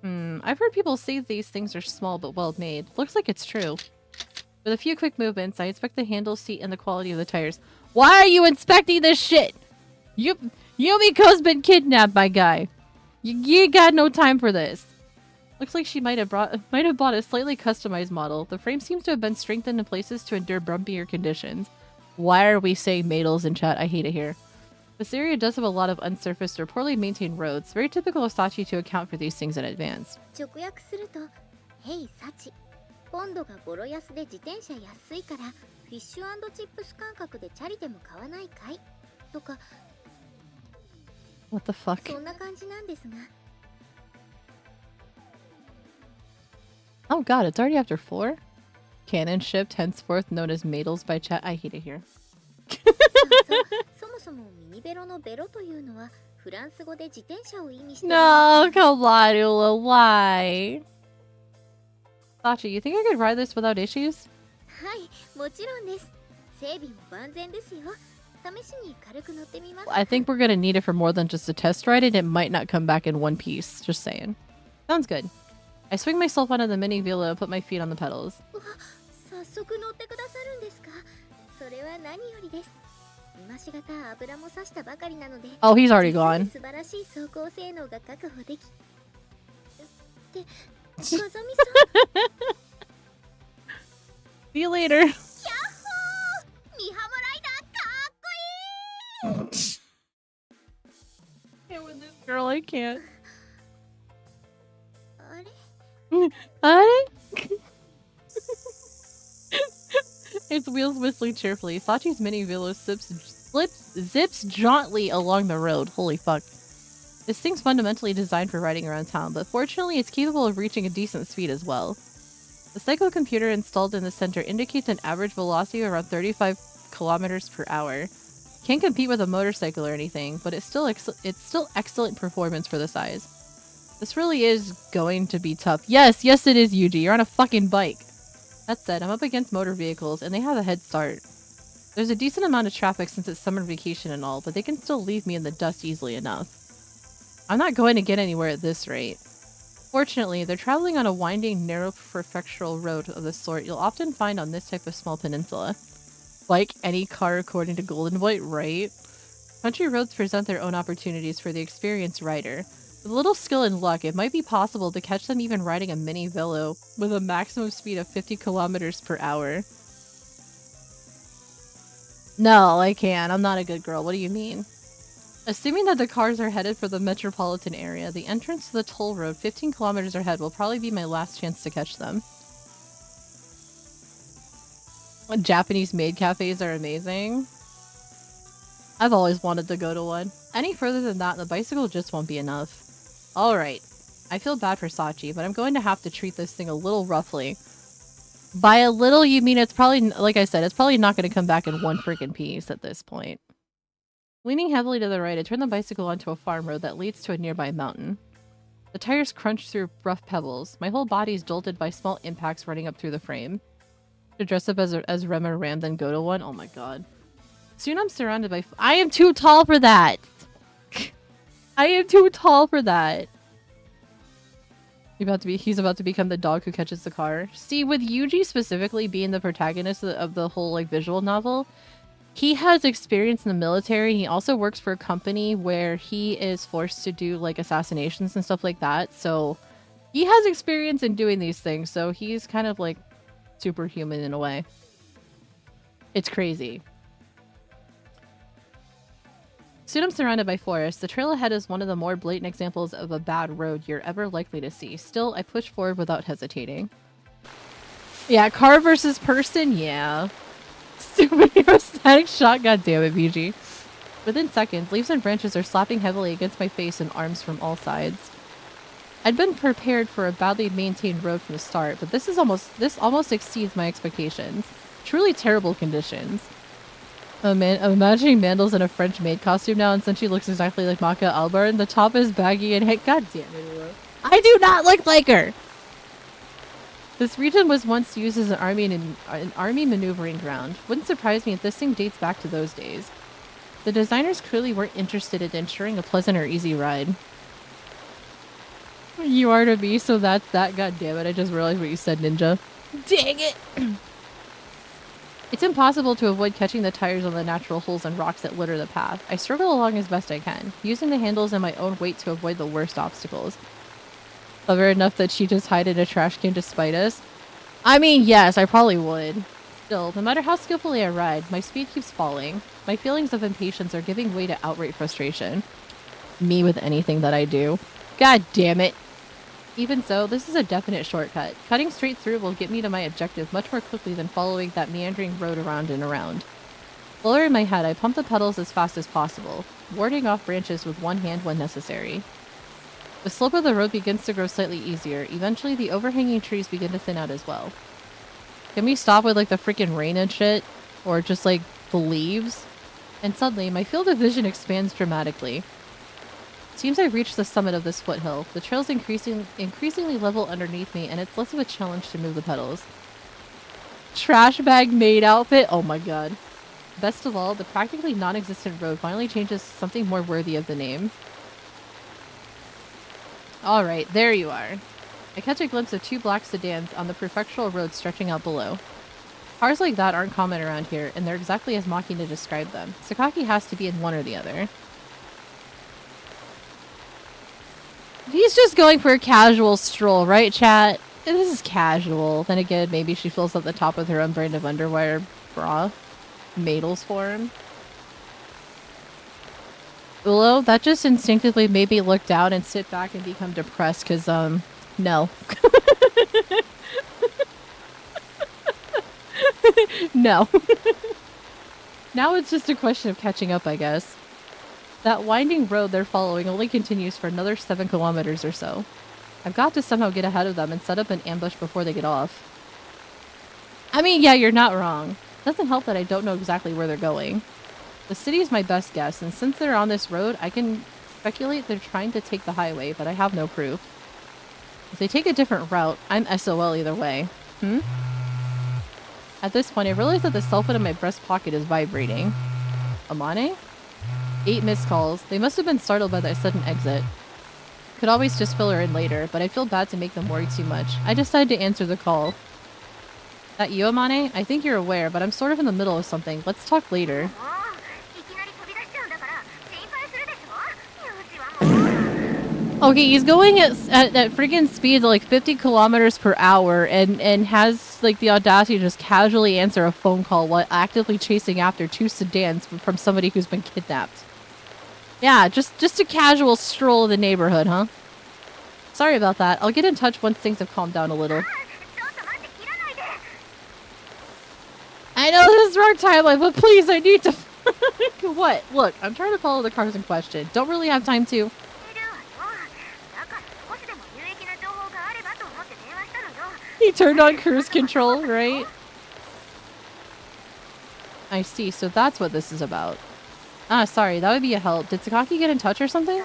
I've heard people say these things are small but well made. Looks like it's true. With a few quick movements, I inspect the handle, seat, and the quality of the tires. Why are you inspecting this shit? Yumiko's been kidnapped, my guy. You got no time for this. Looks like she might have bought a slightly customized model. The frame seems to have been strengthened in places to endure bumpier conditions. Why are we saying Madels in chat? I hate it here. This area does have a lot of unsurfaced or poorly maintained roads. Very typical of Sachi to account for these things in advance. 直訳すると、Hey サチ、ポンドがボロ安で自転車安いから、フィッシュ&チップス感覚でチャリでも買わないかいとか、 What the fuck? そんな感じなんですが。 Oh god, it's already after 4? Cannon shipped, henceforth known as Madels by chat. I hate it here. そもそもミニベロのベロというのはフランス語で自転車を意味している No, come on, Ula, why? Sachi, you think I could ride this without issues? はい、もちろんです。整備も万全ですよ。試しに軽く乗ってみます。 I think we're gonna need it for more than just a test ride, and it might not come back in one piece. Just saying. Sounds good. I swing myself onto the mini velo and put my feet on the pedals. 早速乗ってくださるんですか？それは何よりです。今しがた油も差したばかりなので。 Oh, he's already gone. 素晴らしい走行性能が確保でき。って風見さん。 See you later. ヤッホー！ミハモライダーかっこいい！ Can't with this girl, I can't. あれ？ Its wheels whistling cheerfully. Sachi's mini velo zips jauntily along the road. Holy fuck. This thing's fundamentally designed for riding around town, but fortunately it's capable of reaching a decent speed as well. The psycho computer installed in the center indicates an average velocity of around 35 kilometers per hour. Can't compete with a motorcycle or anything, but it's still excellent performance for the size. This really is going to be tough. Yes, it is, Yuji. You're on a fucking bike. That said, I'm up against motor vehicles, and they have a head start. There's a decent amount of traffic since it's summer vacation and all, but they can still leave me in the dust easily enough. I'm not going to get anywhere at this rate. Fortunately, they're traveling on a winding, narrow prefectural road of the sort you'll often find on this type of small peninsula. Like any car according to Golden White, right? Country roads present their own opportunities for the experienced rider. With a little skill and luck, it might be possible to catch them even riding a mini velo with a maximum speed of 50 kilometers per hour. No, I can't. I'm not a good girl. What do you mean? Assuming that the cars are headed for the metropolitan area, the entrance to the toll road 15 kilometers ahead will probably be my last chance to catch them. Japanese maid cafes are amazing. I've always wanted to go to one. Any further than that, the bicycle just won't be enough. Alright. I feel bad for Sachi, but I'm going to have to treat this thing a little roughly. By a little, you mean it's probably, like I said, it's probably not going to come back in one freaking piece at this point. Leaning heavily to the right, I turn the bicycle onto a farm road that leads to a nearby mountain. The tires crunch through rough pebbles. My whole body is jolted by small impacts running up through the frame. To dress up as Rema Ram, then go to one? Oh my god. Soon I'm surrounded by... I am too tall for that! I am too tall for that! He's about to become the dog who catches the car. See, with Yuji specifically being the protagonist of the whole like visual novel, he has experience in the military. He also works for a company where he is forced to do like assassinations and stuff like that. So he has experience in doing these things. So he's kind of like superhuman in a way. It's crazy. Soon I'm surrounded by forest. The trail ahead is one of the more blatant examples of a bad road you're ever likely to see. Still, I push forward without hesitating. Yeah, car versus person? Yeah. Superhero static shot, goddammit, BG. Within seconds, leaves and branches are slapping heavily against my face and arms from all sides. I'd been prepared for a badly maintained road from the start, but this almost exceeds my expectations. Truly terrible conditions. I'm imagining Mandel's in a French maid costume now, and since she looks exactly like Maka Albarn, the top is baggy and god damn it, I do not look like her! This region was once used as an army maneuvering ground. Wouldn't surprise me if this thing dates back to those days. The designers clearly weren't interested in ensuring a pleasant or easy ride. You are to me, so that's that. God damn it! I just realized what you said, Ninja. Dang it! It's impossible to avoid catching the tires on the natural holes and rocks that litter the path. I struggle along as best I can, using the handles and my own weight to avoid the worst obstacles. Clever enough that she just hid in a trash can to spite us? I mean, yes, I probably would. Still, no matter how skillfully I ride, my speed keeps falling. My feelings of impatience are giving way to outright frustration. Me with anything that I do. God damn it. Even so, this is a definite shortcut. Cutting straight through will get me to my objective much more quickly than following that meandering road around and around. Lowering my head, I pump the pedals as fast as possible, warding off branches with one hand when necessary. The slope of the road begins to grow slightly easier. Eventually, the overhanging trees begin to thin out as well. Can we stop with like the freaking rain and shit? Or just like the leaves? And suddenly, my field of vision expands dramatically. Seems I've reached the summit of this foothill. The trail's increasingly level underneath me, and it's less of a challenge to move the pedals. Trash bag maid outfit? Oh my god. Best of all, the practically non-existent road finally changes to something more worthy of the name. Alright, there you are. I catch a glimpse of two black sedans on the prefectural road stretching out below. Cars like that aren't common around here, and they're exactly as Makina described them. Sakaki has to be in one or the other. He's just going for a casual stroll, right, chat? This is casual. Then again, maybe she fills up the top with her own brand of underwear bra. Madels for him. Ulo, that just instinctively made me look down and sit back and become depressed, because, no. No. Now it's just a question of catching up, I guess. That winding road they're following only continues for another 7 kilometers or so. I've got to somehow get ahead of them and set up an ambush before they get off. I mean, yeah, you're not wrong. Doesn't help that I don't know exactly where they're going. The city's my best guess, and since they're on this road, I can speculate they're trying to take the highway, but I have no proof. If they take a different route, I'm SOL either way. At this point, I realize that the cell phone in my breast pocket is vibrating. Amane? 8 missed calls. They must have been startled by that sudden exit. Could always just fill her in later, but I feel bad to make them worry too much. I decided to answer the call. That you, Amane? I think you're aware, but I'm sort of in the middle of something. Let's talk later. Okay, he's going at freaking speeds of like 50 kilometers per hour and has like the audacity to just casually answer a phone call while actively chasing after 2 sedans from somebody who's been kidnapped. Yeah, just a casual stroll of the neighborhood, huh? Sorry about that. I'll get in touch once things have calmed down a little. I know this is the wrong timeline, but please, I need to... What? Look, I'm trying to follow the cars in question. Don't really have time to... He turned on cruise control, right? I see, so that's what this is about. Ah, sorry, that would be a help. Did Sakaki get in touch or something?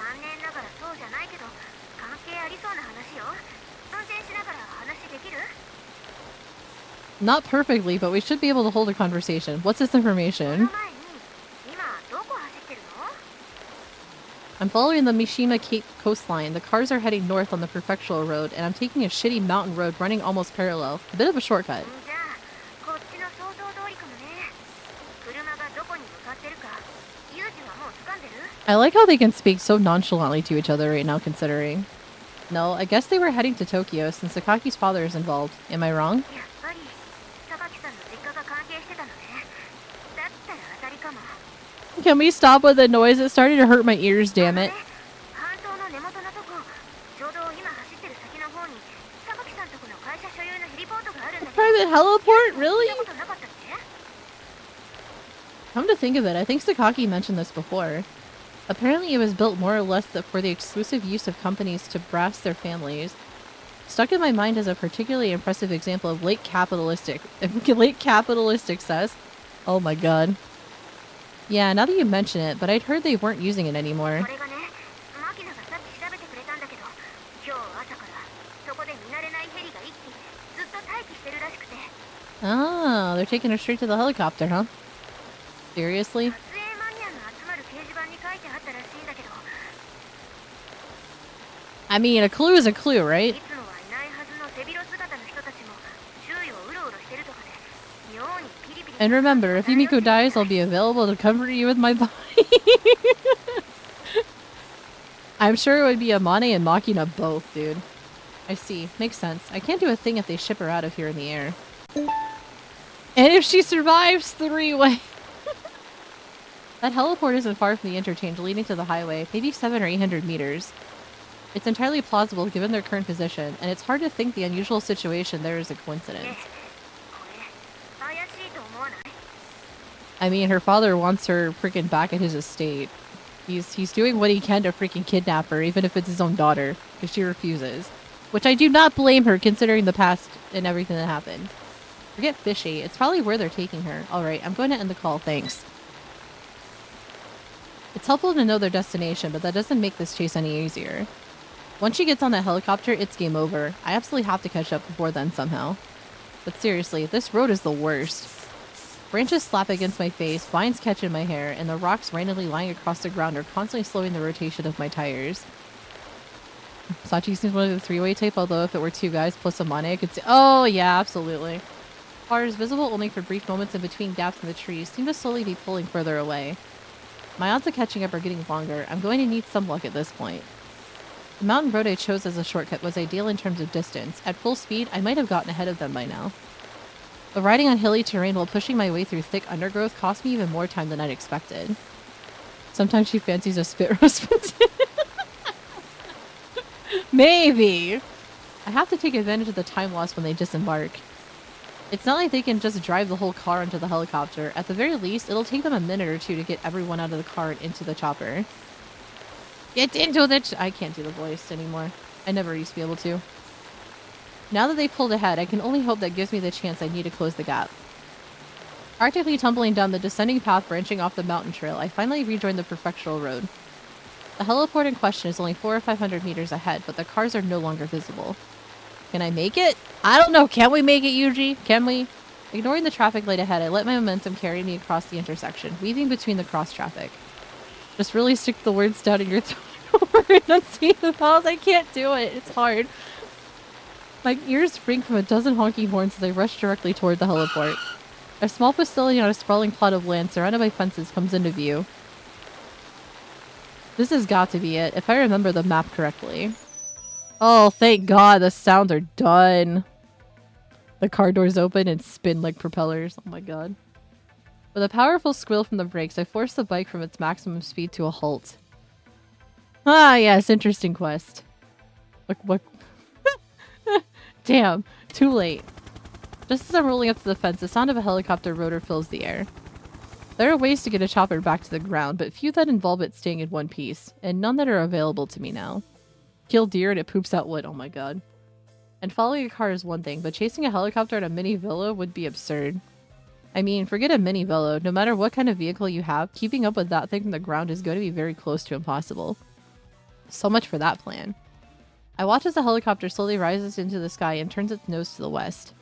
Not perfectly, but we should be able to hold a conversation. What's this information? I'm following the Mishima Cape coastline. The cars are heading north on the prefectural road, and I'm taking a shitty mountain road running almost parallel. A bit of a shortcut. じゃあこっちの想像通りかもね。車がどこに向かってるかユージはもう掴んでる？ I like how they can speak so nonchalantly to each other right now, considering. No, I guess they were heading to Tokyo since Sakaki's father is involved. Am I wrong? やっぱり榊さんの実家が関係してたのね。だったら当たりかも。 Can we stop with the noise? It's starting to hurt my ears, damn it. 半島の根元のとこ、ちょうど今走ってる先の方に榊さんとこの会社所有のヘリポートがあるんだけど。 Private heliport? 見 Really? たことなかったっけ？ Come to think of it, I think Sakaki mentioned this before. Apparently it was built more or less for the exclusive use of companies to brass their families. Stuck in my mind as a particularly impressive example of late capitalistic success. Oh my god. Yeah, now that you mention it, but I'd heard they weren't using it anymore. これがね、マキナがさっき調べてくれたんだけど、今日朝からそこで見慣れないヘリが1機ずっと待機してるらしくて。 Ah, they're taking her straight to the helicopter, huh? Seriously? 撮影マニアの集まる掲示板に書いてあったらしいんだけど、 I mean, a clue is a clue, い right? つもはいないはずの背広姿の人たちも周囲をうろうろしてるとかで、妙にピリピリ。 And remember, if Yumiko dies, I'll be available to comfort you with my body. I'm sure it would be Amane and Makina both, dude. I see. Makes sense. I can't do a thing if they ship her out of here in the air. And if she survives, three-way. That heliport isn't far from the interchange leading to the highway, maybe 700 or 800 meters. It's entirely plausible given their current position, and it's hard to think the unusual situation there is a coincidence. これ怪しいと思わない？ I mean, her father wants her freaking back at his estate. He's doing what he can to freaking kidnap her, even if it's his own daughter, because she refuses. Which I do not blame her, considering the past and everything that happened. Forget fishy. It's probably where they're taking her. Alright, I'm going to end the call, thanks. It's helpful to know their destination, but that doesn't make this chase any easier. Once she gets on that helicopter, it's game over. I absolutely have to catch up before then somehow. But seriously, this road is the worst. Branches slap against my face, vines catch in my hair, and the rocks randomly lying across the ground are constantly slowing the rotation of my tires. Sachi seems one of the three-way type, although if it were two guys plus Amane, I could see— oh, yeah, absolutely. Cars, visible only for brief moments in between gaps in the trees, seem to slowly be pulling further away. My odds of catching up are getting longer. I'm going to need some luck at this point. The mountain road I chose as a shortcut was ideal in terms of distance. At full speed, I might have gotten ahead of them by now. But riding on hilly terrain while pushing my way through thick undergrowth cost me even more time than I'd expected. Sometimes she fancies a spit roast. Maybe! I have to take advantage of the time lost when they disembark. It's not like they can just drive the whole car into the helicopter. At the very least, it'll take them a minute or two to get everyone out of the car and into the chopper. Get into the I can't do the voice anymore. I never used to be able to. Now that they pulled ahead, I can only hope that gives me the chance I need to close the gap. Practically tumbling down the descending path branching off the mountain trail, I finally rejoined the prefectural road. The heliport in question is only 400 or 500 meters ahead, but the cars are no longer visible. Can I make it? I don't know. Can we make it, Yuji? Can we? Ignoring the traffic light ahead, I let my momentum carry me across the intersection, weaving between the cross traffic. Just really stick the words down in your throat over enunciate the vowels. I can't do it. It's hard. My ears ring from a dozen honking horns as I rush directly toward the heliport. A small facility on a sprawling plot of land surrounded by fences comes into view. This has got to be it, if I remember the map correctly. Oh, thank God, the sounds are done. The car doors open and spin like propellers. Oh my God. With a powerful squeal from the brakes, I forced the bike from its maximum speed to a halt. Ah, yes, interesting quest. What? Damn, too late. Just as I'm rolling up to the fence, the sound of a helicopter rotor fills the air. There are ways to get a chopper back to the ground, but few that involve it staying in one piece, and none that are available to me now. Kill deer and it poops out wood, oh my God. And following a car is one thing, but chasing a helicopter at a mini velo would be absurd. I mean, forget a mini velo, no matter what kind of vehicle you have, keeping up with that thing from the ground is going to be very close to impossible. So much for that plan. I watch as the helicopter slowly rises into the sky and turns its nose to the west.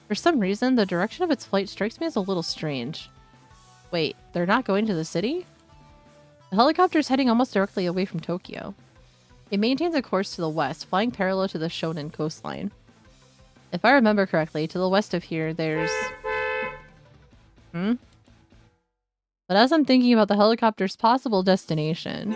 For some reason, the direction of its flight strikes me as a little strange. Wait, they're not going to the city? The helicopter is heading almost directly away from Tokyo. It maintains a course to the west, flying parallel to the Shonan coastline. If I remember correctly, to the west of here, there's... But as I'm thinking about the helicopter's possible destination...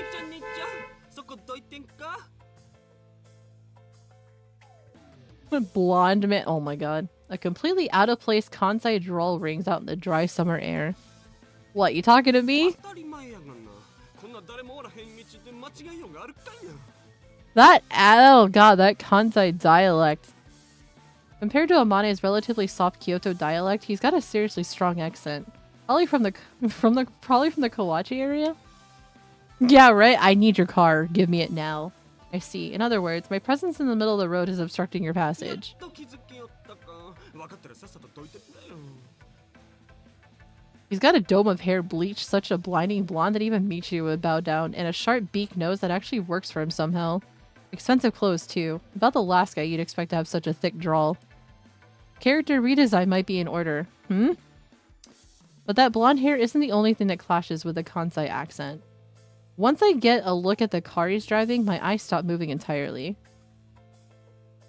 Blonde man... Oh my god. A completely out-of-place Kansai drawl rings out in the dry summer air. What, you talking to me? That... Oh god, that Kansai dialect. Compared to Amane's relatively soft Kyoto dialect, he's got a seriously strong accent. Probably from the Kawachi area? Yeah, right? I need your car. Give me it now. I see. In other words, my presence in the middle of the road is obstructing your passage. He's got a dome of hair bleached such a blinding blonde that even Michi would bow down, and a sharp beak nose that actually works for him somehow. Expensive clothes, too. About the last guy you'd expect to have such a thick drawl. Character redesign might be in order. But that blonde hair isn't the only thing that clashes with the Kansai accent. Once I get a look at the car he's driving, my eyes stop moving entirely.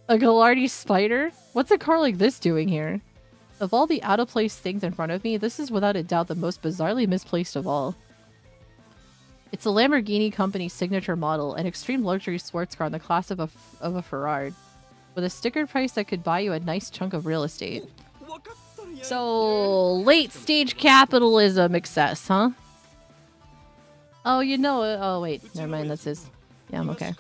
A Gallardi Spider? What's a car like this doing here? Of all the out-of-place things in front of me, this is without a doubt the most bizarrely misplaced of all. It's a Lamborghini company's signature model, an extreme luxury sports car in the class of a Ferrari, with a sticker price that could buy you a nice chunk of real estate. So, late-stage capitalism excess, huh? Oh, you know it. Oh, wait. Never mind. That's his. Yeah, I'm okay.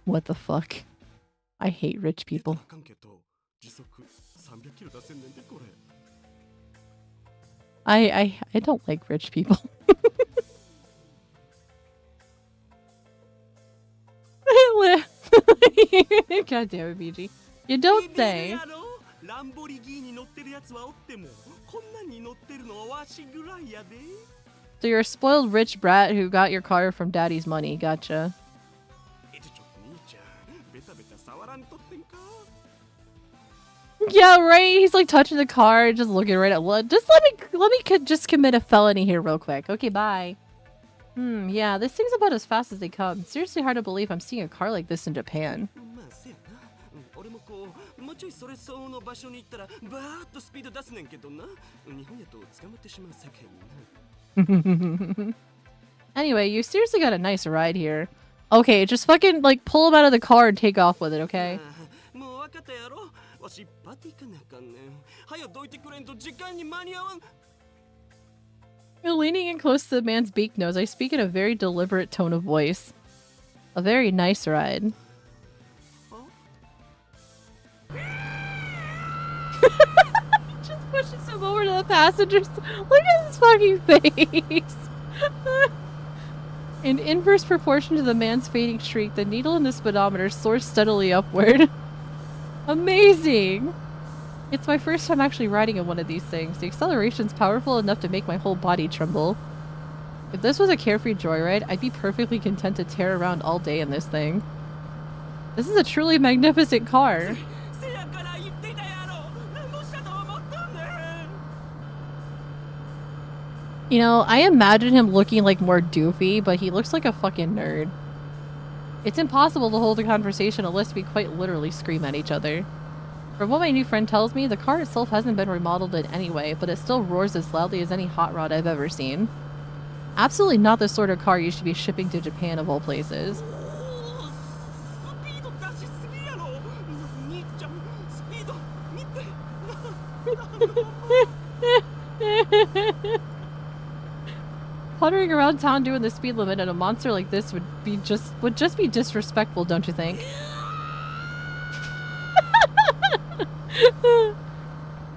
What the fuck? I hate rich people. I don't like rich people. God damn it, BG. You don't say. So you're a spoiled rich brat who got your car from daddy's money. Gotcha. Yeah, right. He's like touching the car, just looking right at. Just let me just commit a felony here real quick. Okay, bye. Yeah, this thing's about as fast as they come. It's seriously hard to believe I'm seeing a car like this in Japan. Anyway, you seriously got a nice ride here. Okay, just fucking like pull him out of the car and take off with it, okay? Leaning in close to the man's beak nose, I speak in a very deliberate tone of voice. A very nice ride. Just pushes him over to the passengers. Look at his fucking face. In inverse proportion to the man's fading shriek, the needle in the speedometer soars steadily upward. Amazing! It's my first time actually riding in one of these things. The acceleration's powerful enough to make my whole body tremble. If this was a carefree joyride, I'd be perfectly content to tear around all day in this thing. This is a truly magnificent car. You know, I imagine him looking like more doofy, but he looks like a fucking nerd. It's impossible to hold a conversation unless we quite literally scream at each other. From what my new friend tells me, the car itself hasn't been remodeled in any way, but it still roars as loudly as any hot rod I've ever seen. Absolutely not the sort of car you should be shipping to Japan of all places. Puttering around town doing the speed limit and a monster like this would just be disrespectful, don't you think?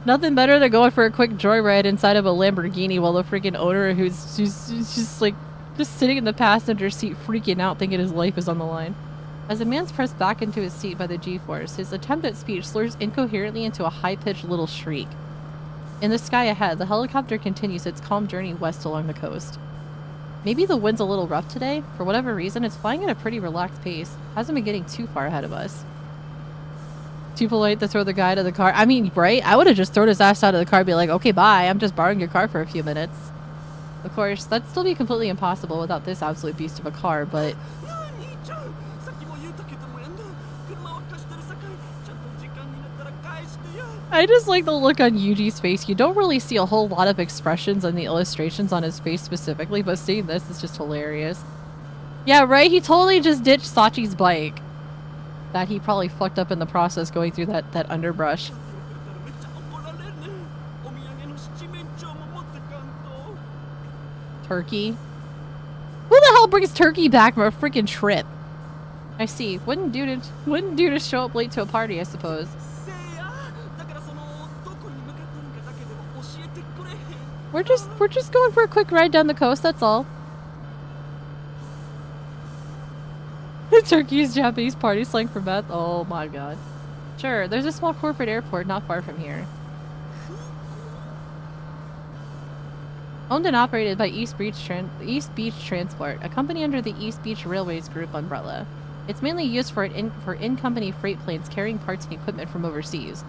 Nothing better than going for a quick joyride inside of a Lamborghini while the freaking owner who's just like just sitting in the passenger seat freaking out thinking his life is on the line. As the man's pressed back into his seat by the G-force, his attempt at speech slurs incoherently into a high-pitched little shriek. In the sky ahead, the helicopter continues its calm journey west along the coast. Maybe the wind's a little rough today. For whatever reason, it's flying at a pretty relaxed pace. Hasn't been getting too far ahead of us. Too polite to throw the guy out of the car. I mean, right? I would have just thrown his ass out of the car and be like, okay, bye. I'm just borrowing your car for a few minutes. Of course, that'd still be completely impossible without this absolute beast of a car, but... I just like the look on Yuji's face. You don't really see a whole lot of expressions on the illustrations on his face specifically, but seeing this is just hilarious. Yeah, right? He totally just ditched Sachi's bike. That he probably fucked up in the process going through that underbrush. Turkey? Who the hell brings turkey back from a freaking trip? I see. Wouldn't do to show up late to a party, I suppose. We're just going for a quick ride down the coast, that's all. Turkey is Japanese party slang for meth. Oh my god. Sure, there's a small corporate airport not far from here. Owned and operated by East Beach Transport, a company under the East Beach Railways Group umbrella. It's mainly used for in-company freight planes carrying parts and equipment from overseas.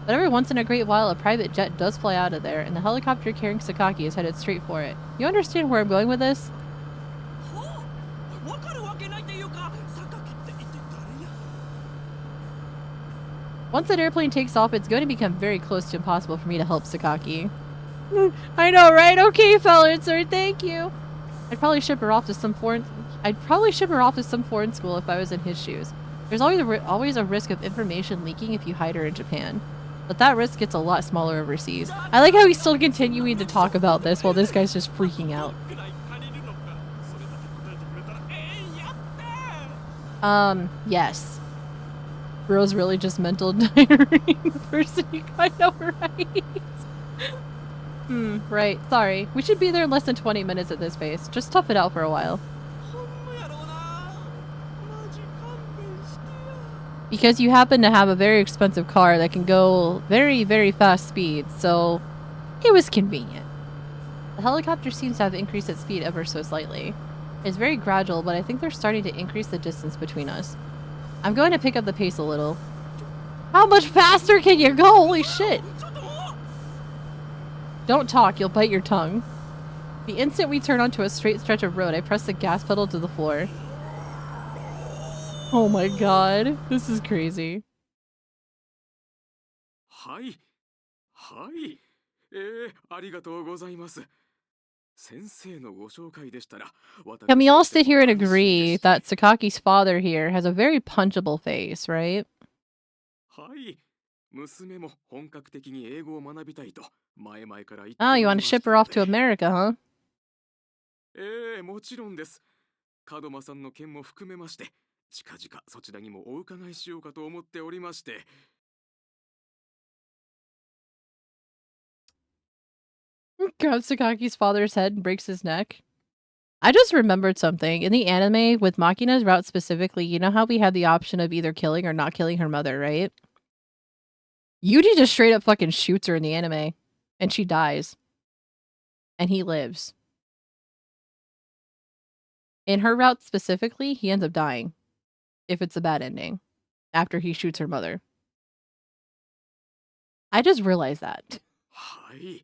But every once in a great while, a private jet does fly out of there, and the helicopter carrying Sakaki is headed straight for it. You understand where I'm going with this? Once that airplane takes off, it's going to become very close to impossible for me to help Sakaki. I know, right? Okay, sir, thank you. I'd probably ship her off to some foreign school if I was in his shoes. There's always a risk of information leaking if you hide her in Japan. But that risk gets a lot smaller overseas. I like how he's still continuing to talk about this while this guy's just freaking out. Yes. Bro's really just mental diarrhea the person you I know, right? Right. Sorry. We should be there in less than 20 minutes at this pace. Just tough it out for a while. Because you happen to have a very expensive car that can go very, very fast speeds, so it was convenient. The helicopter seems to have increased its speed ever so slightly. It's very gradual, but I think they're starting to increase the distance between us. I'm going to pick up the pace a little. How much faster can you go? Holy shit! Don't talk, you'll bite your tongue. The instant we turn onto a straight stretch of road, I press the gas pedal to the floor. Oh my god, this is crazy. Hi. Hi. ありがとうございます。先生のご紹介でしたら、 Can we all sit here and agree that Sakaki's father here has a very punchable face, right? はい。娘も本格的に英語を学びたいと前々から言って Oh, おり you ま want to した ship her の off to で。 America, huh? もちろんです。門間さんの件も含めまして、近々そちらにもお伺いしようかと思っておりまして。 Grabs Sakaki's father's head and breaks his neck. I just remembered something. In the anime, with Makina's route specifically, you know how we had the option of either killing or not killing her mother, right? Yuji just straight up fucking shoots her in the anime. And she dies. And he lives. In her route specifically, he ends up dying. If it's a bad ending. After he shoots her mother. I just realized that. はい。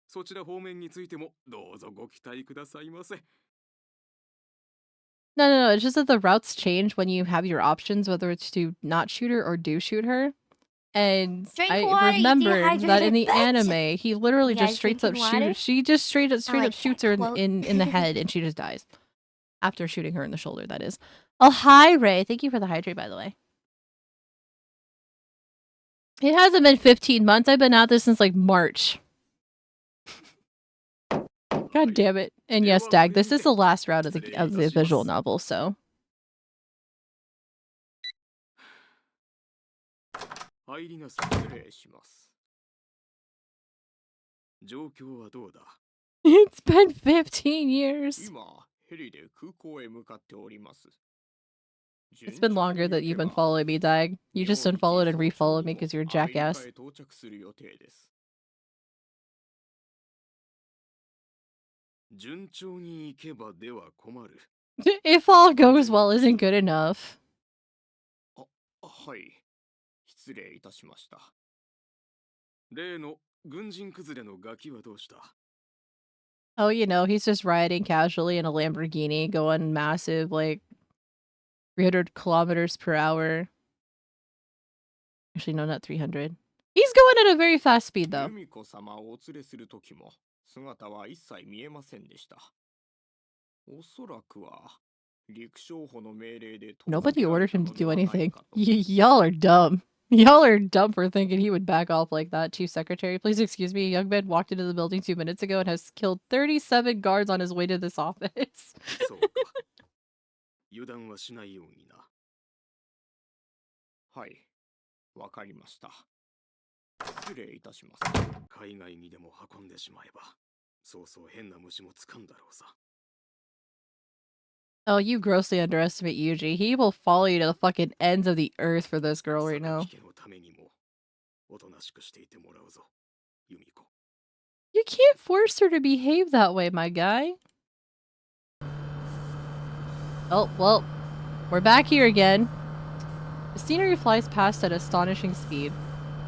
そちら方面についてもどうぞご期待くださいませ。 No, it's just that the routes change when you have your options, whether it's to not shoot her or do shoot her. And Drink I water, you remembered that in the dehydrated bitch. anime, he literally You just guys straight up drinking water? shoots. She just straight up like shoots that her quote. in the head, and she just dies after shooting her in the shoulder. That is. Oh, hi Ray. Thank you for the hydrate, by the way. It hasn't been 15 months. I've been at this since like March. God damn it. And yes, Dag, this is the last route of the visual novel, so. 入りなさい。失礼します。状況はどうだ？ It's been 15 years. 今、ヘリで空港へ向かっております。 It's been longer that you've been following me, Dag. You just unfollowed and refollowed me because you're a jackass. 到着する予定です。 順調に行けばでは困る。 If all goes well isn't good enough. はい。失礼いたしました。例の軍人崩れのガキはどうした？ Oh, you know, he's just riding casually in a Lamborghini, going massive, like 300 kilometers per hour. Actually, no, not 300. He's going at a very fast speed, though. 由美子様をお連れするときも姿は一切見えませんでした。おそらくは陸将補の命令で Nobody ordered him to do anything. Y'all are dumb. Y'all are dumb for thinking he would back off like that. Chief Secretary, please excuse me. A young man walked into the building 2 minutes ago and has killed 37 guards on his way to this office. そうか。油断はしないようにな。はい、わかりました。失礼いたします。海外にでも運んでしまえば、そうそう変な虫もつかんだろうさ。Oh, you grossly underestimate Yuji. He will follow you to the fucking ends of the earth for this girl right now. 家のためにもおとなしくしていてもらうぞ、ユミコ。You can't force her to behave that way, my guy. Oh, well, we're back here again. The scenery flies past at astonishing speed.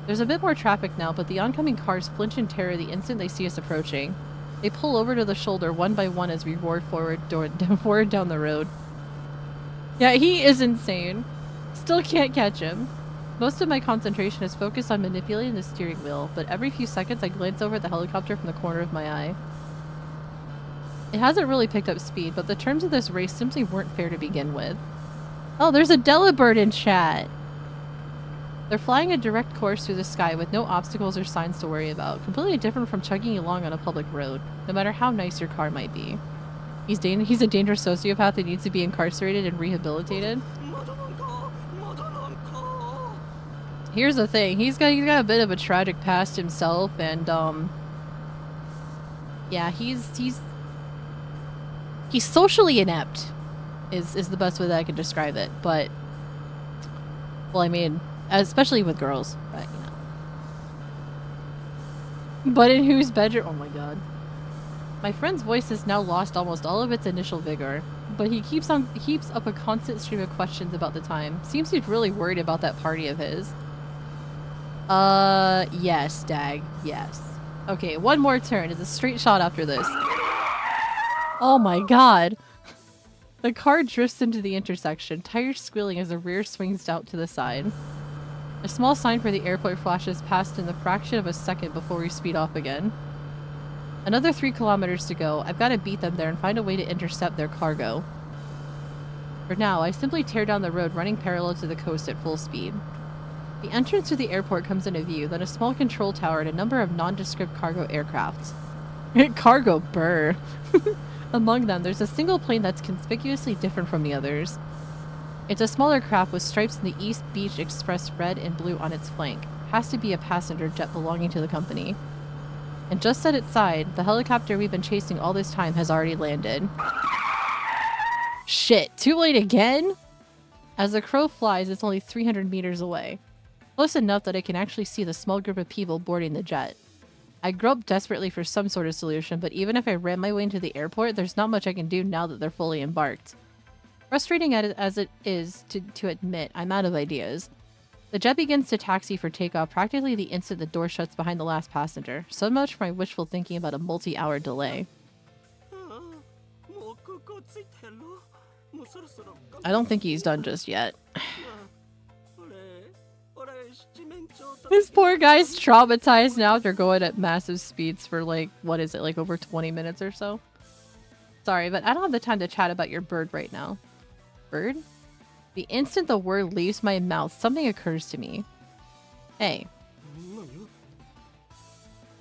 There's a bit more traffic now, but the oncoming cars flinch in terror the instant they see us approaching. They pull over to the shoulder one by one as we roar forward down the road. Yeah, he is insane. Still can't catch him. Most of my concentration is focused on manipulating the steering wheel, but every few seconds I glance over at the helicopter from the corner of my eye. It hasn't really picked up speed, but the terms of this race simply weren't fair to begin with. Oh, there's a Delibird in chat! They're flying a direct course through the sky with no obstacles or signs to worry about, completely different from chugging along on a public road, no matter how nice your car might be. He's a dangerous sociopath that needs to be incarcerated and rehabilitated. Here's the thing, he's got a bit of a tragic past himself, and yeah, he's socially inept, is the best way that I can describe it. But, well, I mean, especially with girls, but you know. But in whose bedroom? Oh my god. My friend's voice has now lost almost all of its initial vigor, but he keeps up a constant stream of questions about the time. Seems he's really worried about that party of his. Yes, Dag. Yes. Okay, one more turn. It's a straight shot after this. Oh my god. The car drifts into the intersection, tires squealing as the rear swings out to the side. A small sign for the airport flashes past in the fraction of a second before we speed off again. Another 3 kilometers to go. I've got to beat them there and find a way to intercept their cargo. For now, I simply tear down the road, running parallel to the coast at full speed. The entrance to the airport comes into view, then a small control tower and a number of nondescript cargo aircrafts. Cargo, burr. Among them, there's a single plane that's conspicuously different from the others. It's a smaller craft with stripes in the East Beach Express red and blue on its flank. Has to be a passenger jet belonging to the company. And just at its side, the helicopter we've been chasing all this time has already landed. Shit, too late again? As the crow flies, it's only 300 meters away. Close enough that I can actually see the small group of people boarding the jet. I groped desperately for some sort of solution, but even if I ran my way into the airport, there's not much I can do now that they're fully embarked. Frustrating as it is to admit, I'm out of ideas. The jet begins to taxi for takeoff practically the instant the door shuts behind the last passenger. So much for my wishful thinking about a multi-hour delay. I don't think he's done just yet. This poor guy's traumatized now after going at massive speeds for like, what is it, like over 20 minutes or so? Sorry, but I don't have the time to chat about your bird right now. Bird? The instant the word leaves my mouth, something occurs to me. Hey.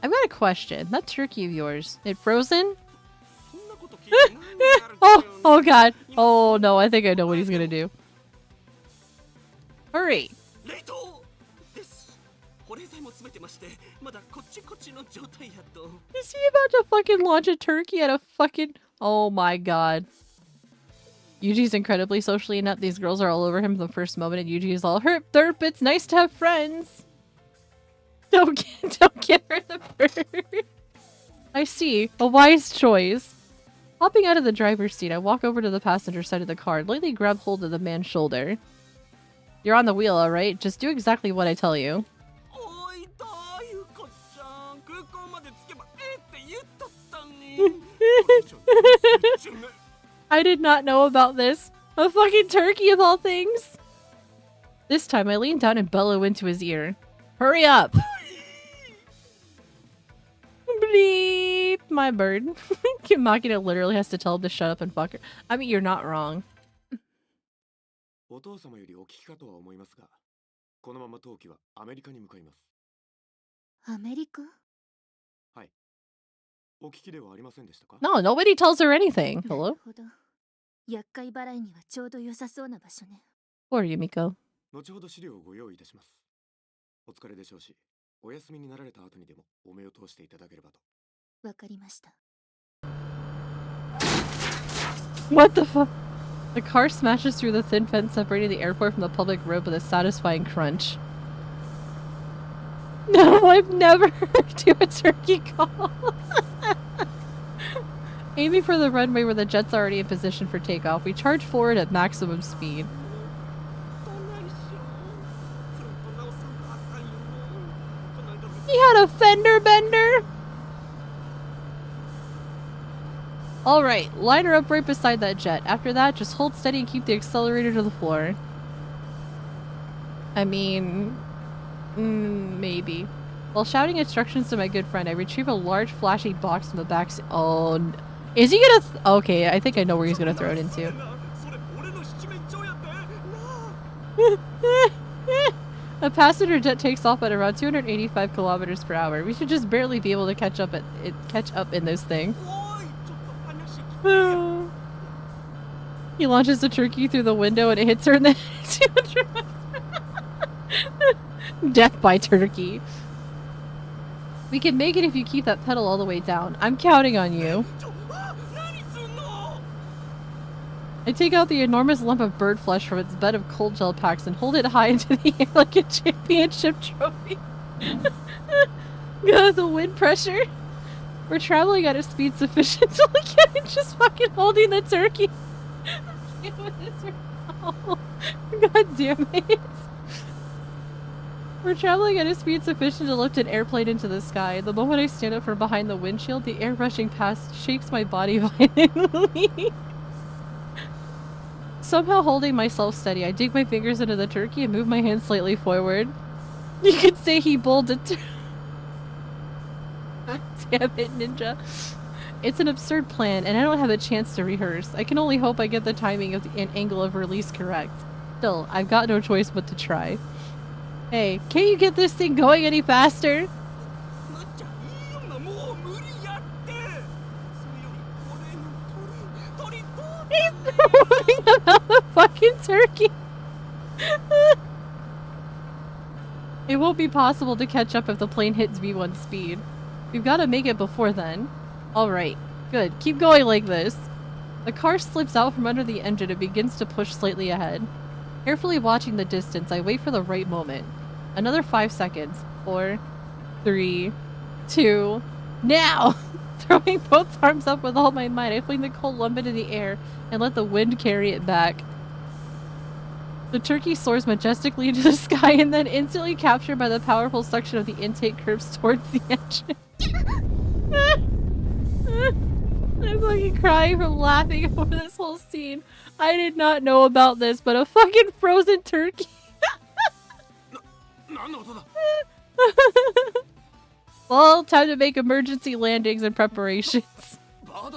I've got a question. That turkey of yours, it frozen? Oh god. Oh no, I think I know what he's gonna do. Hurry! Is he about to fucking launch a turkey at a fucking... Oh my god. Yuji's incredibly socially inept. These girls are all over him from the first moment, and Yuji is all herp derp. It's nice to have friends. Don't get her the bird. I see. A wise choice. Hopping out of the driver's seat, I walk over to the passenger side of the car, lightly grab hold of the man's shoulder. You're on the wheel, alright? Just do exactly what I tell you. I did not know about this. A fucking turkey of all things. This time I lean down and bellow into his ear. Hurry up! Bleep! My bird. Makina literally has to tell him to shut up and fuck her. I mean, you're not wrong. お父様よりお聞きかとは思いますが、このまま冬季はアメリカに向かいます。アメリカ？はい。お聞きではありませんでしたか？ No, nobody tells her anything. Hello? なるほど。厄介払いにはちょうど良さそうな場所ね。Poor Yumiko. 後ほど資料をご用意いたします。お疲れでしょうし、お休みになられた後にでもお目を通していただければと。わかりました。What the fuck? The car smashes through the thin fence separating the airport from the public road with a satisfying crunch. No, I've never heard you a turkey call. Aiming for the runway where the jet's already in position for takeoff, we charge forward at maximum speed. He had a fender bender! Alright, line her up right beside that jet. After that, just hold steady and keep the accelerator to the floor. I mean... maybe. While shouting instructions to my good friend, I retrieve a large flashy box from the back seat. Oh, is he gonna... okay, I think I know where he's gonna throw it into. A passenger jet takes off at around 285 kilometers per hour. We should just barely be able to catch up in this thing. He launches the turkey through the window and it hits her in the head. Death by turkey. We can make it if you keep that pedal all the way down. I'm counting on you. I take out the enormous lump of bird flesh from its bed of cold gel packs and hold it high into the air like a championship trophy. God, the wind pressure. We're traveling at a speed sufficient to look at it just fucking holding the turkey. God damn it. We're traveling at a speed sufficient to lift an airplane into the sky. The moment I stand up from behind the windshield, the air rushing past shakes my body violently. Somehow holding myself steady, I dig my fingers into the turkey and move my hand slightly forward. You could say he bowled it. Damn it, Ninja. It's an absurd plan, and I don't have a chance to rehearse. I can only hope I get the timing of and angle of release correct. Still, I've got no choice but to try. Hey, can't you get this thing going any faster? He's throwing about the fucking turkey! It won't be possible to catch up if the plane hits V1 speed. We've got to make it before then. Alright, good. Keep going like this. The car slips out from under the engine and begins to push slightly ahead. Carefully watching the distance, I wait for the right moment. Another 5 seconds. 4, 3, 2, now! Throwing both arms up with all my might, I fling the cold lump into the air and let the wind carry it back. The turkey soars majestically into the sky and then instantly captured by the powerful suction of the intake curves towards the engine. I'm fucking crying from laughing over this whole scene. I did not know about this, but a fucking frozen turkey. Well, time to make emergency landings and preparations. I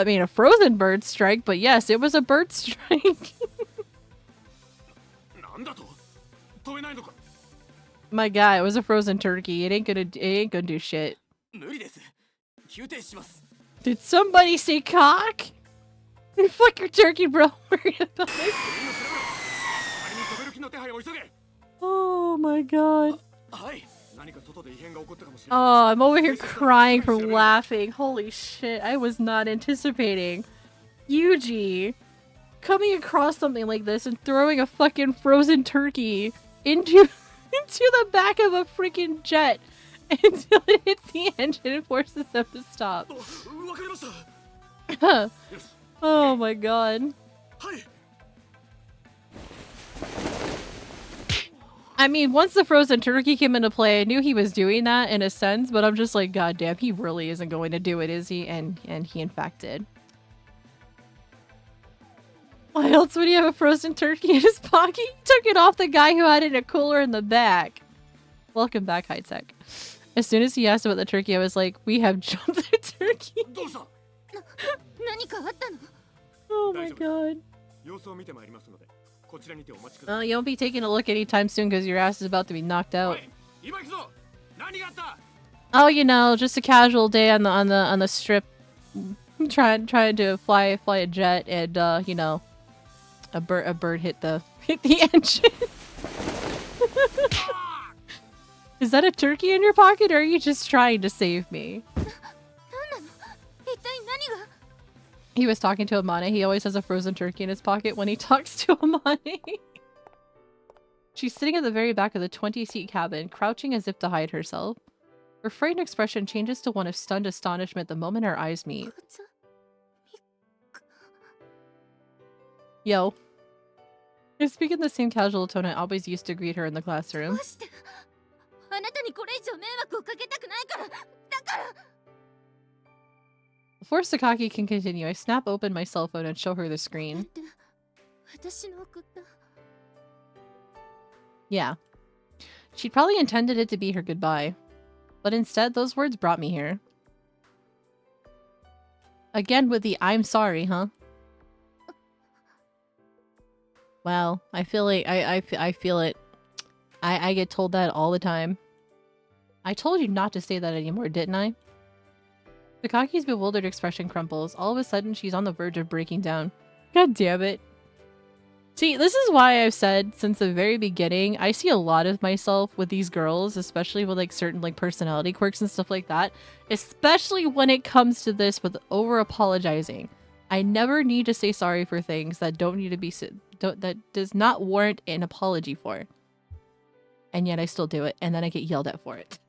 mean, a frozen bird strike, but yes, it was a bird strike. My guy, it was a frozen turkey. It ain't gonna do shit. Did somebody say cock? Fuck your turkey, bro. Worry about it. Oh my god. Oh, I'm over here crying from laughing. Holy shit, I was not anticipating Yuji coming across something like this and throwing a fucking frozen turkey into the back of a freaking jet until it hits the engine and forces them to stop. Oh my god. I mean, once the frozen turkey came into play, I knew he was doing that in a sense, but I'm just like, God damn, he really isn't going to do it, is he? And he in fact did. Why else would he have a frozen turkey in his pocket? He took it off the guy who had it in a cooler in the back. Welcome back, high tech. As soon as he asked about the turkey, I was like, we have jumped the turkey. Oh my god. You won't be taking a look anytime soon because your ass is about to be knocked out. Oh, you know, just a casual day on the strip. Trying to fly a jet and you know, a bird hit the engine. Is that a turkey in your pocket, or are you just trying to save me? He was talking to Amane. He always has a frozen turkey in his pocket when he talks to Amane. She's sitting at the very back of the 20-seat cabin, crouching as if to hide herself. Her frightened expression changes to one of stunned astonishment the moment our eyes meet. Yo. I speak in the same casual tone I always used to greet her in the classroom. Before Sakaki can continue, I snap open my cell phone and show her the screen. Yeah. She'd probably intended it to be her goodbye. But instead, those words brought me here. Again with the I'm sorry, huh? Wow, I feel like I feel it. I get told that all the time. I told you not to say that anymore, didn't I? Sakaki's bewildered expression crumples. All of a sudden, she's on the verge of breaking down. God damn it. See, this is why I've said since the very beginning, I see a lot of myself with these girls, especially with like certain like personality quirks and stuff like that. Especially when it comes to this with over apologizing. I never need to say sorry for things that don't need to be that does not warrant an apology for. And yet I still do it, and then I get yelled at for it.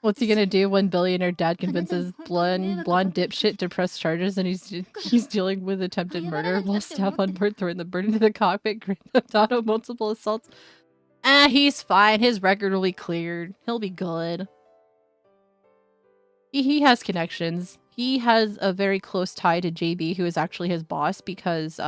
What's he gonna do when billionaire dad convinces blonde dipshit to press charges and he's dealing with attempted murder while staff on board throwing the bird into the cockpit, Grand Theft Auto, multiple assaults? He's fine. His record will be cleared. He'll be good. He has connections. He has a very close tie to JB, who is actually his boss, because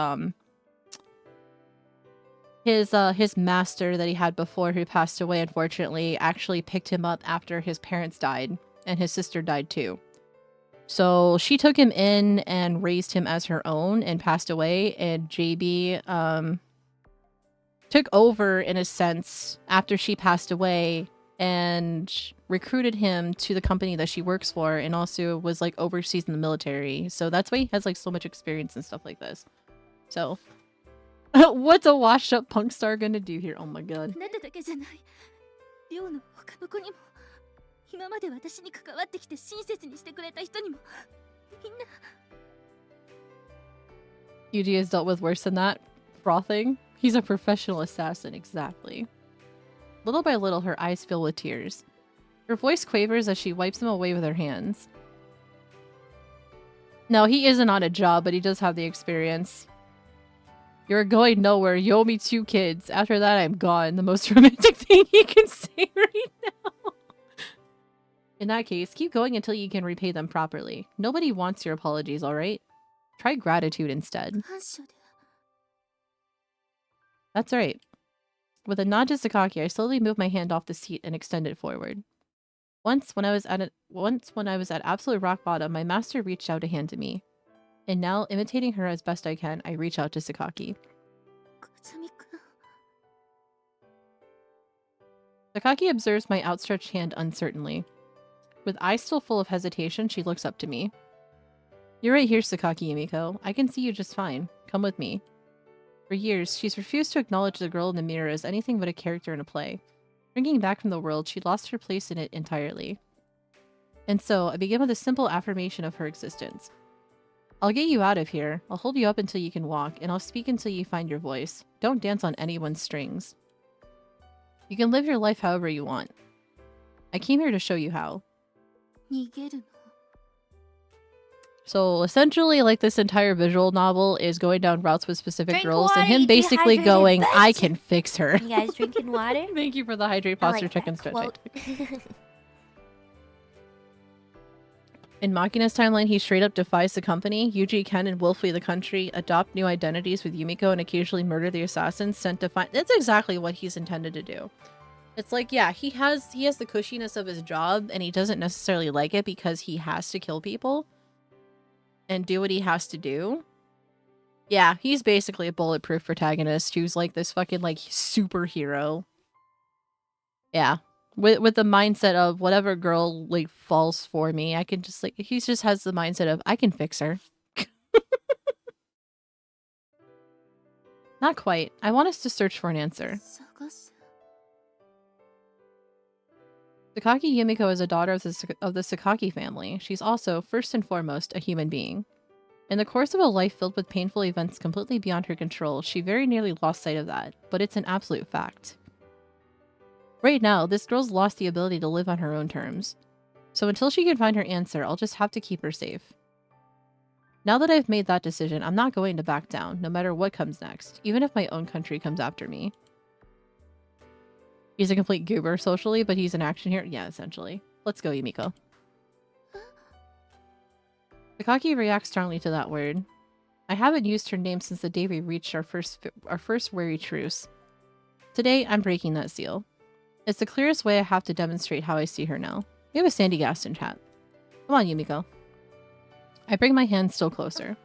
his master that he had before, who passed away unfortunately, actually picked him up after his parents died, and his sister died too. So she took him in and raised him as her own and passed away, and JB took over in a sense after she passed away and recruited him to the company that she works for, and also was like overseas in the military. So that's why he has like so much experience and stuff like this. So what's a washed up punk star gonna do here? Oh my god. Yuji has dealt with worse than that. Frothing. He's a professional assassin, exactly. Little by little, her eyes fill with tears. Her voice quavers as she wipes them away with her hands. No, he isn't on a job, but he does have the experience. You're going nowhere. You owe me 2 kids. After that, I'm gone. The most romantic thing you can say right now. In that case, keep going until you can repay them properly. Nobody wants your apologies, alright? Try gratitude instead. That's right. With a nod to Sakaki, I slowly moved my hand off the seat and extended forward. Once when I was at absolute rock bottom, my master reached out a hand to me. And now, imitating her as best I can, I reach out to Sakaki. Sakaki observes my outstretched hand uncertainly. With eyes still full of hesitation, she looks up to me. You're right here, Sakaki Yumiko. I can see you just fine. Come with me. For years, she's refused to acknowledge the girl in the mirror as anything but a character in a play. Shrinking back from the world, she'd lost her place in it entirely. And so, I begin with a simple affirmation of her existence. I'll get you out of here, I'll hold you up until you can walk, and I'll speak until you find your voice. Don't dance on anyone's strings. You can live your life however you want. I came here to show you how. So essentially, like, this entire visual novel is going down routes with specific Drink girls water, and him you basically dehydrated going, I bitch." can fix her. You guys drinking water? Thank you for the hydrate I posture like check that and stretch. quote. In Makina's timeline, he straight up defies the company. Yuji, Ken, and Will flee the country, adopt new identities with Yumiko, and occasionally murder the assassins sent to find. That's exactly what he's intended to do. It's like, yeah, he has the cushiness of his job, and he doesn't necessarily like it because he has to kill people and do what he has to do. Yeah, he's basically a bulletproof protagonist who's like this fucking like superhero. Yeah. With the mindset of whatever girl like falls for me, I can just like he just has the mindset of I can fix her. Not quite. I want us to search for an answer. Sakaki Yumiko is a daughter of the Sakaki family. She's also, first and foremost, a human being. In the course of a life filled with painful events completely beyond her control, she very nearly lost sight of that, but it's an absolute fact. Right now, this girl's lost the ability to live on her own terms. So until she can find her answer, I'll just have to keep her safe. Now that I've made that decision, I'm not going to back down, no matter what comes next, even if my own country comes after me. He's a complete goober socially, but he's an action hero. Yeah, essentially. Let's go, Yumiko. Sakaki reacts strongly to that word. I haven't used her name since the day we reached our first wary truce. Today, I'm breaking that seal. It's the clearest way I have to demonstrate how I see her now. We have a Sandy Gaston chat. Come on, Yumiko. I bring my hand still closer.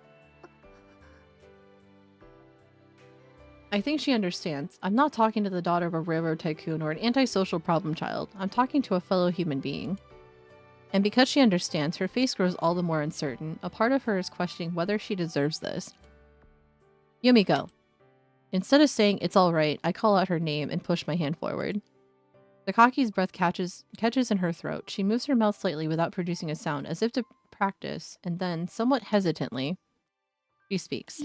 I think she understands. I'm not talking to the daughter of a railroad tycoon or an antisocial problem child. I'm talking to a fellow human being. And because she understands, her face grows all the more uncertain. A part of her is questioning whether she deserves this. Yumiko. Instead of saying, it's alright, I call out her name and push my hand forward. Sakaki's breath catches in her throat. She moves her mouth slightly without producing a sound, as if to practice, and then, somewhat hesitantly, she speaks.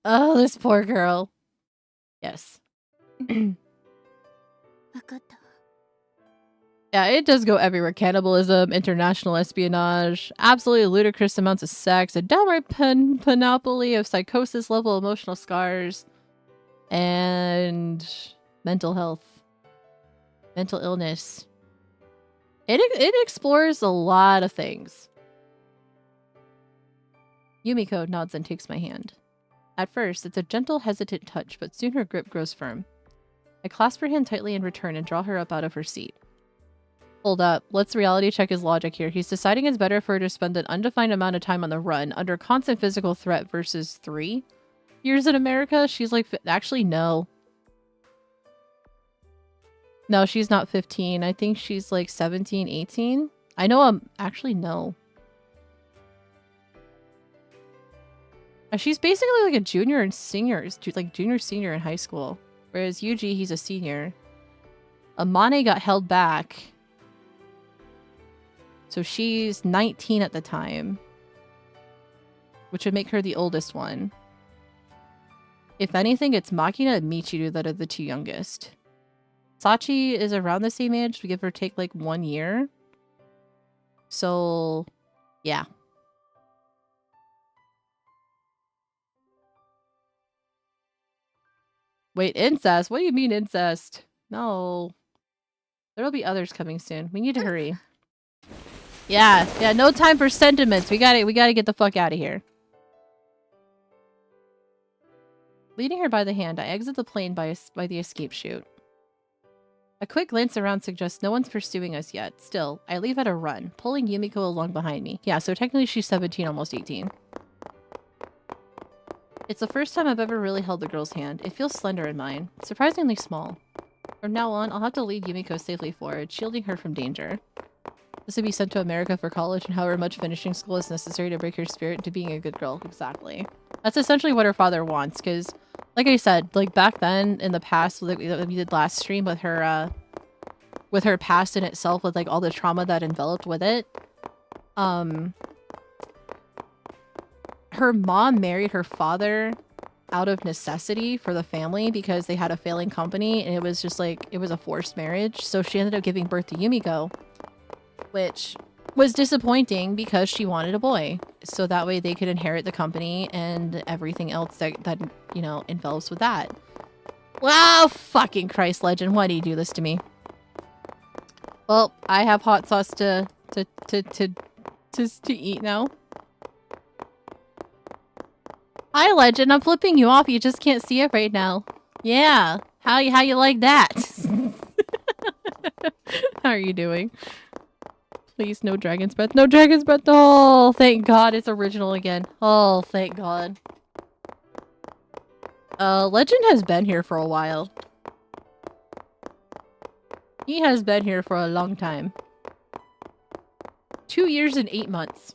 Oh, this poor girl. Yes. Yeah, it does go everywhere. Cannibalism, international espionage, absolutely ludicrous amounts of sex, a downright panoply of psychosis-level emotional scars, and mental health. Mental illness. It explores a lot of things. Yumiko nods and takes my hand. At first, it's a gentle, hesitant touch, but soon her grip grows firm. I clasp her hand tightly in return and draw her up out of her seat. Hold up. Let's reality check his logic here. He's deciding it's better for her to spend an undefined amount of time on the run under constant physical threat versus 3 years in America. She's like, actually, no. No, she's not 15. I think she's like 17, 18. I know actually, no. She's basically like a junior and senior, like junior senior in high school. Whereas Yuji, he's a senior. Amane got held back. So she's 19 at the time. Which would make her the oldest one. If anything, it's Makina and Michiru that are the two youngest. Sachi is around the same age, we give or take like 1 year. So, yeah. Wait, incest? What do you mean incest? No. There'll be others coming soon. We need to hurry. Yeah, no time for sentiments. We gotta get the fuck out of here. Leading her by the hand, I exit the plane by the escape chute. A quick glance around suggests no one's pursuing us yet. Still, I leave at a run, pulling Yumiko along behind me. Yeah, so technically she's 17, almost 18. It's the first time I've ever really held the girl's hand. It feels slender in mine, surprisingly small. From now on, I'll have to lead Yumiko safely forward, shielding her from danger. This would be sent to America for college, and however much finishing school is necessary to break her spirit into being a good girl. Exactly. That's essentially what her father wants, because, like I said, like back then, in the past, like we did last stream with her past in itself, with like all the trauma that enveloped with it. Her mom married her father out of necessity for the family because they had a failing company, and it was just like, it was a forced marriage. So she ended up giving birth to Yumiko, which was disappointing because she wanted a boy. So that way they could inherit the company and everything else that you know, involves with that. Wow, fucking Christ, Legend, why do you do this to me? Well, I have hot sauce to eat now. Hi, Legend, I'm flipping you off, you just can't see it right now. Yeah, how you like that? How are you doing? Please, no dragon's breath. No dragon's breath! Oh, thank God it's original again. Oh, thank God. Legend has been here for a while. He has been here for a long time. 2 years and 8 months.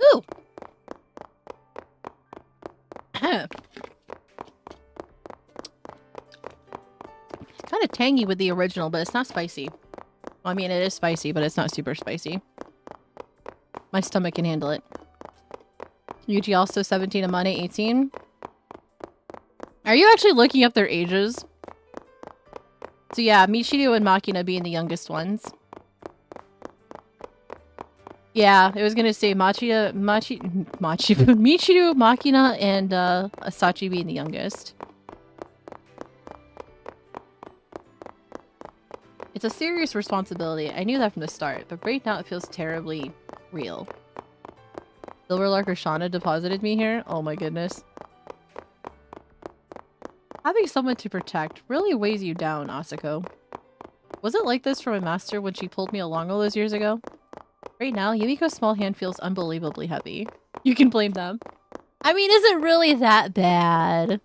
Ooh! Kind of tangy with the original, but it's not spicy. Well, I mean, it is spicy, but it's not super spicy. My stomach can handle it. Yuji also 17, Amane 18. Are you actually looking up their ages? So yeah, Michiru and Makina being the youngest ones. Yeah, it was gonna say Michiru, Makina, and Asachi being the youngest. It's a serious responsibility. I knew that from the start, but right now it feels terribly real. Silverlark or Shauna deposited me here? Oh my goodness. Having someone to protect really weighs you down, Asako. Was it like this for my master when she pulled me along all those years ago? Right now, Yumiko's small hand feels unbelievably heavy. You can blame them. I mean, is it really that bad?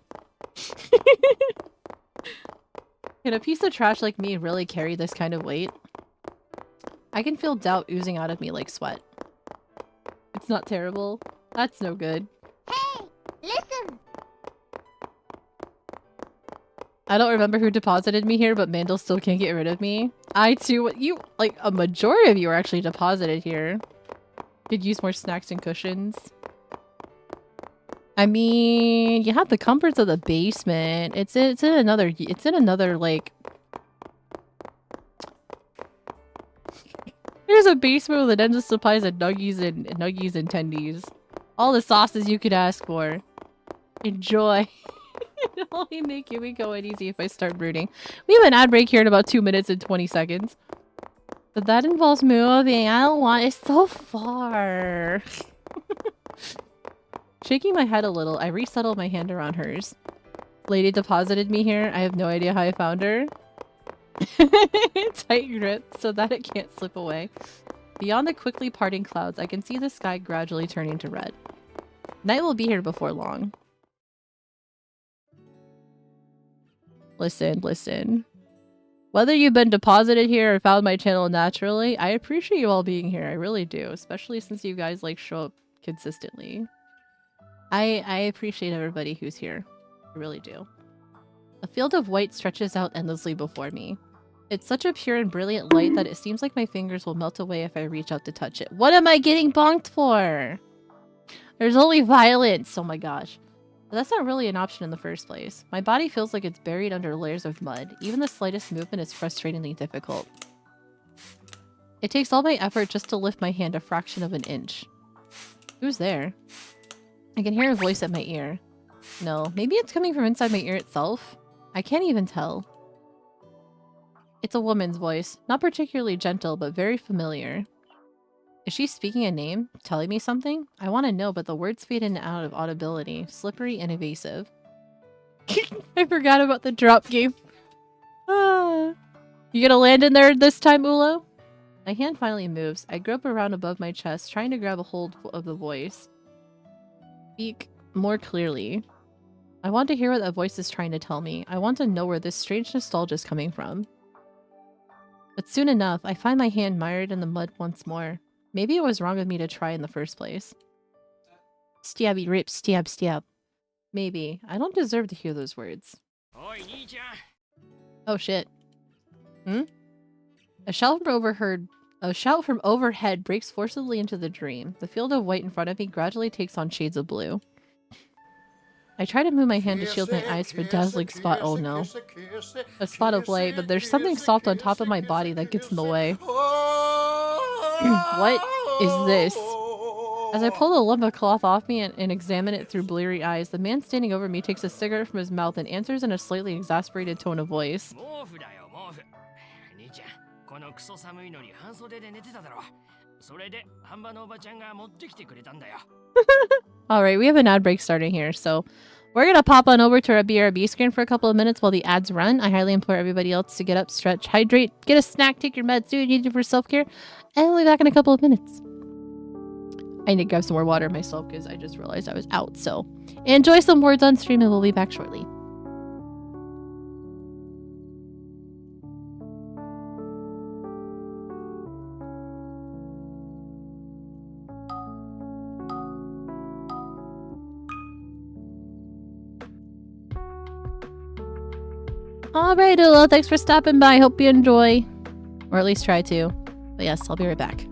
Can a piece of trash like me really carry this kind of weight? I can feel doubt oozing out of me like sweat. It's not terrible. That's no good. Hey, listen. I don't remember who deposited me here, but Mandel still can't get rid of me. I too- you- like, a majority of you are actually deposited here. Could use more snacks and cushions. I mean, you have the comforts of the basement. It's in another, like... There's a basement with endless supplies of nuggies and tendies. All the sauces you could ask for. Enjoy. It'll only make Yumiko and easy if I start brooding. We have an ad break here in about 2 minutes and 20 seconds. But that involves moving. I don't want- it's so far. Shaking my head a little, I resettled my hand around hers. Lady deposited me here. I have no idea how I found her. Tight grip so that it can't slip away. Beyond the quickly parting clouds, I can see the sky gradually turning to red. Night will be here before long. Listen, listen. Whether you've been deposited here or found my channel naturally, I appreciate you all being here. I really do. Especially since you guys, like, show up consistently. I appreciate everybody who's here. I really do. A field of white stretches out endlessly before me. It's such a pure and brilliant light that it seems like my fingers will melt away if I reach out to touch it. What am I getting bonked for? There's only violence! Oh my gosh. But that's not really an option in the first place. My body feels like it's buried under layers of mud. Even the slightest movement is frustratingly difficult. It takes all my effort just to lift my hand a fraction of an inch. Who's there? I can hear a voice at my ear. No, maybe it's coming from inside my ear itself? I can't even tell. It's a woman's voice. Not particularly gentle, but very familiar. Is she speaking a name? Telling me something? I want to know, but the words fade in and out of audibility. Slippery and evasive. I forgot about the drop game. Ah. You gonna land in there this time, Ulo? My hand finally moves. I grope around above my chest, trying to grab a hold of the voice. Speak more clearly. I want to hear what that voice is trying to tell me. I want to know where this strange nostalgia is coming from. But soon enough, I find my hand mired in the mud once more. Maybe it was wrong of me to try in the first place. Stabby rip, stab, stab. Maybe. I don't deserve to hear those words. Oh shit. A shout from overhead A shout from overhead breaks forcibly into the dream. The field of white in front of me gradually takes on shades of blue. I try to move my hand to shield my eyes from a dazzling spot. Oh no. A spot of light, but there's something soft on top of my body that gets in the way. What is this? As I pull the lump of cloth off me and examine it through bleary eyes, the man standing over me takes a cigarette from his mouth and answers in a slightly exasperated tone of voice. Alright, we have an ad break starting here, so we're gonna pop on over to our BRB screen for a couple of minutes while the ads run. I highly implore everybody else to get up, stretch, hydrate, get a snack, take your meds, do what you need to for self-care, and we'll be back in a couple of minutes. I need to grab some more water myself because I just realized I was out, so enjoy some words on stream and we'll be back shortly. Alright, Ula, thanks for stopping by. Hope you enjoy. Or at least try to. But yes, I'll be right back.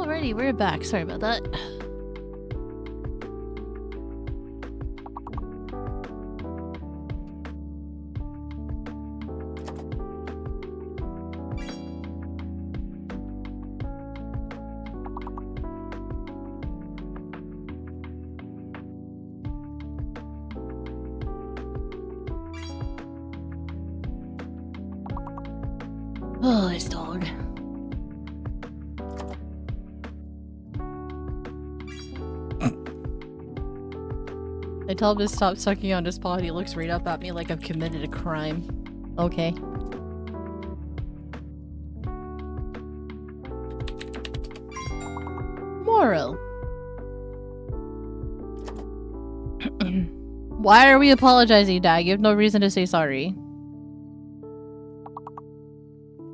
Alrighty, we're back. Sorry about that. Oh, this dog. I tell him to stop sucking on his paw and he looks right up at me like I've committed a crime. Okay. Moral. Why are we apologizing, Dad? You have no reason to say sorry.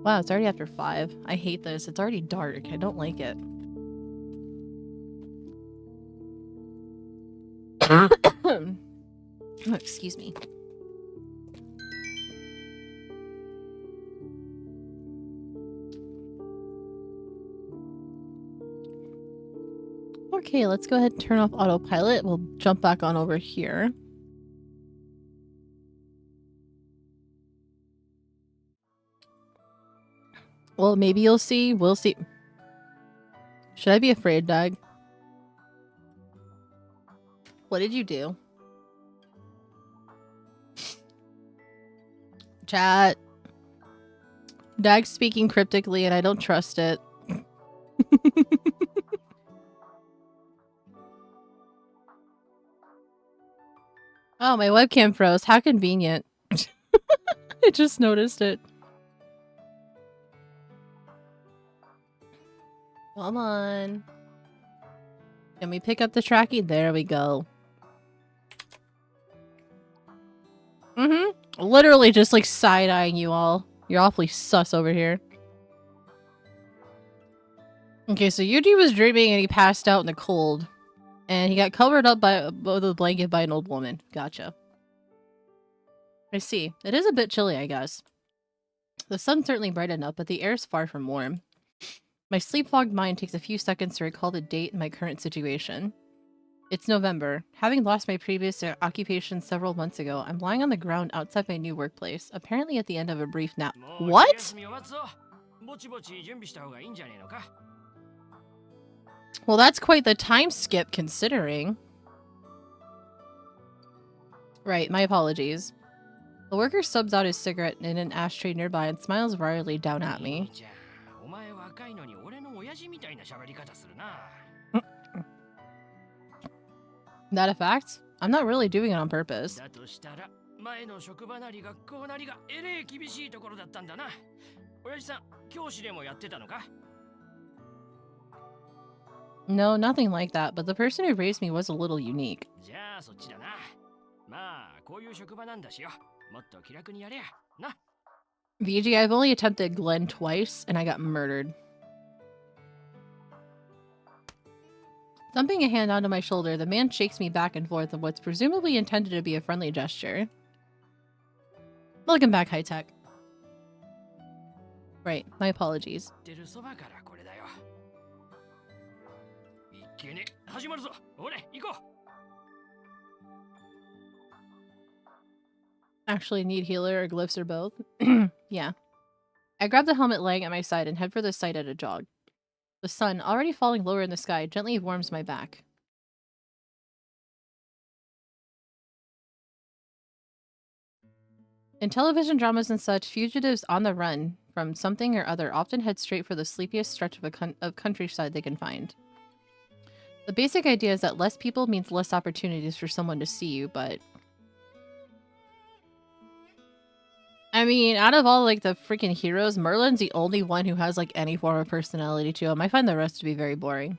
Wow, it's already after 5. I hate this. It's already dark. I don't like it. Oh, excuse me. Okay, let's go ahead and turn off autopilot. We'll jump back on over here. Well, maybe you'll see. We'll see. Should I be afraid, Doug? What did you do? Chat. Dag's speaking cryptically and I don't trust it. Oh, my webcam froze. How convenient. I just noticed it. Come on. Can we pick up the tracking? There we go. Literally just like side-eyeing you all. You're awfully sus over here. Okay, so Yuji was dreaming and he passed out in the cold. And he got covered up with a blanket by an old woman. Gotcha. I see. It is a bit chilly, I guess. The sun's certainly bright enough, but the air's far from warm. My sleep-fogged mind takes a few seconds to recall the date and my current situation. It's November. Having lost my previous occupation several months ago, I'm lying on the ground outside my new workplace, apparently at the end of a brief nap. What? Well, that's quite the time skip, considering. Right, my apologies. The worker stubs out his cigarette in an ashtray nearby and smiles wryly down at me. That a fact? I'm not really doing it on purpose. No, nothing like that, but the person who raised me was a little unique. VG, I've only attempted Glenn twice, and I got murdered. Thumping a hand onto my shoulder, the man shakes me back and forth in what's presumably intended to be a friendly gesture. Welcome back, High Tech. Right, my apologies. Actually need healer or glyphs or both? Yeah. I grab the helmet laying at my side and head for the site at a jog. The sun, already falling lower in the sky, gently warms my back. In television dramas and such, fugitives on the run from something or other often head straight for the sleepiest stretch of countryside they can find. The basic idea is that less people means less opportunities for someone to see you, but... I mean, out of all, like, the freaking heroes, Merlin's the only one who has, like, any form of personality to him. I find the rest to be very boring.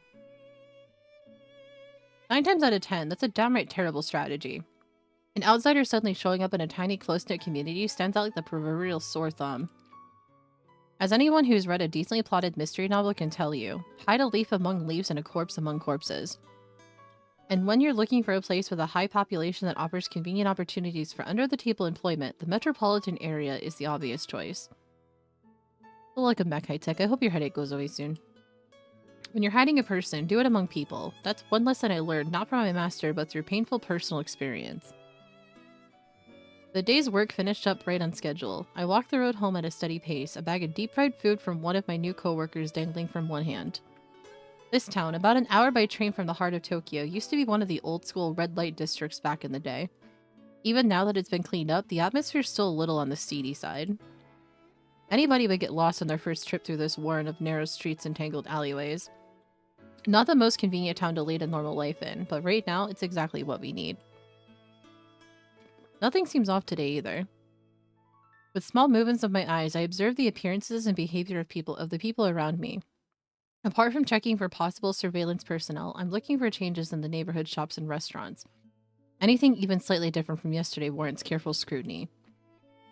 9 times out of 10, that's a downright terrible strategy. An outsider suddenly showing up in a tiny, close-knit community stands out like the proverbial sore thumb. As anyone who's read a decently plotted mystery novel can tell you, hide a leaf among leaves and a corpse among corpses. And when you're looking for a place with a high population that offers convenient opportunities for under-the-table employment, the metropolitan area is the obvious choice. Welcome back, High Tech. I hope your headache goes away soon. When you're hiding a person, do it among people. That's one lesson I learned, not from my master, but through painful personal experience. The day's work finished up right on schedule. I walked the road home at a steady pace, a bag of deep-fried food from one of my new co-workers dangling from one hand. This town, about an hour by train from the heart of Tokyo, used to be one of the old-school red-light districts back in the day. Even now that it's been cleaned up, the atmosphere's still a little on the seedy side. Anybody would get lost on their first trip through this warren of narrow streets and tangled alleyways. Not the most convenient town to lead a normal life in, but right now, it's exactly what we need. Nothing seems off today either. With small movements of my eyes, I observe the appearances and behavior of the people around me. Apart from checking for possible surveillance personnel, I'm looking for changes in the neighborhood shops and restaurants. Anything even slightly different from yesterday warrants careful scrutiny.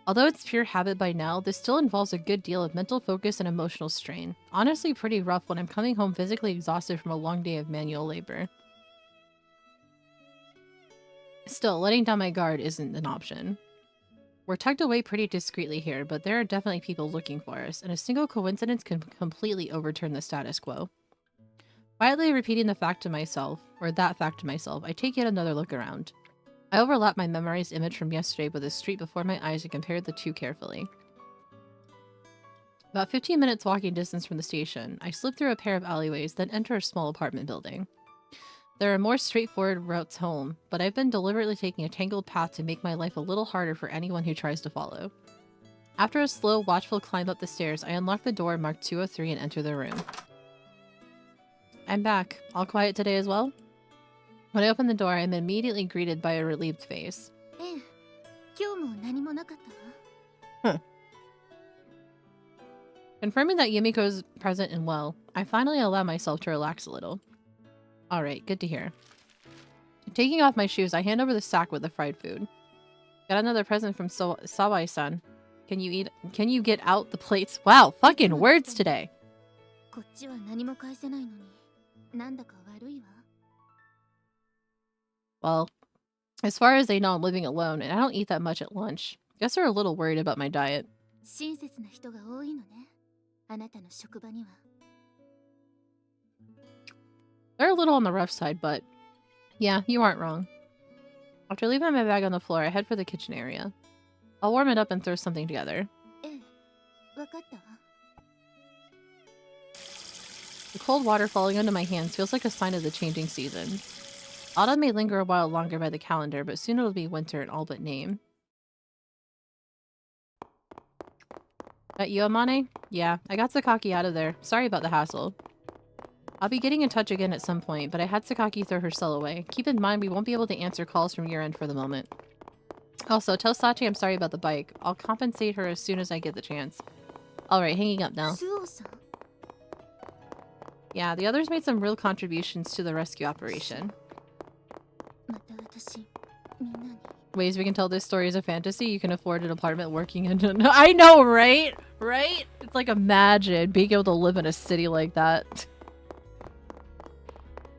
Although it's pure habit by now, this still involves a good deal of mental focus and emotional strain. Honestly pretty rough when I'm coming home physically exhausted from a long day of manual labor. Still, letting down my guard isn't an option. We're tucked away pretty discreetly here, but there are definitely people looking for us, and a single coincidence can completely overturn the status quo. Quietly repeating that fact to myself, I take yet another look around. I overlap my memorized image from yesterday with the street before my eyes and compared the two carefully. About 15 minutes walking distance from the station, I slip through a pair of alleyways, then enter a small apartment building. There are more straightforward routes home, but I've been deliberately taking a tangled path to make my life a little harder for anyone who tries to follow. After a slow, watchful climb up the stairs, I unlock the door marked 203 and enter the room. I'm back. All quiet today as well? When I open the door, I'm immediately greeted by a relieved face. Confirming that Yumiko's present and well, I finally allow myself to relax a little. Alright, good to hear. Taking off my shoes, I hand over the sack with the fried food. Got another present from Sawai-san. Can you get out the plates? Wow, fucking words today! Well, as far as they know, I'm living alone, and I don't eat that much at lunch. Guess they're a little worried about my diet. They're a little on the rough side, but yeah, you aren't wrong. After leaving my bag on the floor, I head for the kitchen area. I'll warm it up and throw something together. The cold water falling onto my hands feels like a sign of the changing seasons. Autumn may linger a while longer by the calendar, but soon it'll be winter in all but name. That you, Amane? Yeah, I got Sakaki out of there. Sorry about the hassle. I'll be getting in touch again at some point, but I had Sakaki throw her cell away. Keep in mind we won't be able to answer calls from your end for the moment. Also, tell Sachi I'm sorry about the bike. I'll compensate her as soon as I get the chance. Alright, hanging up now. Yeah, the others made some real contributions to the rescue operation. Ways we can tell this story is a fantasy. You can afford an apartment working in I know, right? Right? It's like, imagine being able to live in a city like that.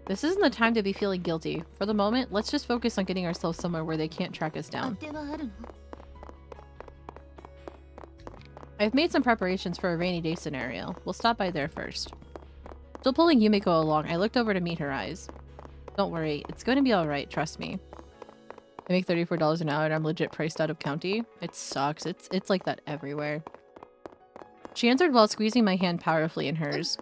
This isn't the time to be feeling guilty. For the moment, let's just focus on getting ourselves somewhere where they can't track us down. I've made some preparations for a rainy day scenario. We'll stop by there first. Still pulling Yumiko along, I looked over to meet her eyes. Don't worry, it's going to be alright, trust me. I make $34 an hour and I'm legit priced out of county. It sucks. It's like that everywhere. She answered while squeezing my hand powerfully in hers.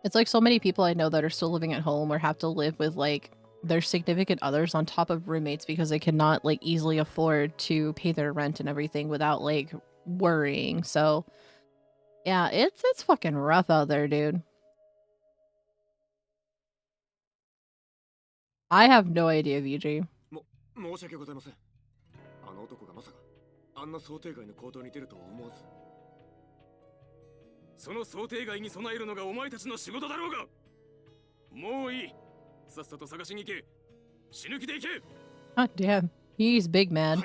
It's like so many people I know that are still living at home or have to live with like their significant others on top of roommates because they cannot like easily afford to pay their rent and everything without like worrying. So yeah, it's fucking rough out there, dude. I have no idea, VG. あの男がまさかあんな想定外の行動に出るとは思わず。その想定外に備えるのがお前たちの仕事だろうが。もういい。さっさと探しに行け。死ぬ気で行け。God damn, he's big mad.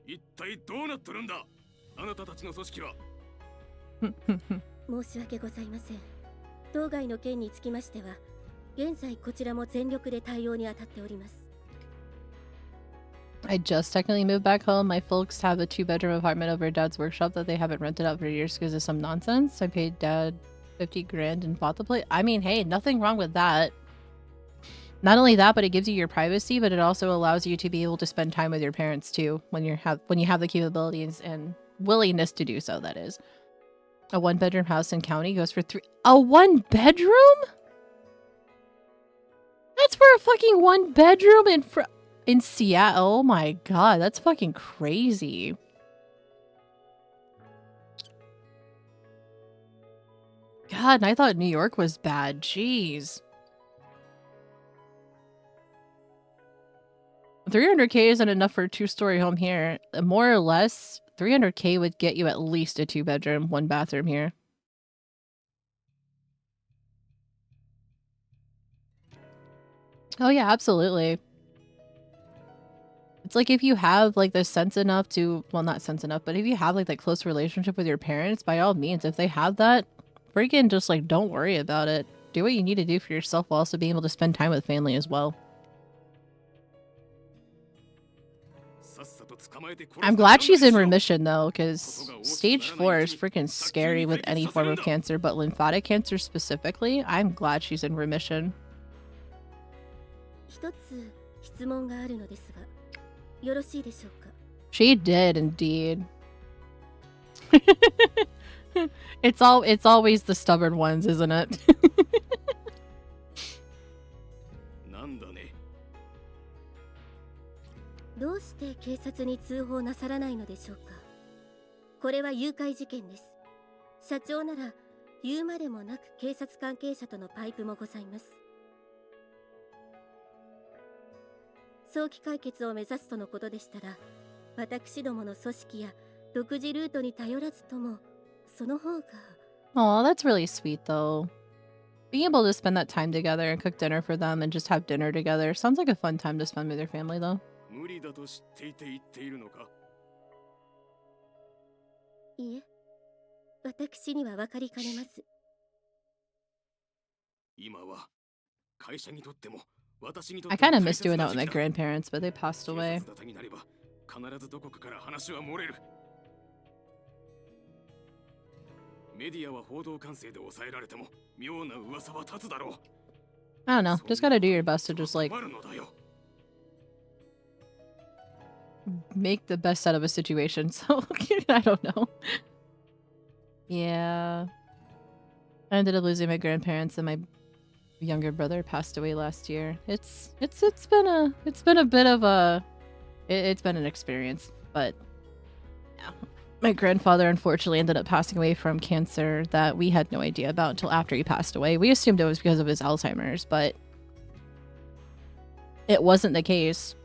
一体どうなってるんだ。あなたたちの組織は。申し訳ございません。当該の件につきましては、現在こちらも全力で対応に当たっております。 I just technically moved back home. My folks have a 2-bedroom apartment over Dad's workshop that they haven't rented out for years because of some nonsense. I paid Dad 50 grand and bought the place. I mean, hey, nothing wrong with that. Not only that, but it gives you your privacy, but it also allows you to be able to spend time with your parents too when you have the capabilities and willingness to do so. That is, a 1-bedroom house in county goes for a 1-bedroom. That's for a fucking 1-bedroom in Seattle. Oh my god, that's fucking crazy. God, and I thought New York was bad. Jeez. 300k isn't enough for a 2-story home here. More or less, 300k would get you at least a 2-bedroom, 1-bathroom here. Oh yeah, absolutely. It's like if you have like the sense enough to, well, not sense enough, but if you have like that close relationship with your parents, by all means, if they have that, freaking just like don't worry about it. Do what you need to do for yourself while also being able to spend time with family as well. I'm glad she's in remission though, because stage 4 is freaking scary with any form of cancer, but lymphatic cancer specifically, I'm glad she's in remission. 一つ質問があるのですが、よろしいでしょうか? She did indeed. It's always the stubborn ones, isn't it? なんだね。どうして警察に通報なさらないのでしょうか。これは誘拐事件です。社長なら言うまでもなく警察関係者とのパイプもございます。早期解決を目指すとのことでしたら、私どもの組織や独自ルートに頼らずとも、その方が。Oh, that's really sweet though. Being able to spend that time together and cook dinner for them and just have dinner together sounds like a fun time to spend with your family though. 無理だと知っていて言っているのか。いえ、私には分かりかねます。今は会社にとっても私にと I っても kind of 大 miss 切 doing な that with 時 my 期だ。 grandparents, but they passed 警 away. 察沙汰になれば必ずどこかから話は漏れる。メディアは報道管制で抑えられても妙な噂は立つだろう。 I don't know. Just gotta do your best to just like 困るのだよ。 make the best out of a situation. So I don't know. Yeah. I ended up losing my grandparents and my younger brother passed away last year. It's been a bit of a it's been an experience, but yeah. My grandfather unfortunately ended up passing away from cancer that we had no idea about until after he passed away. We assumed it was because of his Alzheimer's, but it wasn't the case.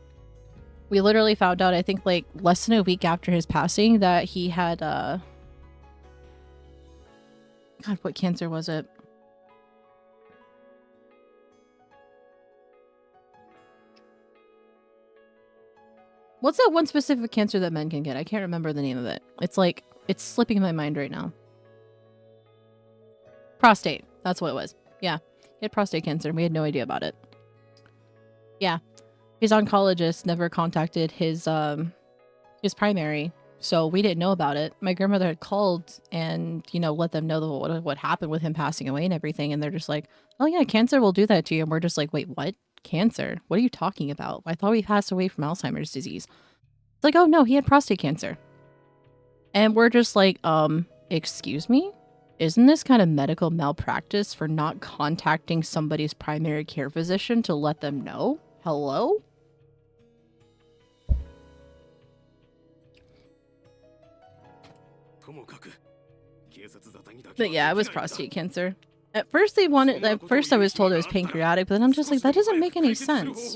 We literally found out, I think, like less than a week after his passing that he had God, what cancer was it? What's that one specific cancer that men can get? I can't remember the name of it. It's like, it's slipping my mind right now. Prostate. That's what it was. Yeah. He had prostate cancer and we had no idea about it. Yeah. His oncologist never contacted his primary, so we didn't know about it. My grandmother had called and, you know, let them know what happened with him passing away and everything, and they're just like, oh yeah, cancer will do that to you. And we're just like, wait, what? Cancer? What are you talking about? I thought we passed away from Alzheimer's disease. It's like, oh no, he had prostate cancer. And we're just like, excuse me? Isn't this kind of medical malpractice for not contacting somebody's primary care physician to let them know? Hello? But yeah, it was prostate cancer. At first I was told it was pancreatic, but then I'm just like, that doesn't make any sense.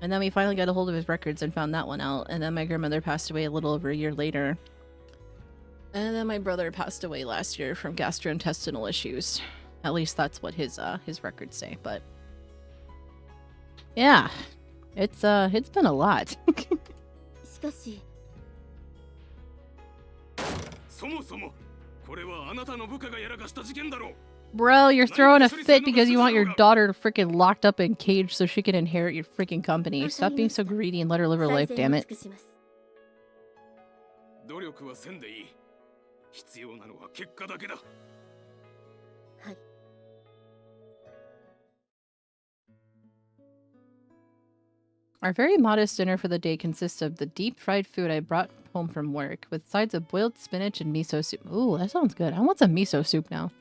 And then we finally got a hold of his records and found that one out. And then my grandmother passed away a little over a year later. And then my brother passed away last year from gastrointestinal issues. At least that's what his records say, but yeah. It's been a lot. しかし、そもそもこれはあなたの部下がやらかした事件だろう。 Bro, you're throwing a fit because you want your daughter freaking locked up in cage so she can inherit your freaking company. Stop being so greedy and let her live her life, damn it. 努力はせんでいい。必要なのは結果だけだ。 Our very modest dinner for the day consists of the deep fried food I brought home from work, with sides of boiled spinach and miso soup. Ooh, that sounds good. I want some miso soup now.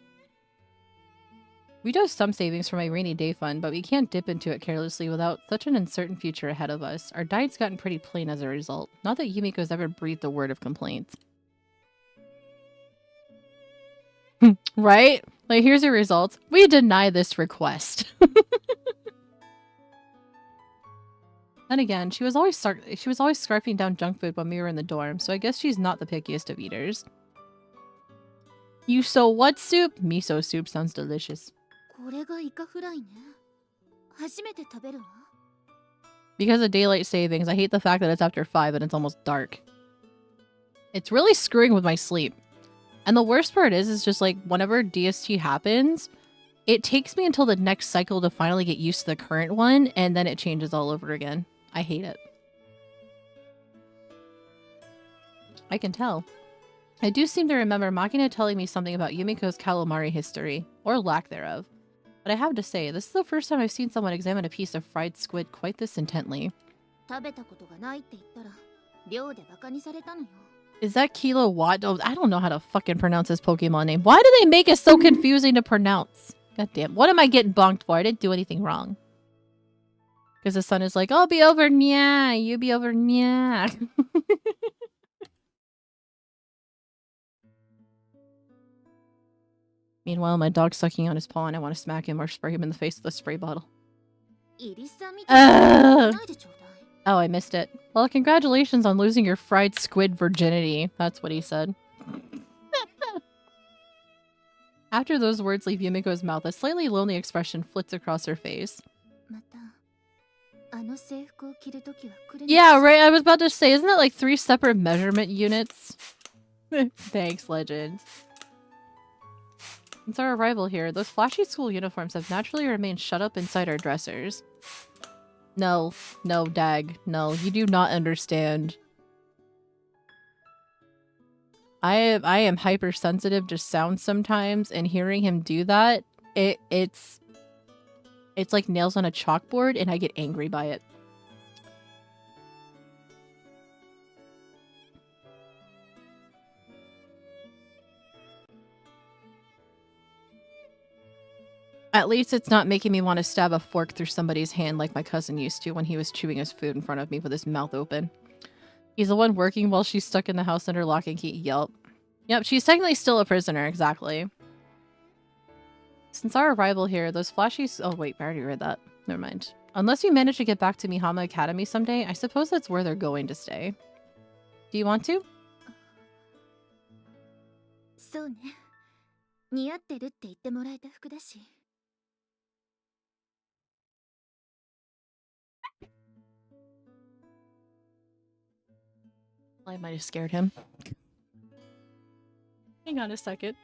We do have some savings for my rainy day fund, but we can't dip into it carelessly without such an uncertain future ahead of us. Our diet's gotten pretty plain as a result. Not that Yumiko's ever breathed a word of complaint. Right? Like, here's your results. We deny this request. Then again, she was always scarfing down junk food when we were in the dorm, so I guess she's not the pickiest of eaters. You so what soup? Miso soup sounds delicious. これがイカフライね。初めて食べるわ。 Because of daylight savings, I hate the fact that it's after 5 and it's almost dark. It's really screwing with my sleep. And the worst part is just like, whenever DST happens, it takes me until the next cycle to finally get used to the current one, and then it changes all over again. I hate it. I can tell. I do seem to remember Makina telling me something about Yumiko's calamari history, or lack thereof. But I have to say, this is the first time I've seen someone examine a piece of fried squid quite this intently. 食べたことがないって言ったら、寮でバカにされたのよ。 Is that kilowatt? Oh, I don't know how to fucking pronounce this Pokemon name. Why do they make it so confusing to pronounce? God damn. What am I getting bonked for? I didn't do anything wrong. Because the son is like, I'll be over, nya. You be over, nya. Meanwhile, my dog's sucking on his paw and I want to smack him or spray him in the face with a spray bottle. イリスさんみたいにないでちょうだい。 Oh, I missed it. Well, congratulations on losing your fried squid virginity. That's what he said. After those words leave Yumiko's mouth, a slightly lonely expression flits across her face. また、あの制服を着るときはくれ。 Yeah, right. I was about to say, isn't that like 3 separate measurement units? Thanks, legend. Since our arrival here, those flashy school uniforms have naturally remained shut up inside our dressers. No, no, Dag. No, you do not understand. I am hypersensitive to sound sometimes, and hearing him do that, it's like nails on a chalkboard, and I get angry by it. At least it's not making me want to stab a fork through somebody's hand like my cousin used to when he was chewing his food in front of me with his mouth open. He's the one working while she's stuck in the house under lock and key. Yup. Yep, she's technically still a prisoner, exactly. Since our arrival here, those flashy... Oh, wait, I already read that. Never mind. Unless you manage to get back to Mihama Academy someday, I suppose that's where they're going to stay. Do you want to? そうね。似合ってるって言ってもらえた服だし。 I might have scared him. Hang on a second.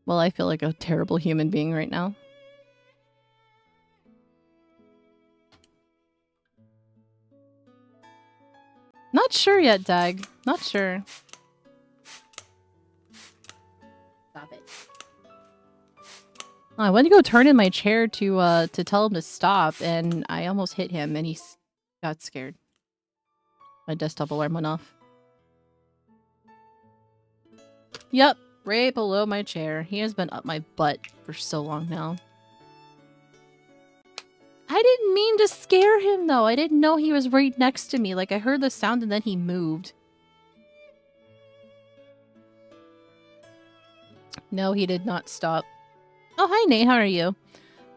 Well, I feel like a terrible human being right now. Not sure yet, Dag. Not sure. Stop it. I went to go turn in my chair to tell him to stop, and I almost hit him, and he got scared. My desktop alarm went off. Yep, right below my chair. He has been up my butt for so long now. I didn't mean to scare him, though. I didn't know he was right next to me. Like, I heard the sound and then he moved. No, he did not stop. Oh, hi, Nate. How are you?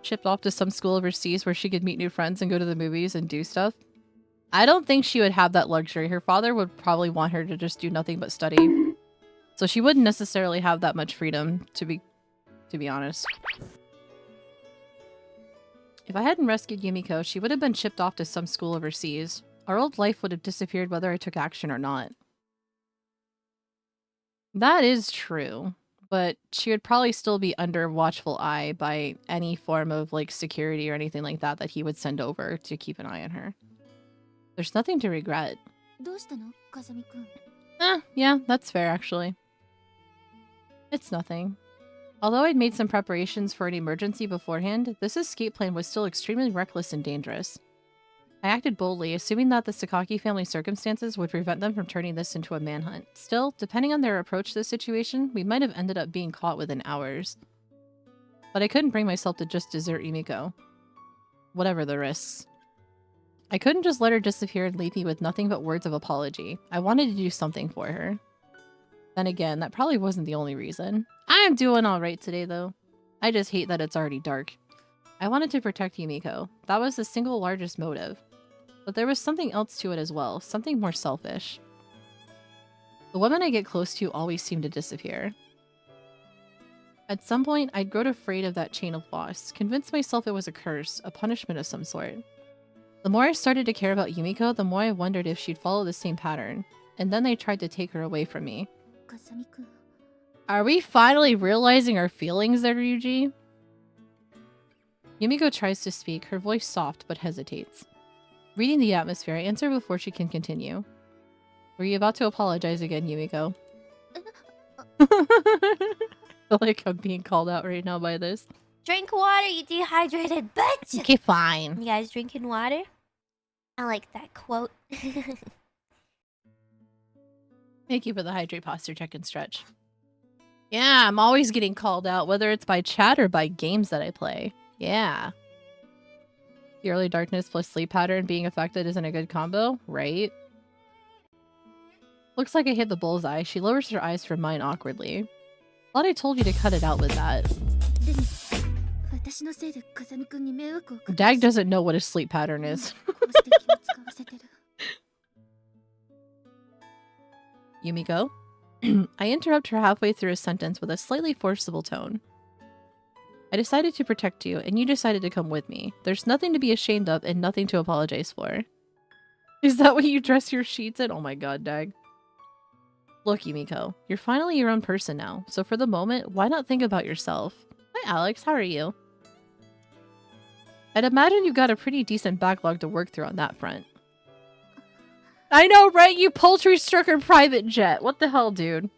Shipped off to some school overseas where she could meet new friends and go to the movies and do stuff. I don't think she would have that luxury. Her father would probably want her to just do nothing but study. So she wouldn't necessarily have that much freedom, to be to be honest. If I hadn't rescued Yumiko, she would have been shipped off to some school overseas. Our old life would have disappeared whether I took action or not. That is true, but she would probably still be under watchful eye by any form of, like, security or anything like that that he would send over to keep an eye on her. There's nothing to regret. Yeah, that's fair, actually. It's nothing. Although I'd made some preparations for an emergency beforehand, this escape plan was still extremely reckless and dangerous. I acted boldly, assuming that the Sakaki family circumstances would prevent them from turning this into a manhunt. Still, depending on their approach to the situation, we might have ended up being caught within hours. But I couldn't bring myself to just desert Yumiko. Whatever the risks. I couldn't just let her disappear and leave me with nothing but words of apology. I wanted to do something for her. Then again, that probably wasn't the only reason. I'm doing alright today, though. I just hate that it's already dark. I wanted to protect Yumiko. That was the single largest motive. But there was something else to it as well, something more selfish. The women I get close to always seem to disappear. At some point, I'd grown afraid of that chain of loss, convinced myself it was a curse, a punishment of some sort. The more I started to care about Yumiko, the more I wondered if she'd follow the same pattern. And then they tried to take her away from me. Are we finally realizing our feelings there, Ryuji? Yumiko tries to speak, her voice soft but hesitates. Reading the atmosphere, I answer before she can continue. Were you about to apologize again, Yumiko? I feel like I'm being called out right now by this. Drink water, you dehydrated bitch! Okay, fine. You guys drinking water? I like that quote. Thank you for the hydrate posture check and stretch. Yeah, I'm always getting called out, whether it's by chat or by games that I play. Yeah. The early darkness plus sleep pattern being affected isn't a good combo, right? Looks like I hit the bullseye. She lowers her eyes from mine awkwardly. Thought I told you to cut it out with that. Dag doesn't know what a sleep pattern is. Yumiko? I interrupt her halfway through a sentence with a slightly forcible tone. I decided to protect you, and you decided to come with me. There's nothing to be ashamed of and nothing to apologize for. Is that what you dress your sheets in? Oh my god, Dag. Look, Yumiko, you're finally your own person now, so for the moment, why not think about yourself? Hi, Alex, how are you? I'd imagine you've got a pretty decent backlog to work through on that front. I know, right? You poultry-strucker private jet. What the hell, dude?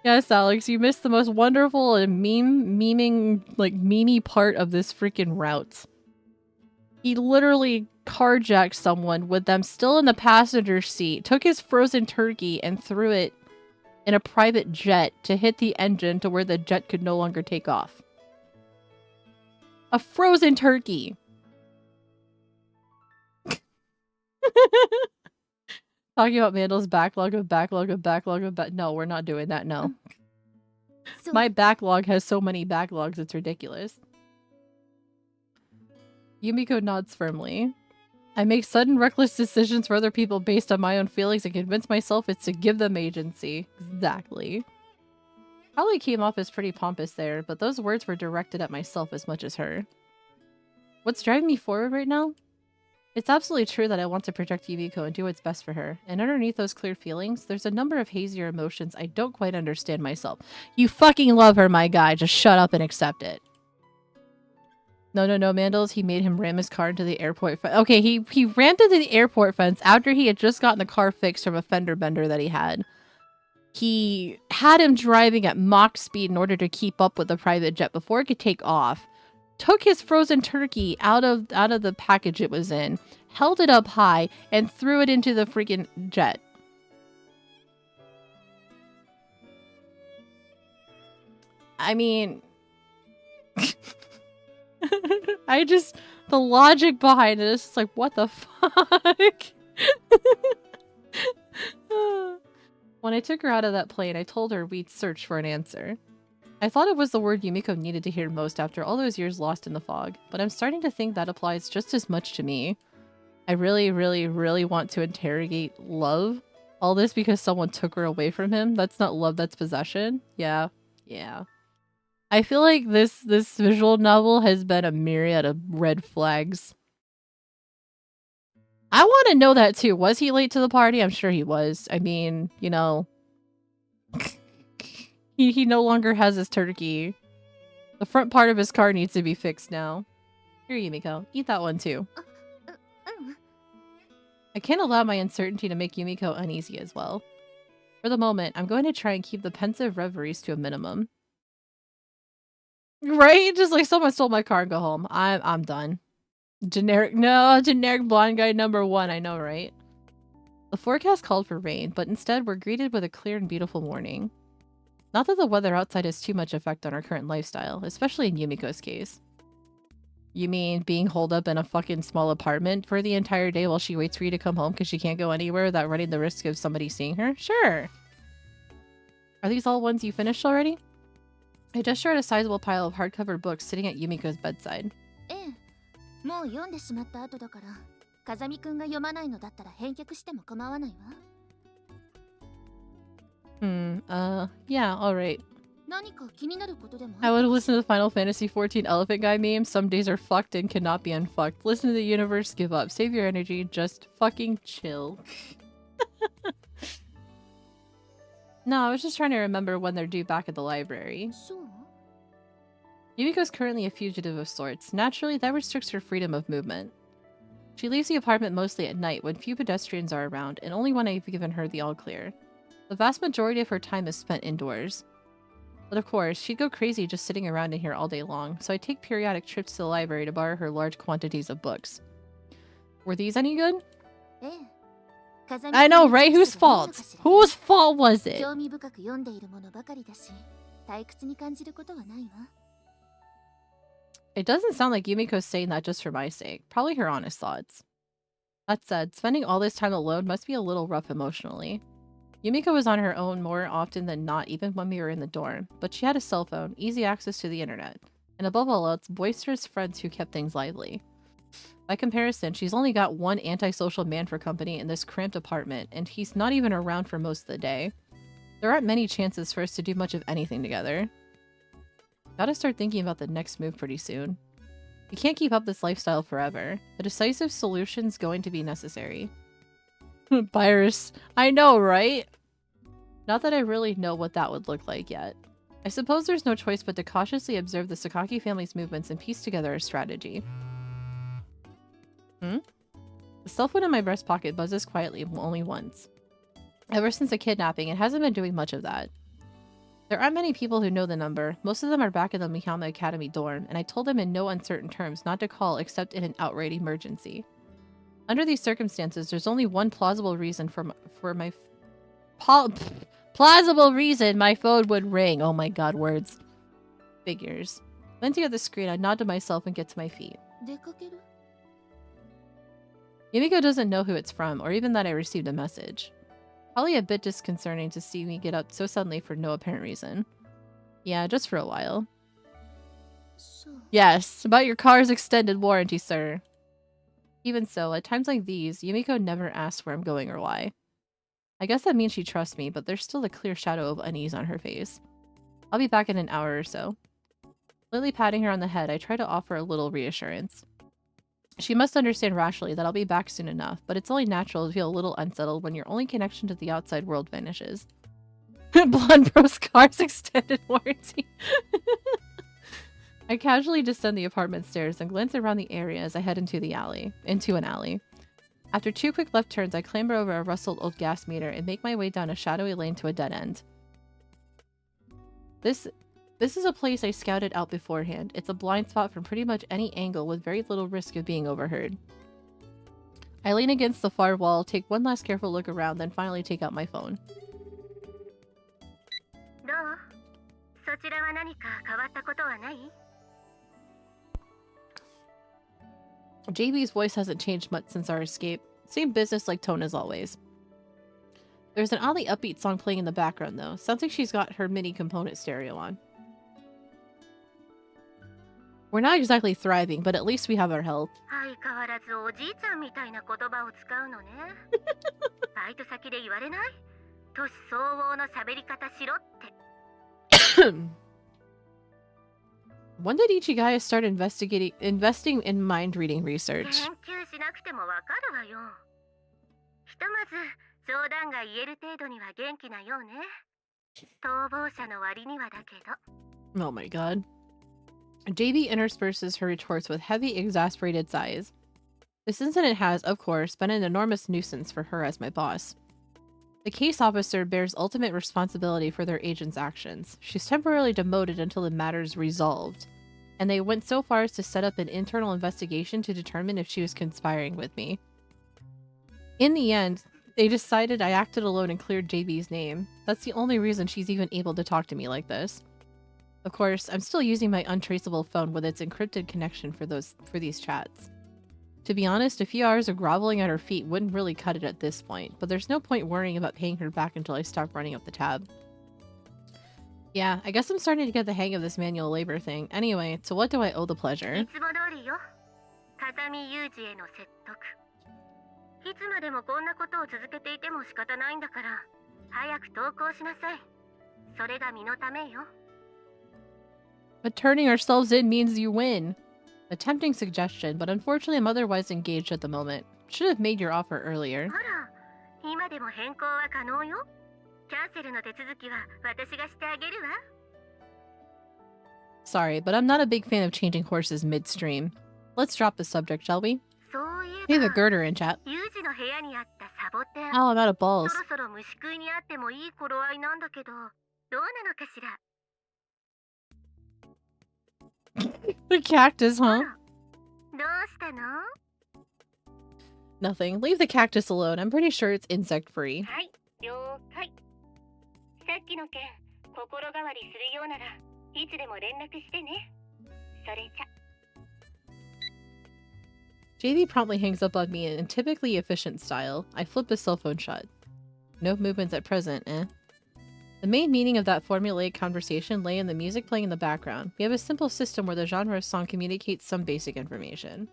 Yes, Alex, you missed the most wonderful and memey part of this freaking route. He literally carjacked someone with them still in the passenger seat, took his frozen turkey and threw it in a private jet to hit the engine to where the jet could no longer take off. A frozen turkey! Talking about Mandel's backlog. No, we're not doing that, no. My backlog has so many backlogs, it's ridiculous. Yumiko nods firmly. I make sudden reckless decisions for other people based on my own feelings and convince myself it's to give them agency. Exactly. Probably came off as pretty pompous there, but those words were directed at myself as much as her. What's driving me forward right now? It's absolutely true that I want to protect Yumiko and do what's best for her. And underneath those clear feelings, there's a number of hazier emotions I don't quite understand myself. You fucking love her, my guy. Just shut up and accept it. No, Mandels. He made him ram his car into the airport fence. Okay, he rammed into the airport fence after he had just gotten the car fixed from a fender bender that he had. He had him driving at Mach speed in order to keep up with the private jet before it could take off. Took his frozen turkey out of the package it was in, held it up high, and threw it into the freaking jet. I mean... the logic behind it is just like, what the fuck? When I took her out of that plane, I told her we'd search for an answer. I thought it was the word Yumiko needed to hear most after all those years lost in the fog, but I'm starting to think that applies just as much to me. I really, really, really want to interrogate love All this because someone took her away from him? That's not love, that's possession? Yeah. Yeah. I feel like this visual novel has been a myriad of red flags. I want to know that too. Was he late to the party? I'm sure he was. I mean, you know, he no longer has his turkey. The front part of his car needs to be fixed now. Here, Yumiko. Eat that one too. I can't allow my uncertainty to make Yumiko uneasy as well. For the moment, I'm going to try and keep the pensive reveries to a minimum. Right? Just like someone stole my car and go home. I'm done. Generic blonde guy number 1, I know, right? The forecast called for rain, but instead we're greeted with a clear and beautiful morning. Not that the weather outside has too much effect on our current lifestyle, especially in Yumiko's case. You mean being holed up in a fucking small apartment for the entire day while she waits for you to come home because she can't go anywhere without running the risk of somebody seeing her? Sure. Are these all ones you finished already? I just showed a sizable pile of hardcover books sitting at Yumiko's bedside. もう読んでしまった後だから、風見くんが読まないのだったら返却しても構わないわ。Yeah, alright. 何か気になることでも I would listen to the Final Fantasy XIV Elephant Guy meme. Some days are fucked and cannot be unfucked. Listen to the universe, give up. Save your energy, just fucking chill. No, I was just trying to remember when they're due back at the library. そう Yumiko's currently a fugitive of sorts. Naturally, that restricts her freedom of movement. She leaves the apartment mostly at night when few pedestrians are around, and only when I've given her the all-clear. The vast majority of her time is spent indoors. But of course, she'd go crazy just sitting around in here all day long, so I take periodic trips to the library to borrow her large quantities of books. Were these any good? ええ。風見 I くん know, の right? テ Whose ストがいいのか fault? しら Whose fault was it? 興味深く読んでいるものばかりだし、退屈に感じることはないわ。It doesn't sound like Yumiko's saying that just for my sake. Probably her honest thoughts. That said, spending all this time alone must be a little rough emotionally. Yumiko was on her own more often than not, even when we were in the dorm, but she had a cell phone, easy access to the internet, and above all else, boisterous friends who kept things lively. By comparison, she's only got one antisocial man for company in this cramped apartment, and he's not even around for most of the day. There aren't many chances for us to do much of anything together. Gotta start thinking about the next move pretty soon. We can't keep up this lifestyle forever. A decisive solution's going to be necessary. Virus. I know, right? Not that I really know what that would look like yet. I suppose there's no choice but to cautiously observe the Sakaki family's movements and piece together a strategy. The cell phone in my breast pocket buzzes quietly only once. Ever since the kidnapping, it hasn't been doing much of that. There aren't many people who know the number. Most of them are back in the Mihama Academy dorm, and I told them in no uncertain terms not to call except in an outright emergency. Under these circumstances, there's only one plausible reason plausible reason my phone would ring. Oh my god, words. Figures. Glancing at the screen, I nod to myself and get to my feet. 出かける Yumiko doesn't know who it's from, or even that I received a message. Probably a bit disconcerting to see me get up so suddenly for no apparent reason. Yeah, just for a while. そう Yes, about your car's extended warranty, sir. Even so, at times like these, Yumiko never asks where I'm going or why. I guess that means she trusts me, but there's still a clear shadow of unease on her face. I'll be back in an hour or so. Lightly patting her on the head, I try to offer a little reassurance. She must understand rationally that I'll be back soon enough, but it's only natural to feel a little unsettled when your only connection to the outside world vanishes. Blonde Bro's car's extended warranty. I casually descend the apartment stairs and glance around the area as I head into an alley. After 2 quick left turns, I clamber over a rustled old gas meter and make my way down a shadowy lane to a dead end. This is a place I scouted out beforehand. It's a blind spot from pretty much any angle with very little risk of being overheard. I lean against the far wall, take one last careful look around, then finally take out my phone. どうそちらは何か変わったことはない JB's voice hasn't changed much since our escape. Same business-like tone as always. There's an oddly upbeat song playing in the background though. Sounds like she's got her MIDI component stereo on. We're not exactly thriving, but at least we have our health. 相変わらずおじいちゃんみたいな言葉を使うのね。バイト先で言われない？年相応の喋り方しろって。When did Ichigaya start investing in mind reading research? 研究しなくてもわかるわよ。ひとまず冗談が言える程度には元気なようね。逃亡者の割にはだけど。Oh my god. JB intersperses her retorts with heavy, exasperated sighs. This incident has, of course, been an enormous nuisance for her as my boss. The case officer bears ultimate responsibility for their agent's actions. She's temporarily demoted until the matter's resolved, and they went so far as to set up an internal investigation to determine if she was conspiring with me. In the end, they decided I acted alone and cleared JB's name. That's the only reason she's even able to talk to me like this. Of course, I'm still using my untraceable phone with its encrypted connection for these chats. To be honest, a few hours of groveling at her feet wouldn't really cut it at this point, but there's no point worrying about paying her back until I stop running up the tab. Yeah, I guess I'm starting to get the hang of this manual labor thing. Anyway, to what do I owe the pleasure? いつも通りよ。風見雄二への説得。いつまでもこんなことを続けていても仕方ないんだから、早く投稿しなさい。それが身のためよ。But turning ourselves in means you win. A tempting suggestion, but unfortunately I'm otherwise engaged at the moment. Should have made your offer earlier. あら、今でも変更は可能よ。キャンセルの手続きは私がしてあげるわ。Sorry, but I'm not a big fan of changing horses midstream. Let's drop the subject, shall we? そういえば、 We have a girder in chat. ユージの部屋にあったサボテン。 Oh, I'm out of balls. そろそろ虫食いにあってもいい頃合いなんだけど、どうなのかしら。The cactus, huh? どうしたの？ Nothing. Leave the cactus alone. I'm pretty sure it's insect-free. はい、了解。さっきの件、心変わりするようならいつでも連絡してね。それじゃ。 JB promptly hangs up on me in typically efficient style. I flip the cell phone shut. No movements at present, eh? The main meaning of that formulaic conversation lay in the music playing in the background. We have a simple system where the genre of song communicates some basic information.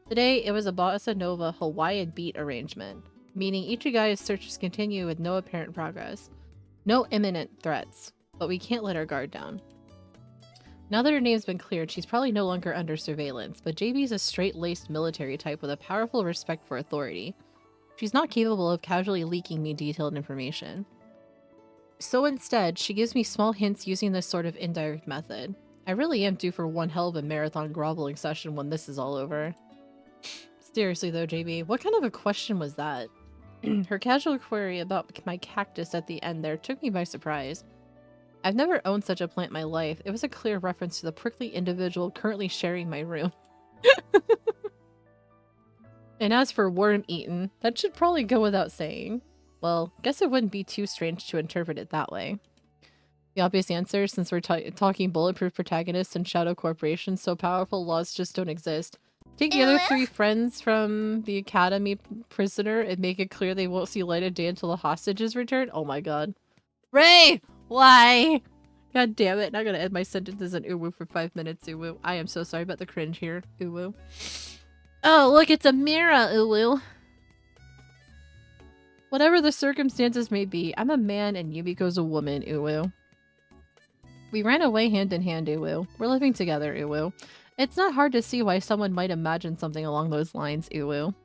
Today, it was a bossa nova Hawaiian beat arrangement, meaning Ichigaya's searches continue with no apparent progress. No imminent threats, but we can't let our guard down. Now that her name's been cleared, she's probably no longer under surveillance, but JB's a straight-laced military type with a powerful respect for authority. She's not capable of casually leaking me detailed information. So instead, she gives me small hints using this sort of indirect method. I really am due for one hell of a marathon groveling session when this is all over. Seriously though, JB, what kind of a question was that? Her casual query about my cactus at the end there took me by surprise. I've never owned such a plant in my life. It was a clear reference to the prickly individual currently sharing my room. And as for worm-eaten, that should probably go without saying. Well, guess it wouldn't be too strange to interpret it that way. The obvious answer, since we're talking bulletproof protagonists and shadow corporations so powerful laws just don't exist. Take the other 3 friends from the academy prisoner and make it clear they won't see light of day until the hostage is returned? Oh my god. Ray! Why? God damn it, not gonna end my sentences in uwu for 5 minutes, uwu. I am so sorry about the cringe here, uwu. Oh, look, it's a mirror, uwu. Whatever the circumstances may be, I'm a man and Yumiko's a woman, uwu. We ran away hand in hand, uwu. We're living together, uwu. It's not hard to see why someone might imagine something along those lines, uwu.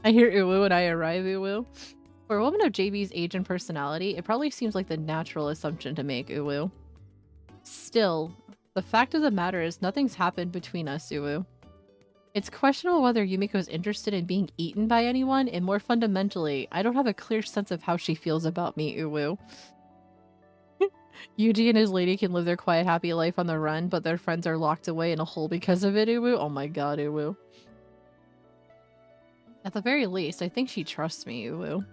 I hear uwu when I arrive, uwu. For a woman of JB's age and personality, it probably seems like the natural assumption to make, uwu. Still, the fact of the matter is nothing's happened between us, uwu. It's questionable whether Yumiko's interested in being eaten by anyone, and more fundamentally, I don't have a clear sense of how she feels about me, uwu. Yuji and his lady can live their quiet, happy life on the run, but their friends are locked away in a hole because of it, uwu. Oh my god, uwu. At the very least, I think she trusts me, uwu.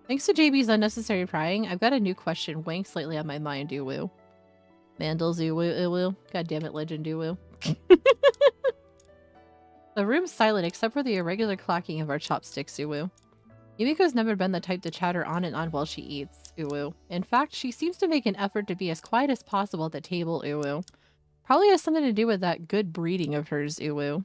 Thanks to JB's unnecessary prying, I've got a new question weighing slightly on my mind, uwu. Mandals, uwu. God damn it, legend, uwu. The room's silent except for the irregular clacking of our chopsticks, uwu. Yumiko's never been the type to chatter on and on while she eats, uwu. In fact, she seems to make an effort to be as quiet as possible at the table, uwu. Probably has something to do with that good breeding of hers, Uwu.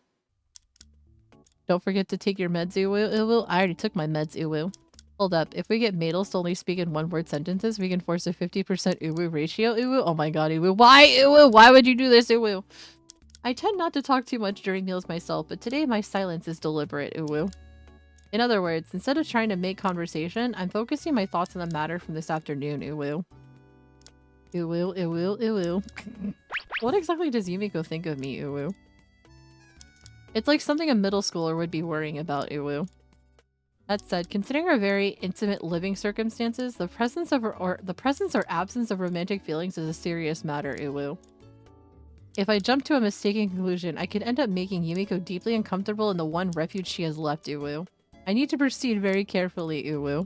Don't forget to take your meds, Uwu. Uwu. I already took my meds, Uwu. Hold up. If we get Madels to only speak in one-word sentences, we can force a 50% Uwu ratio, Uwu. Oh my god, Uwu. Why, Uwu? Why would you do this, Uwu? I tend not to talk too much during meals myself, but today my silence is deliberate, Uwu. In other words, instead of trying to make conversation, I'm focusing my thoughts on the matter from this afternoon, Uwu. Uwu, Uwu, Uwu. What exactly does Yumiko think of me, Uwu? It's like something a middle schooler would be worrying about, Uwu. That said, considering our very intimate living circumstances, the presence or absence of romantic feelings is a serious matter, Uwu. If I jump to a mistaken conclusion, I could end up making Yumiko deeply uncomfortable in the one refuge she has left, Uwu. I need to proceed very carefully, Uwu.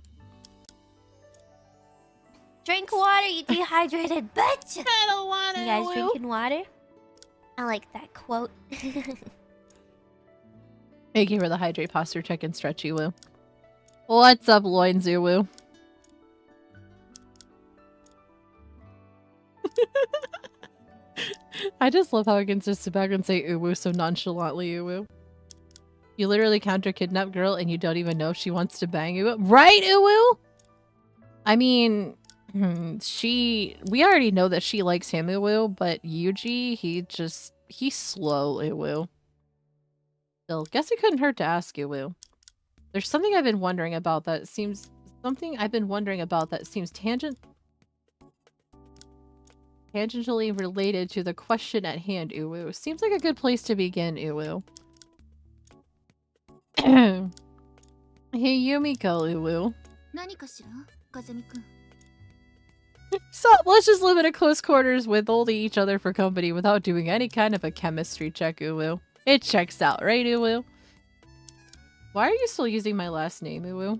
Drink water, you dehydrated bitch! I don't want it, You guys Uwu. drinking water? I like that quote. Thank you for the hydrate posture check and stretch, Uwu. What's up, loins, Uwu? I just love how I can just sit back and say Uwu so nonchalantly, Uwu. You literally counter kidnap girl and you don't even know if she wants to bang Uwu. Right, Uwu? I mean, we already know that she likes him, Uwu, but Yuji, he's slow, Uwu. Still, guess it couldn't hurt to ask, Uwu. There's something I've been wondering about that seems tangentially related to the question at hand, Uwu. Seems like a good place to begin, Uwu. Hey, Yumiko, Uwu. 何かしら風見くん So, let's just live in a close quarters with holding each other for company without doing any kind of a chemistry check, Uwu. It checks out, right, Uwu? Why are you still using my last name, Uwu?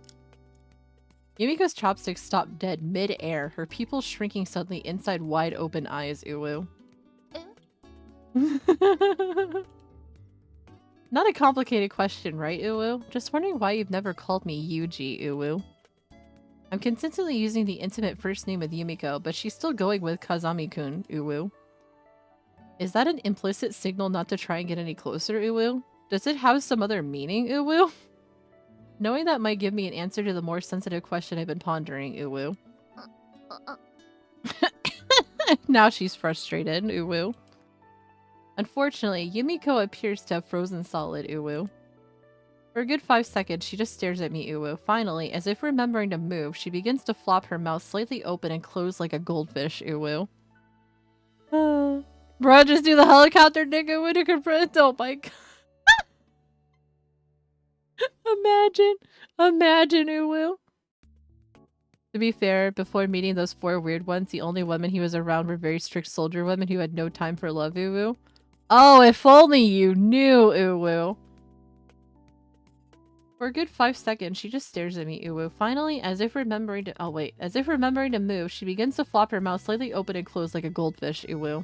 Yumiko's chopsticks stopped dead mid-air, her pupils shrinking suddenly inside wide-open eyes, Uwu. Not a complicated question, right, Uwu? Just wondering why you've never called me Yuji, Uwu. I'm consistently using the intimate first name with Yumiko, but she's still going with Kazami-kun, Uwu. Is that an implicit signal not to try and get any closer, Uwu? Does it have some other meaning, Uwu? Knowing that might give me an answer to the more sensitive question I've been pondering, Uwu. Now she's frustrated, Uwu. Unfortunately, Yumiko appears to have frozen solid, Uwu. For a good 5 seconds, she just stares at me, Uwu. Finally, as if remembering to move, she begins to flop her mouth slightly open and close like a goldfish, Uwu. Bro, just do the helicopter nigga with a confront. Oh my god. Imagine, Uwu. To be fair, before meeting those 4 weird ones, the only women he was around were very strict soldier women who had no time for love, Uwu. Oh, if only you knew, Uwu. For a good 5 seconds, she just stares at me, Uwu. Finally, as if remembering to move, she begins to flop her mouth slightly open and close like a goldfish, Uwu.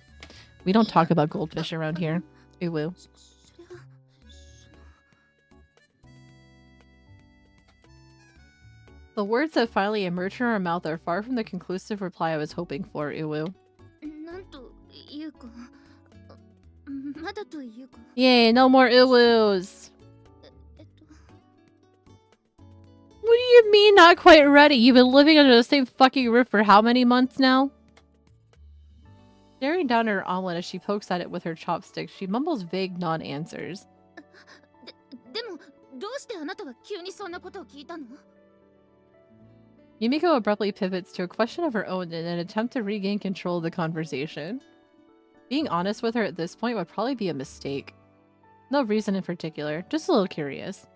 We don't talk about goldfish around here, Uwu. The words that finally emerge from her mouth are far from the conclusive reply I was hoping for, Uwu. なんというかまだというか Yay, no more Uwus! What do you mean not quite ready? You've been living under the same fucking roof for how many months now? Staring down at her omelet as she pokes at it with her chopsticks, she mumbles vague non-answers. でもどうしてあなたは急にそんなことを聞いたの Yumiko abruptly pivots to a question of her own in an attempt to regain control of the conversation. Being honest with her at this point would probably be a mistake. No reason in particular, just a little curious.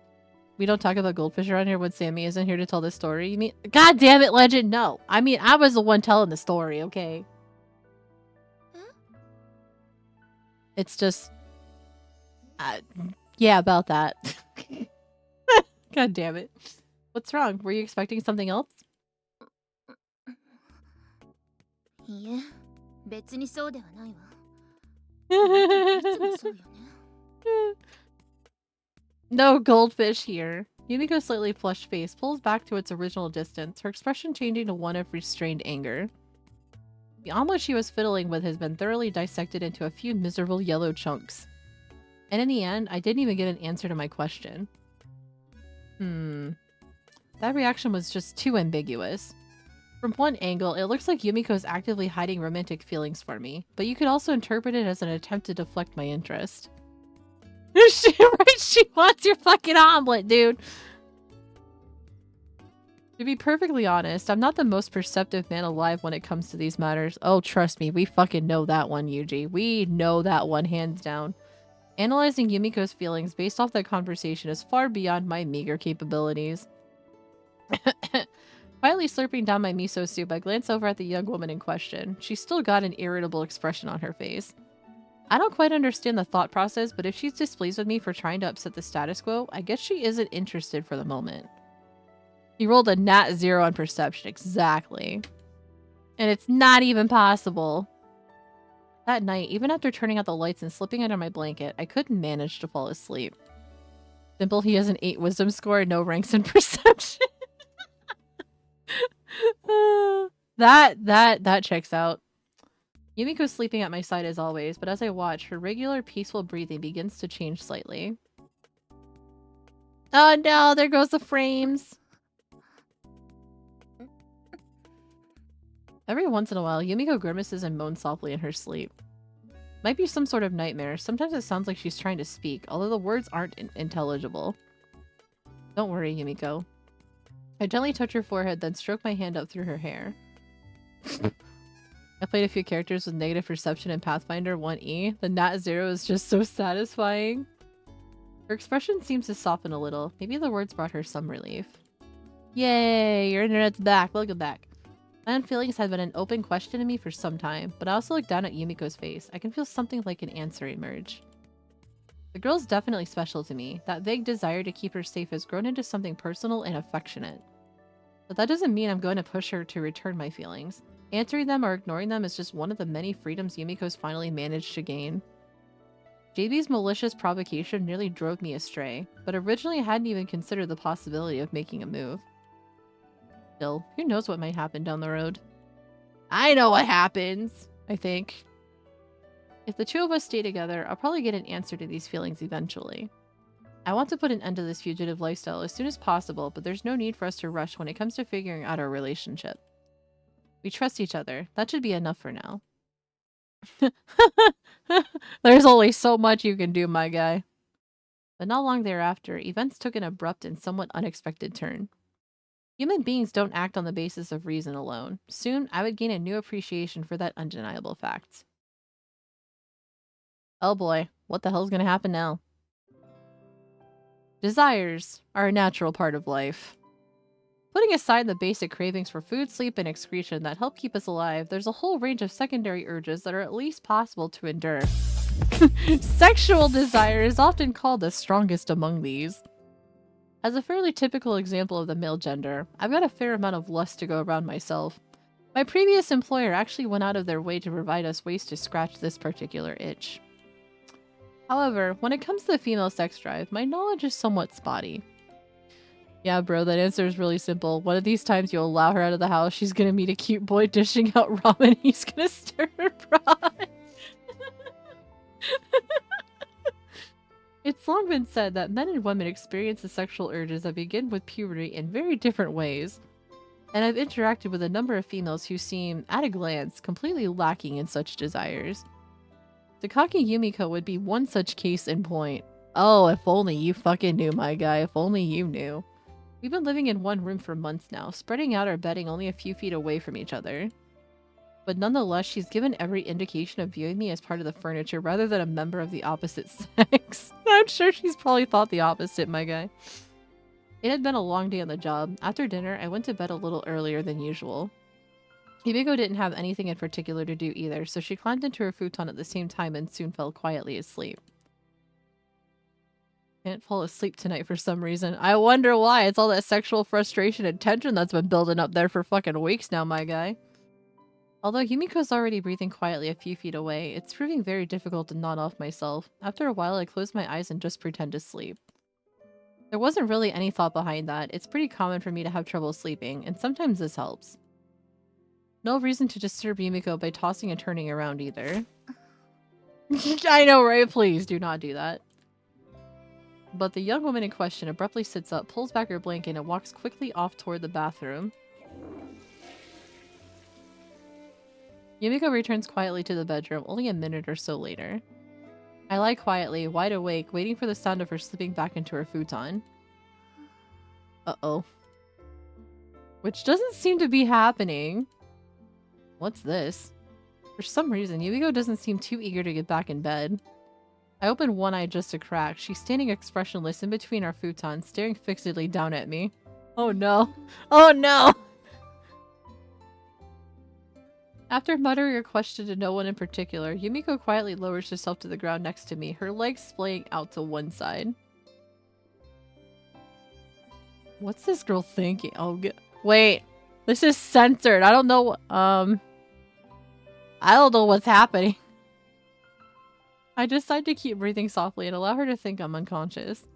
We don't talk about goldfish around here when Sammy isn't here to tell the story. You mean— God damn it, Legend, no! I mean, I was the one telling the story, okay? It's just— yeah, about that. God damn it. What's wrong? Were you expecting something else? いえ、別にそうではないわ。いつもそうよね。No goldfish here. Yumiko's slightly flushed face pulls back to its original distance, her expression changing to one of restrained anger. The omelet she was fiddling with has been thoroughly dissected into a few miserable yellow chunks. And in the end, I didn't even get an answer to my question. That reaction was just too ambiguous. From one angle, it looks like Yumiko is actively hiding romantic feelings for me, but you could also interpret it as an attempt to deflect my interest. She wants your fucking omelet, dude! To be perfectly honest, I'm not the most perceptive man alive when it comes to these matters. Oh, trust me, we fucking know that one, Yuji. We know that one hands down. Analyzing Yumiko's feelings based off that conversation is far beyond my meager capabilities. Quietly slurping down my miso soup, I glance over at the young woman in question. She's still got an irritable expression on her face. I don't quite understand the thought process, but if she's displeased with me for trying to upset the status quo, I guess she isn't interested for the moment. He rolled a nat 0 on perception, exactly. And it's not even possible. That night, even after turning out the lights and slipping under my blanket, I couldn't manage to fall asleep. Simple, he has an 8 wisdom score and no ranks in perception. That checks out. Yumiko's sleeping at my side as always, but as I watch, her regular peaceful breathing begins to change slightly. Oh no, there goes the frames! Every once in a while, Yumiko grimaces and moans softly in her sleep. Might be some sort of nightmare. Sometimes it sounds like she's trying to speak, although the words aren't intelligible. Don't worry, Yumiko. I gently touch her forehead, then stroke my hand up through her hair. I played a few characters with negative perception in Pathfinder 1E. The nat 0 is just so satisfying. Her expression seems to soften a little. Maybe the words brought her some relief. Yay! Your internet's back. Welcome back. My own feelings had been an open question to me for some time, but I also look down at Yumiko's face. I can feel something like an answer emerge. The girl's definitely special to me. That vague desire to keep her safe has grown into something personal and affectionate. But that doesn't mean I'm going to push her to return my feelings. Answering them or ignoring them is just one of the many freedoms Yumiko's finally managed to gain. JB's malicious provocation nearly drove me astray, but originally I hadn't even considered the possibility of making a move. Still, who knows what might happen down the road. I know what happens, I think. If the two of us stay together, I'll probably get an answer to these feelings eventually. I want to put an end to this fugitive lifestyle as soon as possible, but there's no need for us to rush when it comes to figuring out our relationship. We trust each other. That should be enough for now. There's only so much you can do, my guy. But not long thereafter, events took an abrupt and somewhat unexpected turn. Human beings don't act on the basis of reason alone. Soon, I would gain a new appreciation for that undeniable fact. Oh boy, what the hell's gonna happen now? Desires are a natural part of life. Putting aside the basic cravings for food, sleep, and excretion that help keep us alive, there's a whole range of secondary urges that are at least possible to endure. Sexual desire is often called the strongest among these. As a fairly typical example of the male gender, I've got a fair amount of lust to go around myself. My previous employer actually went out of their way to provide us ways to scratch this particular itch. However, when it comes to the female sex drive, my knowledge is somewhat spotty. Yeah, bro, that answer is really simple. One of these times you'll allow her out of the house, she's gonna meet a cute boy dishing out ramen, he's gonna stir her fry. It's long been said that men and women experience the sexual urges that begin with puberty in very different ways. And I've interacted with a number of females who seem, at a glance, completely lacking in such desires. Takaki Yumiko would be one such case in point. Oh, if only you fucking knew, my guy, if only you knew. We've been living in one room for months now, spreading out our bedding only a few feet away from each other. But nonetheless, she's given every indication of viewing me as part of the furniture rather than a member of the opposite sex. I'm sure she's probably thought the opposite, my guy. It had been a long day on the job. After dinner, I went to bed a little earlier than usual. Yumiko didn't have anything in particular to do either, so she climbed into her futon at the same time and soon fell quietly asleep. Can't fall asleep tonight for some reason. I wonder why. It's all that sexual frustration and tension that's been building up there for fucking weeks now, my guy. Although Yumiko's already breathing quietly a few feet away, it's proving very difficult to nod off myself. After a while, I close my eyes and just pretend to sleep. There wasn't really any thought behind that. It's pretty common for me to have trouble sleeping, and sometimes this helps. No reason to disturb Yumiko by tossing and turning around either. I know, right? Please do not do that. But the young woman in question abruptly sits up, pulls back her blanket, and walks quickly off toward the bathroom. Yumiko returns quietly to the bedroom only a minute or so later. I lie quietly, wide awake, waiting for the sound of her slipping back into her futon. Uh-oh. Which doesn't seem to be happening. What's this? For some reason, Yumiko doesn't seem too eager to get back in bed. I open one eye just a crack. She's standing expressionless in between our futons, staring fixedly down at me. Oh no. Oh no! After muttering a question to no one in particular, Yumiko quietly lowers herself to the ground next to me, her legs splaying out to one side. What's this girl thinking? Oh, wait. This is censored. I don't know. I don't know what's happening. I decide to keep breathing softly and allow her to think I'm unconscious.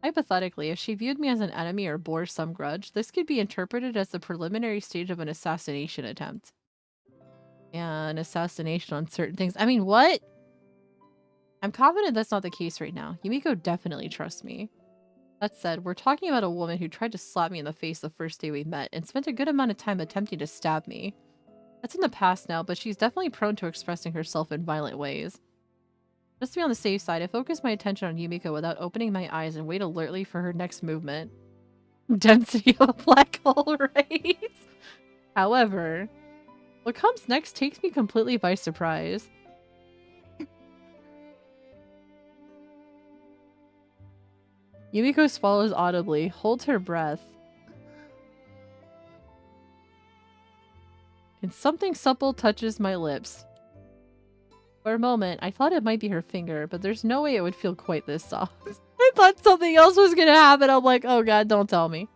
Hypothetically, if she viewed me as an enemy or bore some grudge, this could be interpreted as the preliminary stage of an assassination attempt. Yeah, an assassination on certain things. I mean, what? I'm confident that's not the case right now. Yumiko definitely trusts me. That said, we're talking about a woman who tried to slap me in the face the first day we met and spent a good amount of time attempting to stab me. That's in the past now, but she's definitely prone to expressing herself in violent ways. Just to be on the safe side, I focus my attention on Yumiko without opening my eyes and wait alertly for her next movement. Density of a black hole, right? However, what comes next takes me completely by surprise. Yumiko swallows audibly, holds her breath. And something supple touches my lips. For a moment, I thought it might be her finger, but there's no way it would feel quite this soft. I thought something else was gonna happen. I'm like, oh god, don't tell me.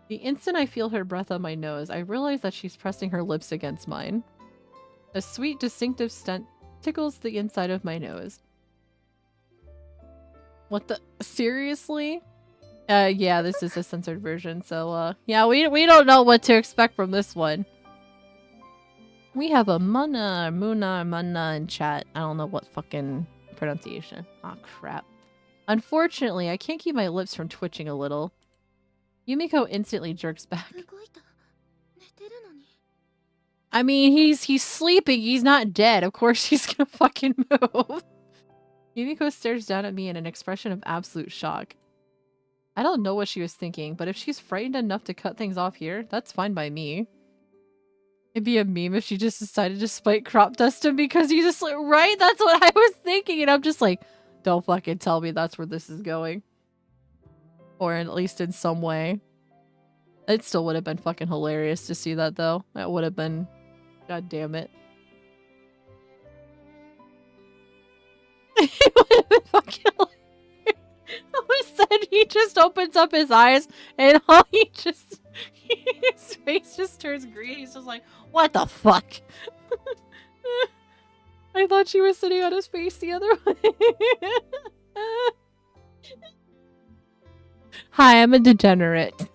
The instant I feel her breath on my nose, I realize that she's pressing her lips against mine. A sweet, distinctive scent tickles the inside of my nose. What the? Seriously? Yeah, this is a censored version, so, yeah, we don't know what to expect from this one. We have a Muna in chat. I don't know what fucking pronunciation. Aw, crap. Unfortunately, I can't keep my lips from twitching a little. Yumiko instantly jerks back. I mean, he's sleeping. He's not dead. Of course he's gonna fucking move. Yumiko stares down at me in an expression of absolute shock. I don't know what she was thinking, but if she's frightened enough to cut things off here, that's fine by me. It'd be a meme if she just decided to spite crop dust him because he just like, right? That's what I was thinking, and I'm just like, don't fucking tell me that's where this is going. Or at least in some way. It still would have been fucking hilarious to see that, though. That would have been... God damn it. It would have been fucking hilarious. Who said he just opens up his eyes and all he just... his face just turns green. He's just like, what the fuck? I thought she was sitting on his face the other way. Hi, I'm a degenerate.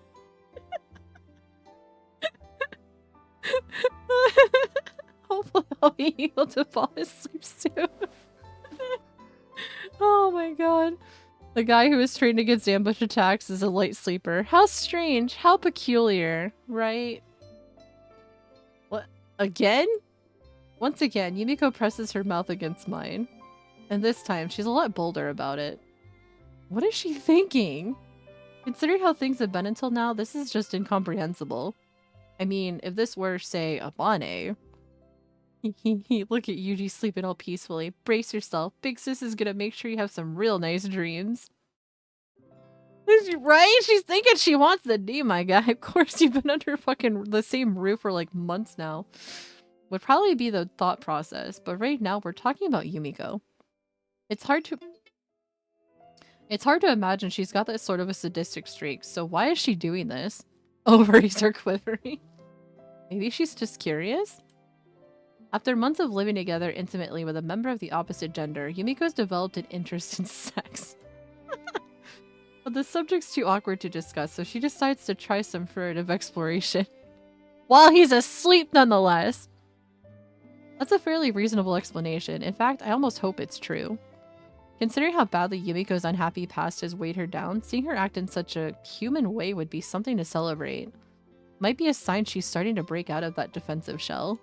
Hopefully I'll be able to fall asleep soon. Oh my god. The guy who is trained against ambush attacks is a light sleeper. How strange. How peculiar. Right? What? Again? Once again, Yumiko presses her mouth against mine. And this time, she's a lot bolder about it. What is she thinking? Considering how things have been until now, this is just incomprehensible. I mean, if this were, say, a Bane... Look at Yuji sleeping all peacefully. Brace yourself. Big sis is gonna make sure you have some real nice dreams. Right? She's thinking she wants the D, my guy. Of course, you've been under fucking the same roof for like months now. Would probably be the thought process, but right now we're talking about Yumiko. It's hard to imagine she's got that sort of a sadistic streak, so why is she doing this? Ovaries are quivering. Maybe she's just curious? After months of living together intimately with a member of the opposite gender, Yumiko's developed an interest in sex. But the subject's too awkward to discuss, so she decides to try some furtive exploration. while he's asleep nonetheless. That's a fairly reasonable explanation. In fact, I almost hope it's true. Considering how badly Yumiko's unhappy past has weighed her down, seeing her act in such a human way would be something to celebrate. Might be a sign she's starting to break out of that defensive shell.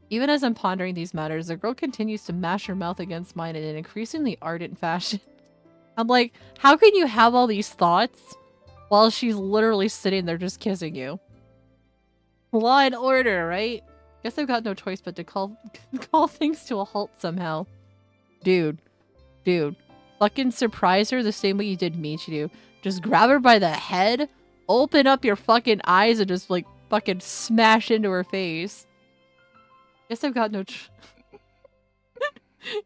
Even as I'm pondering these matters, the girl continues to mash her mouth against mine in an increasingly ardent fashion. I'm like, how can you have all these thoughts while she's literally sitting there just kissing you? Law and order, right? Guess I've got no choice but to call things to a halt somehow. Dude. Fucking surprise her the same way you did Michiru. Just grab her by the head, open up your fucking eyes, and just like fucking smash into her face. Guess I've got no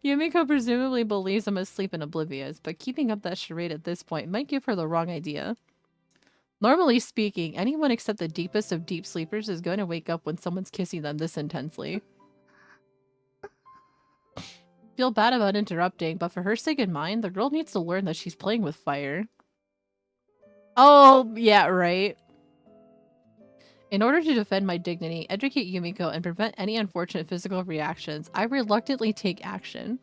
Yumiko presumably believes I'm asleep and oblivious, but keeping up that charade at this point might give her the wrong idea. Normally speaking, anyone except the deepest of deep sleepers is going to wake up when someone's kissing them this intensely. Feel bad about interrupting, but for her sake and mine, the girl needs to learn that she's playing with fire. Oh, yeah, right. In order to defend my dignity, educate Yumiko, and prevent any unfortunate physical reactions, I reluctantly take action.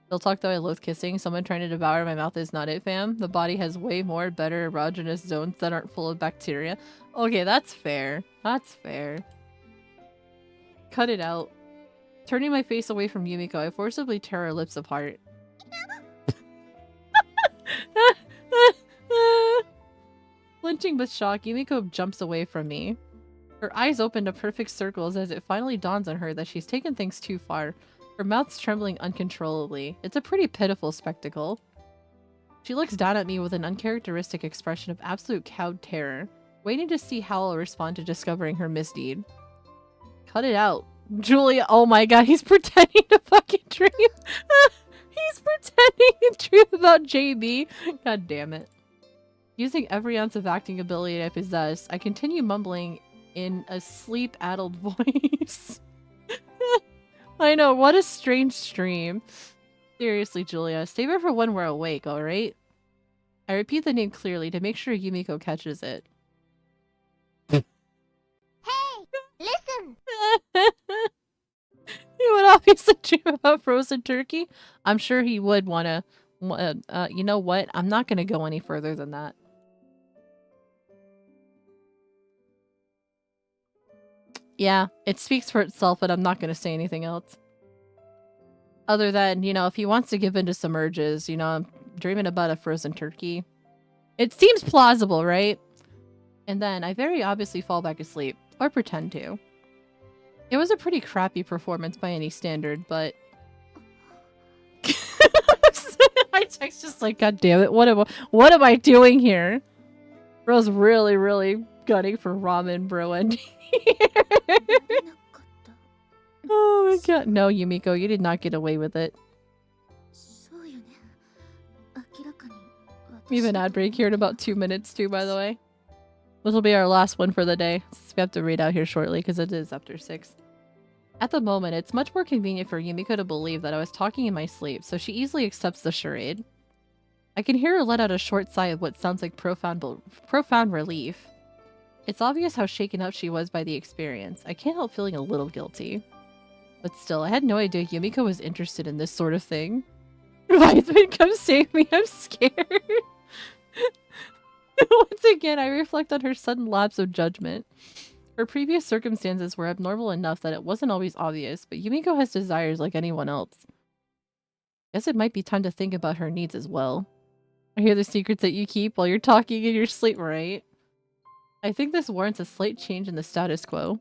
They'll talk though I loathe kissing. Someone trying to devour my mouth is not it, fam. The body has way more better erogenous zones that aren't full of bacteria. Okay, that's fair. That's fair. Cut it out. Turning my face away from Yumiko, I forcibly tear her lips apart. Flinching with shock, Yumiko jumps away from me. Her eyes open to perfect circles as it finally dawns on her that she's taken things too far. Her mouth's trembling uncontrollably. It's a pretty pitiful spectacle. She looks down at me with an uncharacteristic expression of absolute cowed terror, waiting to see how I'll respond to discovering her misdeed. Cut it out. Julia, oh my god, he's pretending to fucking dream. He's pretending to dream about JB. God damn it. Using every ounce of acting ability I possess, I continue mumbling in a sleep-addled voice. I know, what a strange stream. Seriously, Julia, save her for when we're awake, alright? I repeat the name clearly to make sure Yumiko catches it. Hey! Listen! He would obviously dream about frozen turkey. I'm sure he would wanna... you know what? I'm not gonna go any further than that. Yeah, it speaks for itself, but I'm not gonna say anything else. Other than, you know, if he wants to give in to some urges, you know, I'm dreaming about a frozen turkey. It seems plausible, right? And then I very obviously fall back asleep. Or pretend to. It was a pretty crappy performance by any standard, but... My text just like, god damn it, what am I doing here? Bro's really, really gunning for ramen bro ending. Oh my god. No, Yumiko, you did not get away with it. We have an ad break here in about 2 minutes too, by the way. This will be our last one for the day. We have to read out here shortly because it is after 6. At the moment, it's much more convenient for Yumiko to believe that I was talking in my sleep, so she easily accepts the charade. I can hear her let out a short sigh of what sounds like profound relief. It's obvious how shaken up she was by the experience. I can't help feeling a little guilty. But still, I had no idea Yumiko was interested in this sort of thing. Weisman, come save me, I'm scared. Once again, I reflect on her sudden lapse of judgment. Her previous circumstances were abnormal enough that it wasn't always obvious, but Yumiko has desires like anyone else. Guess it might be time to think about her needs as well. I hear the secrets that you keep while you're talking in your sleep, right? I think this warrants a slight change in the status quo.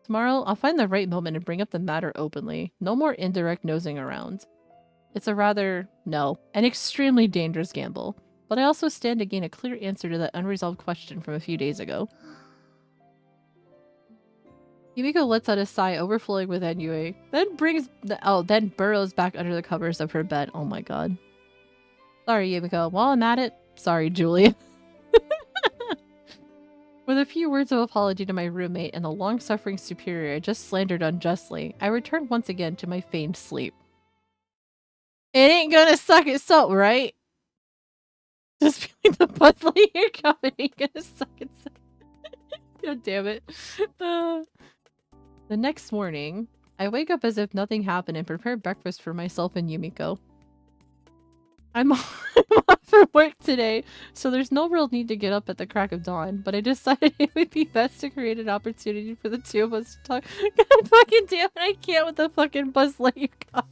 Tomorrow, I'll find the right moment and bring up the matter openly. No more indirect nosing around. It's a rather, no, an extremely dangerous gamble. But I also stand to gain a clear answer to that unresolved question from a few days ago. Yumiko lets out a sigh overflowing with ennui, then burrows back under the covers of her bed. Oh my god. Sorry, Yumiko. While I'm at it, sorry, Julia. With a few words of apology to my roommate and the long-suffering superior I just slandered unjustly, I returned once again to my feigned sleep. It ain't gonna suck itself, right? Just feeling the puzzling here coming, ain't gonna suck itself. God damn it. The next morning, I wake up as if nothing happened and prepare breakfast for myself and Yumiko. I'm off for work today, so there's no real need to get up at the crack of dawn, but I decided it would be best to create an opportunity for the two of us to talk. God fucking damn it, I can't with the fucking Buzz Lightyear cop.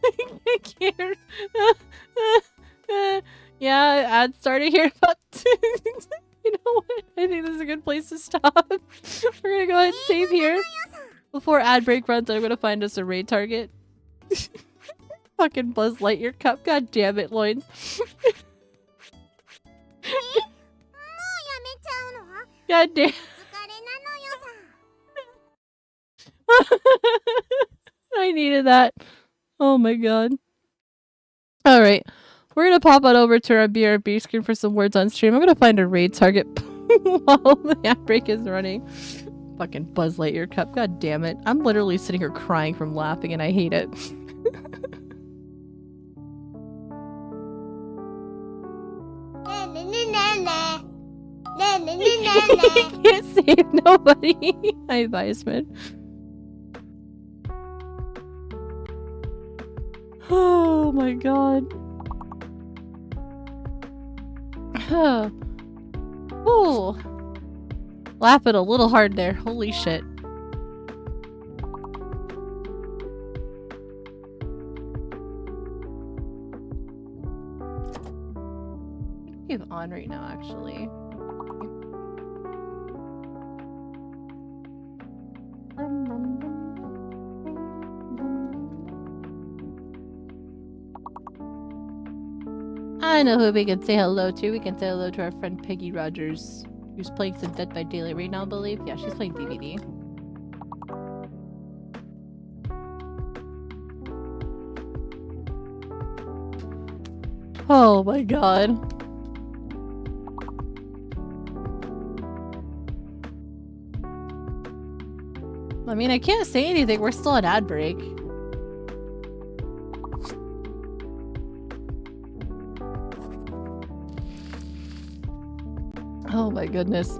I can't. Yeah, ad started here about you know what? I think this is a good place to stop. We're gonna go ahead and save here. Before ad break runs, I'm gonna find us a raid target. Fucking Buzz Lightyear cup. God damn it, Loins. God damn. I needed that. Oh my god. Alright. We're gonna pop on over to our BRB screen for some words on stream. I'm gonna find a raid target while the ad break is running. Fucking Buzz Lightyear cup. God damn it. I'm literally sitting here crying from laughing and I hate it. Can't save nobody. Hi, Viceman. Oh my god. Oh. Laughing a little hard there. Holy shit. We have on right now, actually. I know who we can say hello to. We can say hello to our friend Peggy Rogers, who's playing some Dead by Daylight right now, I believe. Yeah, she's playing DVD. Oh my god. I mean, I can't say anything. We're still on ad break. Oh my goodness.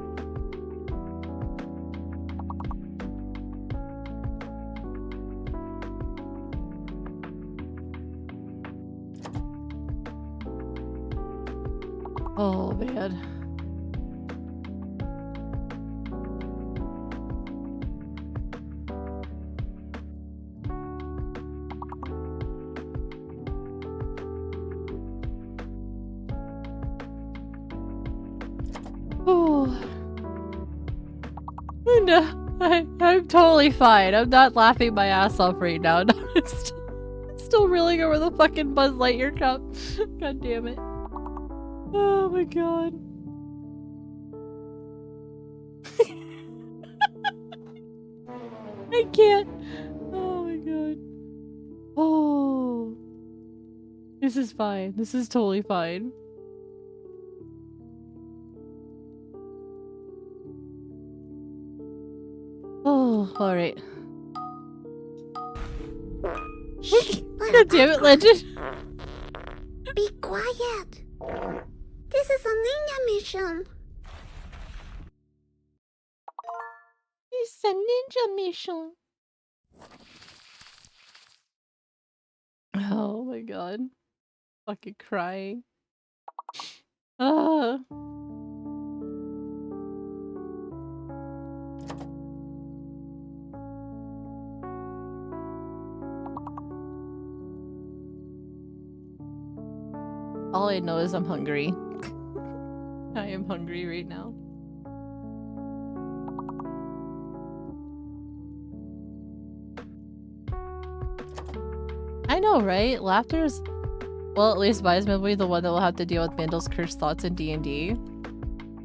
Oh man. Oh. No, I'm totally fine. I'm not laughing my ass off right now. No, I'm still reeling over the fucking Buzz Lightyear cup. God damn it. Oh my god. I can't. Oh my god. Oh. This is fine. This is totally fine. Oh, alright. God damn it, Legend. Be quiet. This is a ninja mission. It's a ninja mission. Oh my god. Fucking crying. Ah. All I know is I'm hungry. I am hungry right now. I know, right? Laughter's... Well, at least Viceman will be the one that will have to deal with Mandel's cursed thoughts in D&D.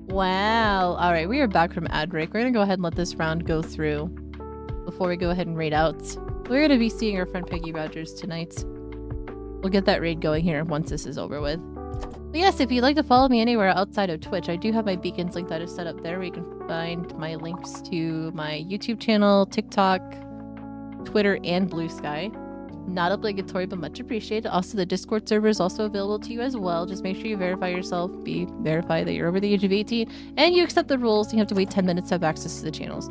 Wow. Alright, we are back from ad break. We're gonna go ahead and let this round go through before we go ahead and raid out. We're gonna be seeing our friend Peggy Rogers tonight. We'll get that raid going here once this is over with. But yes, if you'd like to follow me anywhere outside of Twitch, I do have my beacons link that is set up there where you can find my links to my YouTube channel, TikTok, Twitter, and Blue Sky. Not obligatory, but much appreciated. Also, the Discord server is also available to you as well. Just make sure you verify yourself, verify that you're over the age of 18, and you accept the rules. You have to wait 10 minutes to have access to the channels.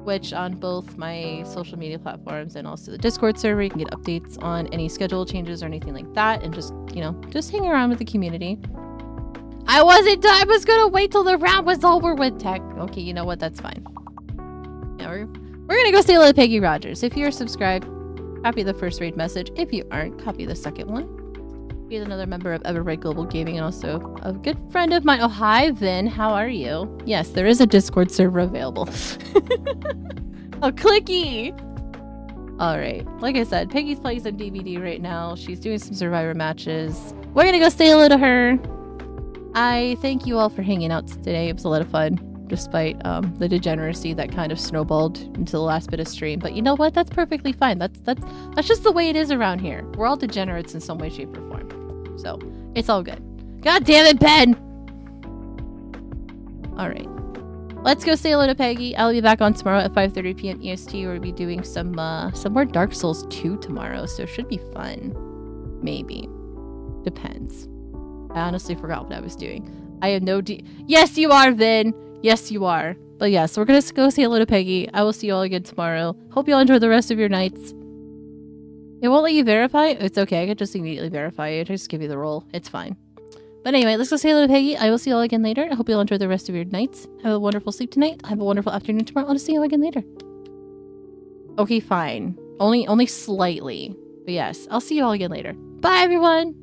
Which on both my social media platforms and also the Discord server, you can get updates on any schedule changes or anything like that, and just, you know, just hang around with the community. I was gonna wait till the round was over with tech. Okay, you know what? That's fine. Yeah, we're gonna go say hello to Peggy Rogers. If you're subscribed, copy the first raid message. If you aren't, copy the second one. He is another member of Everbright Global Gaming and also a good friend of mine. Oh, hi, Vin. How are you? Yes, there is a Discord server available. Oh, clicky! Alright, like I said, Peggy's playing some DVD right now. She's doing some Survivor matches. We're gonna go say hello to her. I thank you all for hanging out today. It was a lot of fun, despite the degeneracy that kind of snowballed into the last bit of stream. But you know what? That's perfectly fine. That's just the way it is around here. We're all degenerates in some way, shape, or form. So, it's all good. God damn it, Ben! Alright. Let's go say hello to Peggy. I'll be back on tomorrow at 5:30 p.m. EST. We'll be doing some more Dark Souls 2 tomorrow, so it should be fun. Maybe. Depends. I honestly forgot what I was doing. I have no Yes, you are, Vin! Yes, you are. But yeah, so we're gonna go say hello to Peggy. I will see you all again tomorrow. Hope you all enjoy the rest of your nights. It won't let you verify? It's okay, I can just immediately verify it. I just give you the role. It's fine. But anyway, let's go say hello to Peggy. I will see you all again later. I hope you all enjoy the rest of your nights. Have a wonderful sleep tonight. Have a wonderful afternoon tomorrow. I'll see you all again later. Okay, fine. Only slightly. But yes, I'll see you all again later. Bye, everyone!